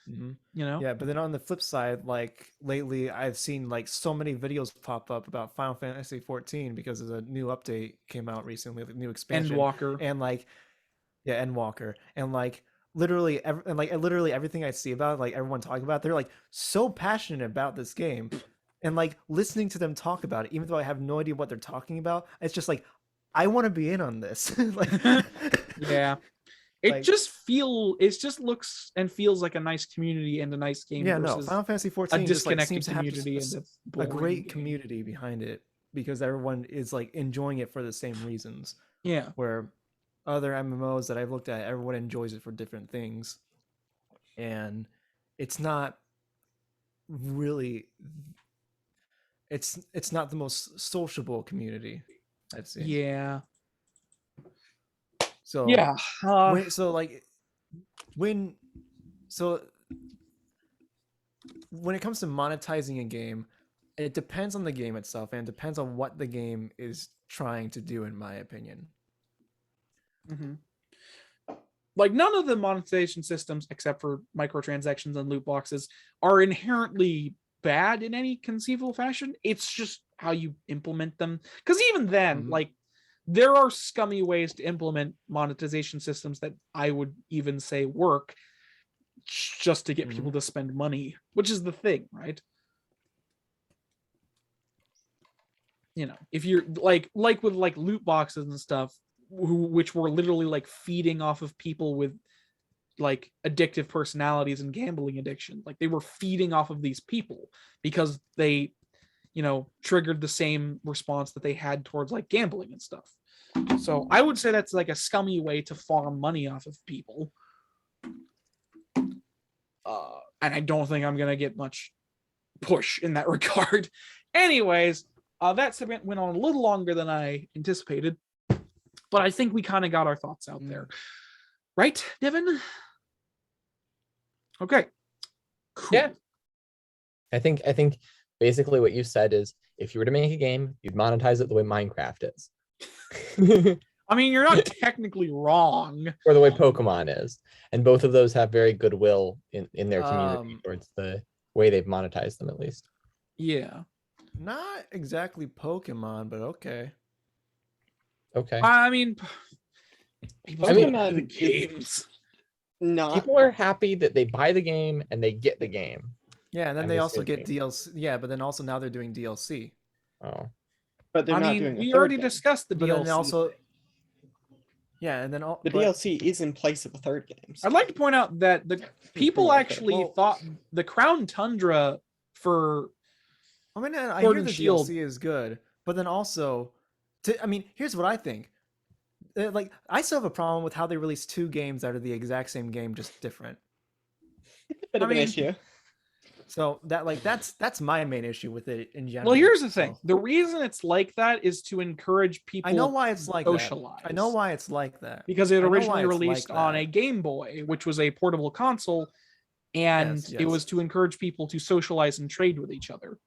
Mhm. You know? Yeah, but then on the flip side, like lately, I've seen like so many videos pop up about Final Fantasy 14 because of a new update came out recently, the new expansion, Endwalker. and like, yeah, Endwalker, and like literally everything I see about, like everyone talking about, they're like so passionate about this game, and like listening to them talk about it, even though I have no idea what they're talking about, it's just like I want to be in on this. Like, Yeah. It like, just looks and feels like a nice community and a nice game yeah, no, versus Final Fantasy a 14 just like disconnected seems to have just community and a a boring great game. community behind it because everyone is like enjoying it for the same reasons. Yeah. Where other MMOs that I've looked at, everyone enjoys it for different things, and it's not really it's not the most sociable community I've seen. Yeah. So Yeah. when so like when so when it comes to monetizing a game, it depends on the game itself and it depends on what the game is trying to do, in my opinion. Mhm. Like none of the monetization systems, except for microtransactions and loot boxes, are inherently bad in any conceivable fashion. It's just how you implement them. Because even then, Mhm. like there are scummy ways to implement monetization systems that I would even say work just to get people to spend money, which is the thing, right? You know, if you're like with like loot boxes and stuff, which were literally like feeding off of people with like addictive personalities and gambling addiction, like they were feeding off of these people because they, you know, triggered the same response that they had towards like gambling and stuff. So I would say that's like a scummy way to farm money off of people. And I don't think I'm gonna get much push in that regard. Anyways, that segment went on a little longer than I anticipated, but I think we kind of got our thoughts out there, right, Devin? Okay, cool. Yeah. I think basically what you said is if you were to make a game, you'd monetize it the way Minecraft is. I mean, you're not technically wrong. Or the way Pokemon is. And both of those have very goodwill in their community towards the way they've monetized them, at least. Yeah. Not exactly Pokemon, but okay. Okay. I mean, people I mean, buy the games. Not People are happy that they buy the game and they get the game. Yeah, and then I'm they also get assuming. DLC. Yeah, but then also now they're doing DLC. Oh. but they're I not mean, doing a we third already game. discussed the But DLC. then also, thing. yeah, and then The DLC is in place of the third game. I'd like to point out that the people pretty much actually Well- thought the Crown Tundra for I mean, I Sword hear and the Shield. DLC is good, but then also, I mean, here's what I think. Like, I still have a problem with how they release two games that are the exact same game, just different. Bit I of an mean, issue. So that like that's my main issue with it in general. well, here's the thing. So, The reason it's like that is to encourage people I know why it's like socialize. that. I know why it's like that. Because it I know why originally it's released like on that. a Game Boy, which was a portable console, and Yes, it was yes. to encourage people to socialize and trade with each other.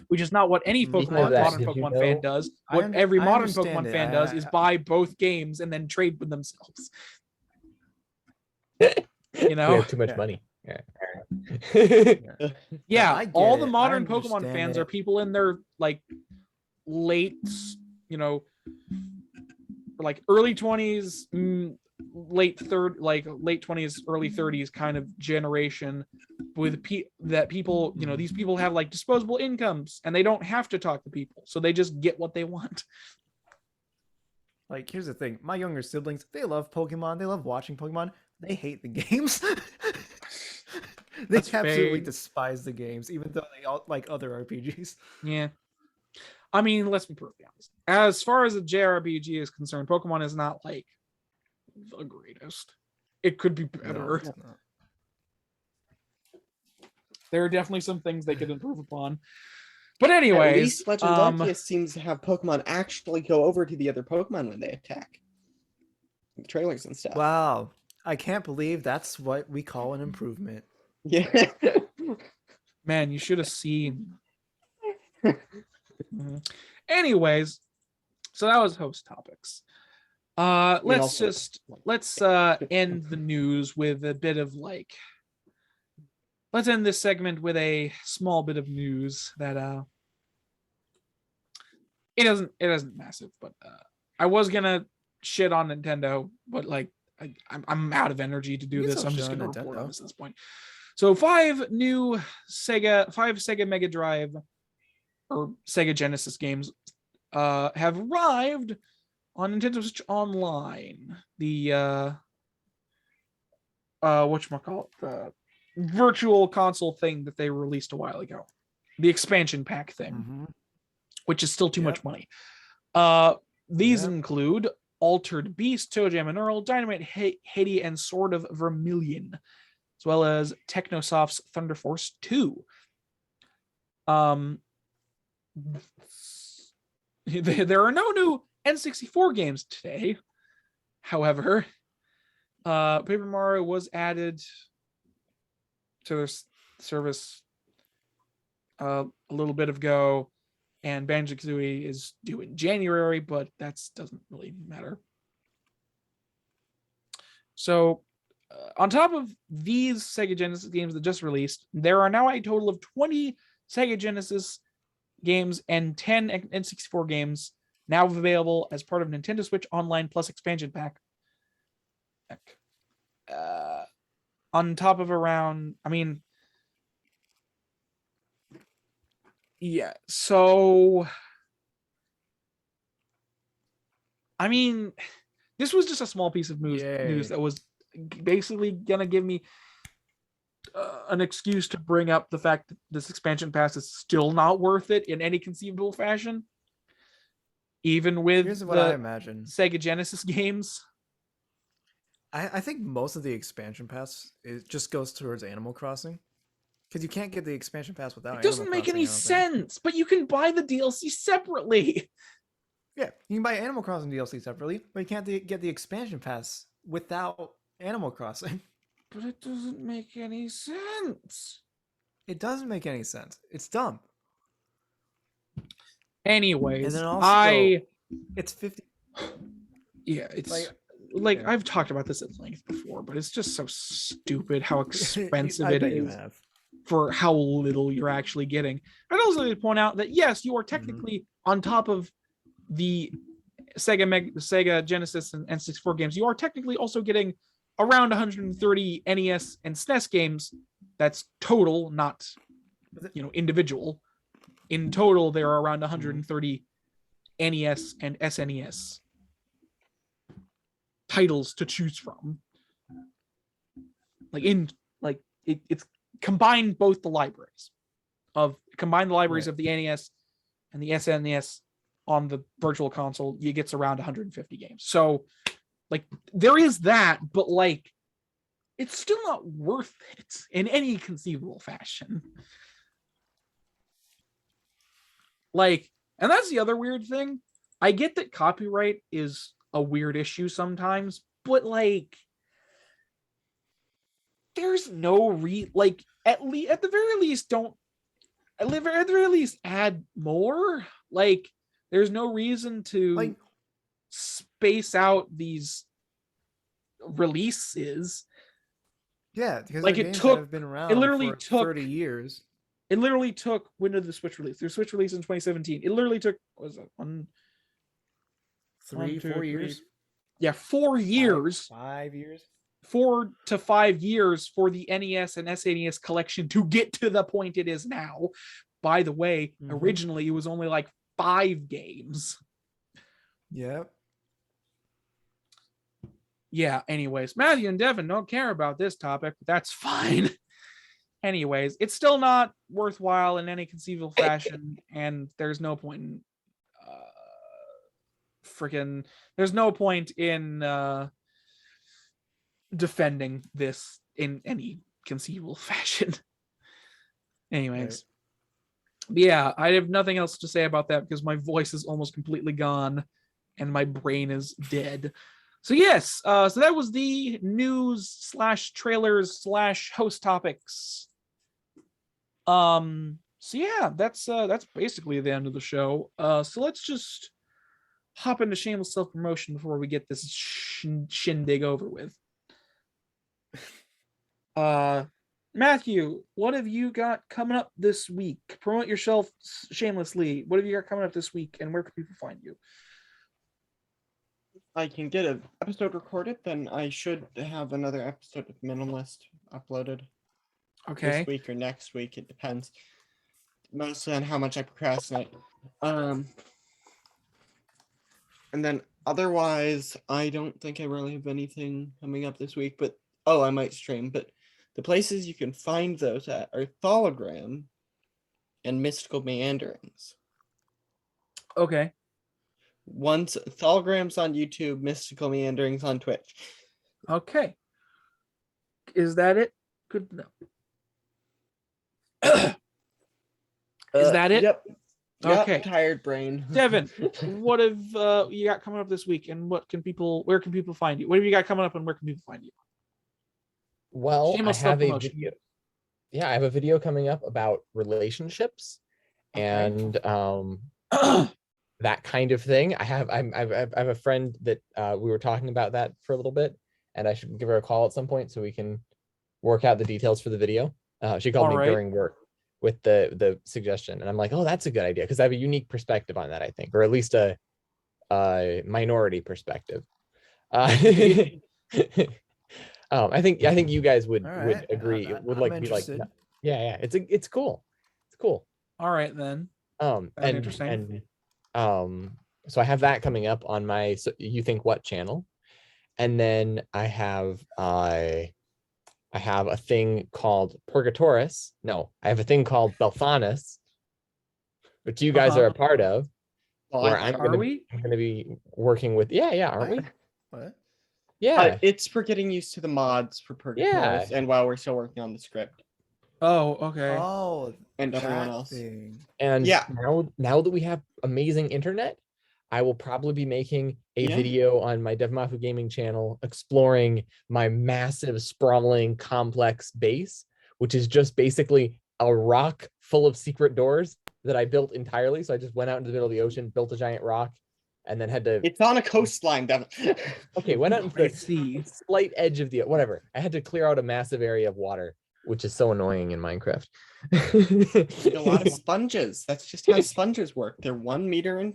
Which is not what any Speaking Pokemon, of that, modern did you Pokemon know- fan does. What every I modern understand Pokemon it. fan does is buy both games and then trade with themselves. You We know? have too much Yeah. money. Yeah. Yeah, I get all the it. I modern Pokemon understand fans it. are people in their like late, you know, like early 20s, late 20s, early 30s kind of generation with that people, you know, these people have like disposable incomes and they don't have to talk to people, so they just get what they want. Like, here's the thing: my younger siblings, they love Pokemon. They love watching Pokemon. They hate the games. They That's absolutely fair. despise the games, even though they all like other RPGs. Yeah. I mean, let's be perfectly honest. As far as a JRPG is concerned, Pokemon is not like the greatest. It could be better. it's not. There are definitely some things they could improve upon. But At anyways, least Legends Arceus seems to have Pokemon actually go over to the other Pokemon when they attack. The trailers and stuff. Wow, I can't believe that's what we call an improvement. Yeah. man, you should have seen. Mhm. Anyways, so that was host topics. mean, Let's also- just end the news with a bit of like let's end this segment with a small bit of news that it isn't massive, but I was gonna shit on Nintendo, but like I'm out of energy to do You can this. still I'm just shit gonna on report on Nintendo. this at this point. So five Sega Mega Drive or Sega Genesis games have arrived on Nintendo Switch Online. The whatchamacallit, the virtual console thing that they released a while ago. The expansion pack thing, Mhm. which is still too Yep. much money. These Yep. include Altered Beast, Toe Jam and Earl, Dynamite Haiti, and Sword of Vermilion, as well as Technosoft's Thunder Force 2. There are no new N64 games today. However, Paper Mario was added to their service a little bit ago, and Banjo-Kazooie is due in January, but that doesn't really matter. So, on top of these Sega Genesis games that just released, there are now a total of 20 Sega Genesis games and 10 N64 games now available as part of Nintendo Switch Online Plus expansion pack. On top of around, yeah, so this was just a small piece of news Yay. that was basically gonna give me an excuse to bring up the fact that this expansion pass is still not worth it in any conceivable fashion, even with Here's what I the imagine. Sega Genesis games. I think most of the expansion pass just goes towards Animal Crossing, because you can't get the expansion pass without. It doesn't Animal make Crossing, any I don't think. sense, but you can buy the DLC separately. Yeah, you can buy Animal Crossing DLC separately, but you can't get the expansion pass without Animal Crossing. But it doesn't make any sense. It doesn't make any sense. It's dumb. Anyways, And then also, it's 50. Yeah, it's Like, I've talked about this at length before, but it's just so stupid how expensive I it bet you is have. for how little you're actually getting. I'd also like to point out that yes, you are technically on top of the Sega Genesis and N64 games. You are technically also getting around 130 NES and SNES games. That's total, not individual. In total, there are around 130 NES and SNES titles to choose from. It's combined both the libraries of the NES and the SNES on the virtual console. You gets around 150 games. So there is that, but it's still not worth it in any conceivable fashion. And that's the other weird thing. I get that copyright is a weird issue sometimes, but there's no at the very least add more. There's no reason to space out these releases. Yeah, because it have been around for 30 years. It literally took, when did the Switch release? The Switch released in 2017. It literally took, what was it, 4 years? Yeah, 4 years. 5 years? 4 to 5 years for the NES and SNES collection to get to the point it is now. By the way, originally it was only 5 games. Yep. Yeah, anyways, Matthew and Devin don't care about this topic, but that's fine. Anyways, it's still not worthwhile in any conceivable fashion, and there's no point in defending this in any conceivable fashion. Anyways, yeah, I have nothing else to say about that because my voice is almost completely gone and my brain is dead. So yes, so that was the news / trailers / host topics. So yeah, that's basically the end of the show. So let's just hop into shameless self-promotion before we get this shindig over with. Matthew, what have you got coming up this week? Promote yourself shamelessly. What have you got coming up this week, and where can people find you? I can get an episode recorded, then I should have another episode of Minimalist uploaded Okay. this week or next week. It depends mostly on how much I procrastinate. And then otherwise, I don't think I really have anything coming up this week, but I might stream. But the places you can find those at are Thologram and Mystical Meanderings. Okay. Once Thologram's on YouTube, Mystical Meanderings on Twitch. Okay. Is that it? Good to know. Is that it? Yep. Okay. Tired brain. Devin, what have you got coming up this week, and where can people find you? What have you got coming up, and where can people find you? Well, Shameless I have a self-promotion. video. Yeah, I have a video coming up about relationships and that kind of thing. I have a friend that we were talking about that for a little bit, and I should give her a call at some point so we can work out the details for the video. She called me during work with the suggestion, and I'm like, oh, that's a good idea, because I have a unique perspective on that, I think, or at least a minority perspective. I think you guys would agree. It would be like, yeah, it's cool. It's cool. All right then. And interesting. And so I have that coming up on my You Think What channel, and then I have a thing called Purgatorus. No, I have a thing called Belthanus, which you guys are a part of. Where I'm going to be working with. Yeah, are we? What? Yeah, it's for getting used to the mods for Purgatorus, and while we're still working on the script. Oh, okay. Oh, and everyone else. And now that we have amazing internet, I will probably be making a video on my DevMafu Gaming channel exploring my massive, sprawling, complex base, which is just basically a rock full of secret doors that I built entirely. So I just went out into the middle of the ocean, built a giant rock, and then had to... It's on a coastline, Devin. Okay, went out into the slight edge of the... Whatever. I had to clear out a massive area of water, which is so annoying in Minecraft. A lot of sponges. That's just how sponges work. They're 1 meter in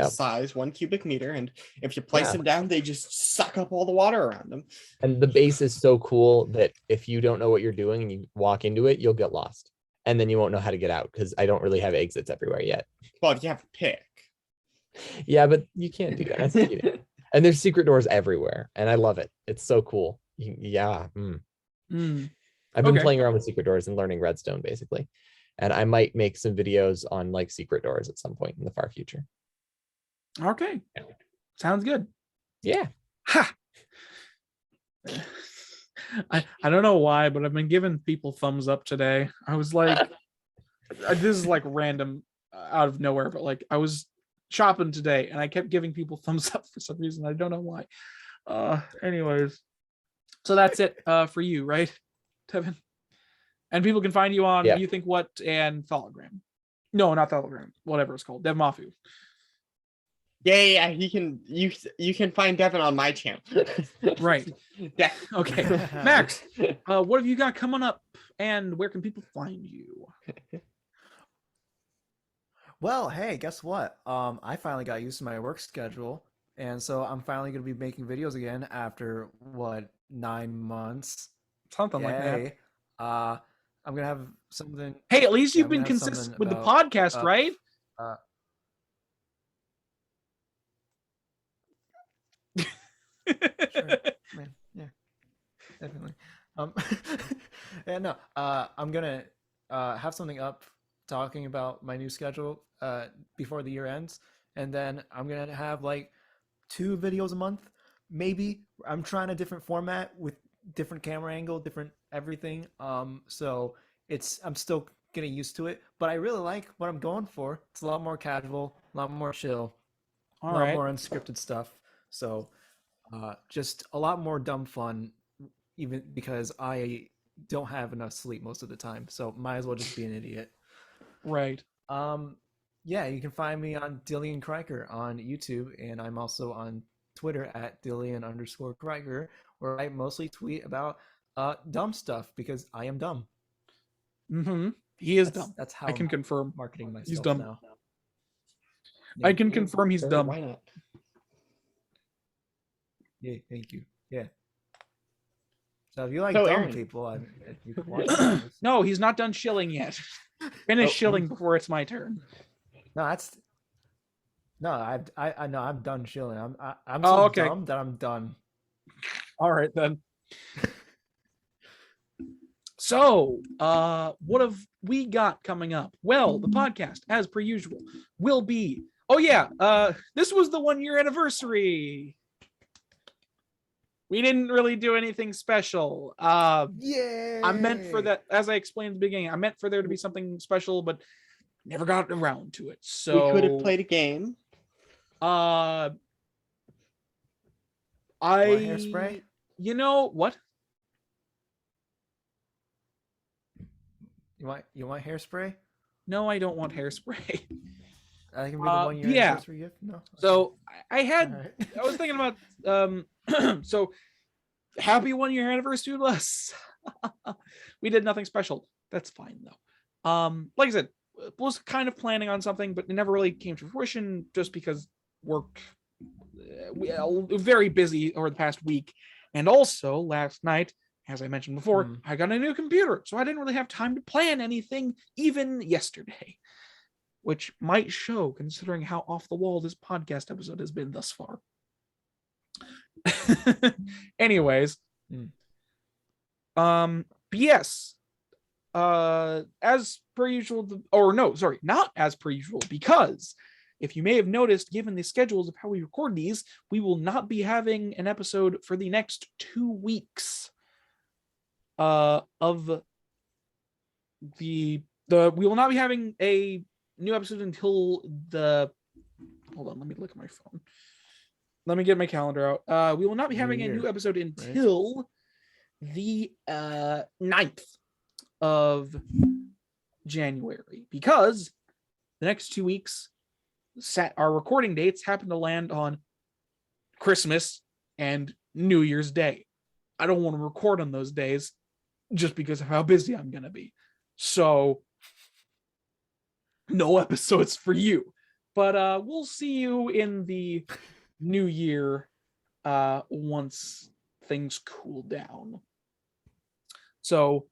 size, 1 cubic meter, and if you place them down, they just suck up all the water around them. And the base is so cool that if you don't know what you're doing and you walk into it, you'll get lost. And then you won't know how to get out, because I don't really have exits everywhere yet. Well, if you have a pick. Yeah, but you can't do that. That's cheating. And there's secret doors everywhere, and I love it. It's so cool. Yeah. I've been playing around with secret doors and learning redstone, basically. And I might make some videos on like secret doors at some point in the far future. Okay. Sounds good. Yeah. Ha! I don't know why, but I've been giving people thumbs up today. I was like, this is like random out of nowhere, but like I was shopping today and I kept giving people thumbs up for some reason. I don't know why. Anyways, so that's it for you, right, Tevin? And people can find you on You Think What and Thologram. No, not Thologram. Whatever it's called, DevMafu. Yeah. You can find Devin on my channel. Right. Yeah. Okay. Max, what have you got coming up, and where can people find you? Well, hey, guess what? I finally got used to my work schedule, and so I'm finally going to be making videos again after 9 months. Something like that. I'm gonna have something. Hey, at least you've been consistent with the podcast, right? Sure. Yeah, definitely. I'm gonna have something up talking about my new schedule before the year ends, and then I'm gonna have like 2 videos a month, maybe. I'm trying a different format with different camera angle, different everything. So I'm still getting used to it, but I really like what I'm going for. It's a lot more casual, a lot more chill, a lot more unscripted stuff. So just a lot more dumb fun, even because I don't have enough sleep most of the time. So might as well just be an idiot. Right. Yeah, you can find me on Dillian Kriker on YouTube, and I'm also on Twitter at Dillian_Kriker, where I mostly tweet about Dumb stuff because I am dumb. He is That's, dumb. That's how I can I'm confirm. marketing myself He's dumb. now. I can confirm he's Sure, dumb. Why not? Yeah, thank you. Yeah. So if you like So, dumb Aaron. people, you can watch this. No, he's not done shilling yet. Finish Oh. shilling before it's my turn. No, that's no. I know I'm done chilling. I'm Oh, so okay. dumb that I'm done. All right then. So, what have we got coming up? Well, the podcast, as per usual, will be. Oh yeah, this was the 1-year anniversary. We didn't really do anything special. Yeah. I meant for that, as I explained at the beginning, I meant for there to be something special, but never got around to it. So We could have played a game. Hairspray. You know what? You want hairspray? No, I don't want hairspray. I think it'll be the 1-year yeah. anniversary gift. No. So I had, Alright. I was thinking about, so happy 1-year anniversary to us. We did nothing special. That's fine though. Like I said, was kind of planning on something, but it never really came to fruition just because work, very busy over the past week. And also last night, as I mentioned before, I got a new computer, so I didn't really have time to plan anything even yesterday, which might show considering how off the wall this podcast episode has been thus far. Anyways, but yes, as per usual, not as per usual, because if you may have noticed, given the schedules of how we record these, we will not be having an episode for the next 2 weeks. We will not be having a new episode until hold on, let me look at my phone. Let me get my calendar out. We will not be having a new episode until the 9th of January, because the next 2 weeks our recording dates happen to land on Christmas and New Year's Day. I don't want to record on those days just because of how busy I'm gonna be. So no episodes for you. But we'll see you in the new year once things cool down. So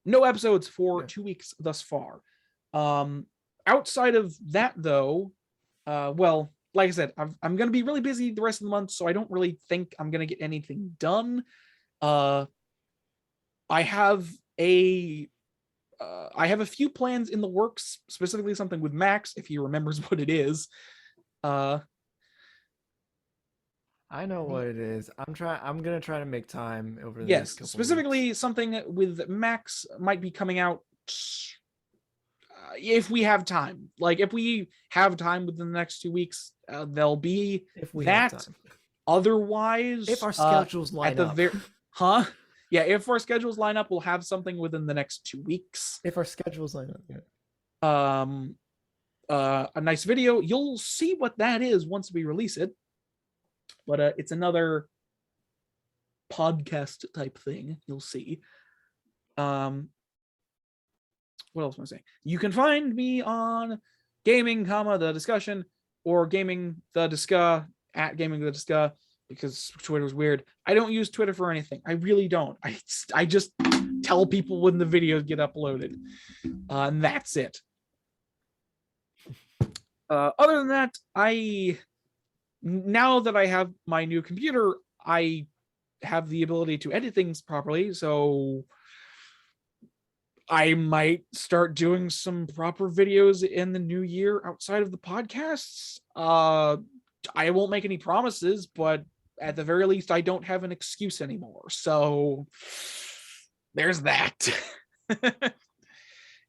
no episodes for 2 weeks thus far. Outside of that though, well, like I said, I'm going to be really busy the rest of the month, so I don't really think I'm going to get anything done. I have a few plans in the works, specifically something with Max, if he remembers what it is. I know what it is. I'm gonna try to make time over the next couple specifically weeks. Something with Max might be coming out if we have time. Like if we have time within the next 2 weeks, there'll be If we that. have time. Otherwise, If our schedules line up. Yeah, if our schedules line up, we'll have something within the next 2 weeks. If our schedules line up, yeah. A nice video. You'll see what that is once we release it. But it's another podcast type thing. You'll see. What else am I saying? You can find me on gaming, the discussion, or gaming the discuss at gaming the discuss, because Twitter's weird. I don't use Twitter for anything. I really don't. I just tell people when the videos get uploaded, and that's it. Other than that, now that I have my new computer, I have the ability to edit things properly, so I might start doing some proper videos in the new year outside of the podcasts. I won't make any promises, but at the very least, I don't have an excuse anymore. So there's that.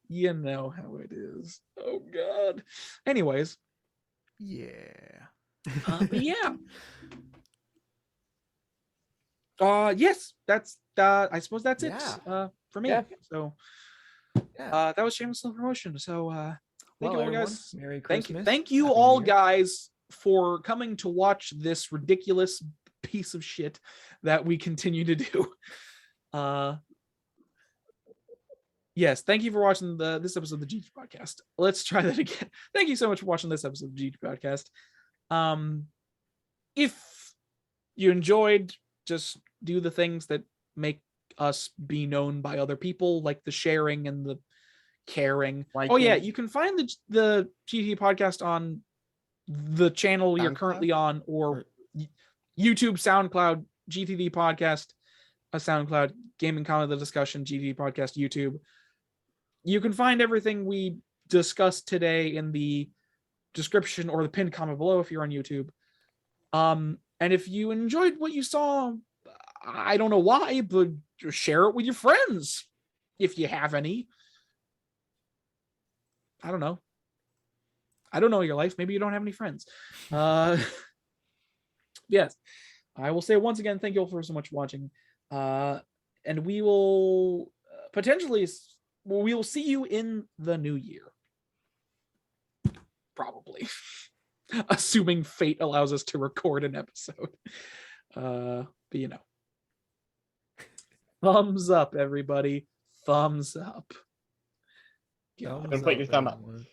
You know how it is. Oh, God. Anyways. Yeah. But yeah. Yes, that's I suppose that's it for me. Yeah. So Yeah. that was Shameless Self-Promotion. So thank you all, everyone, guys. Merry Christmas. Thank you Happy New all, Year. guys, for coming to watch this ridiculous piece of shit that we continue to do. Yes, thank you for watching this episode of the GT podcast. Let's try that again. Thank you so much for watching this episode of the GT podcast. If you enjoyed, just do the things that make us be known by other people, like the sharing and the caring. Oh yeah, Liking. you can find the GT podcast on the channel you're SoundCloud? currently on, or YouTube, SoundCloud, GTD podcast, a SoundCloud, Gaming Comment the Discussion, GTD podcast, YouTube. You can find everything we discussed today in the description or the pinned comment below if you're on YouTube. And if you enjoyed what you saw, I don't know why, but share it with your friends if you have any. I don't know. I don't know your life. Maybe you don't have any friends. Yes. I will say once again, thank you all for so much for watching. And we will potentially, we will see you in the new year. Probably. Assuming fate allows us to record an episode. But you know. Thumbs up, everybody. Thumbs up. Thumbs Put your thumb up. everyone.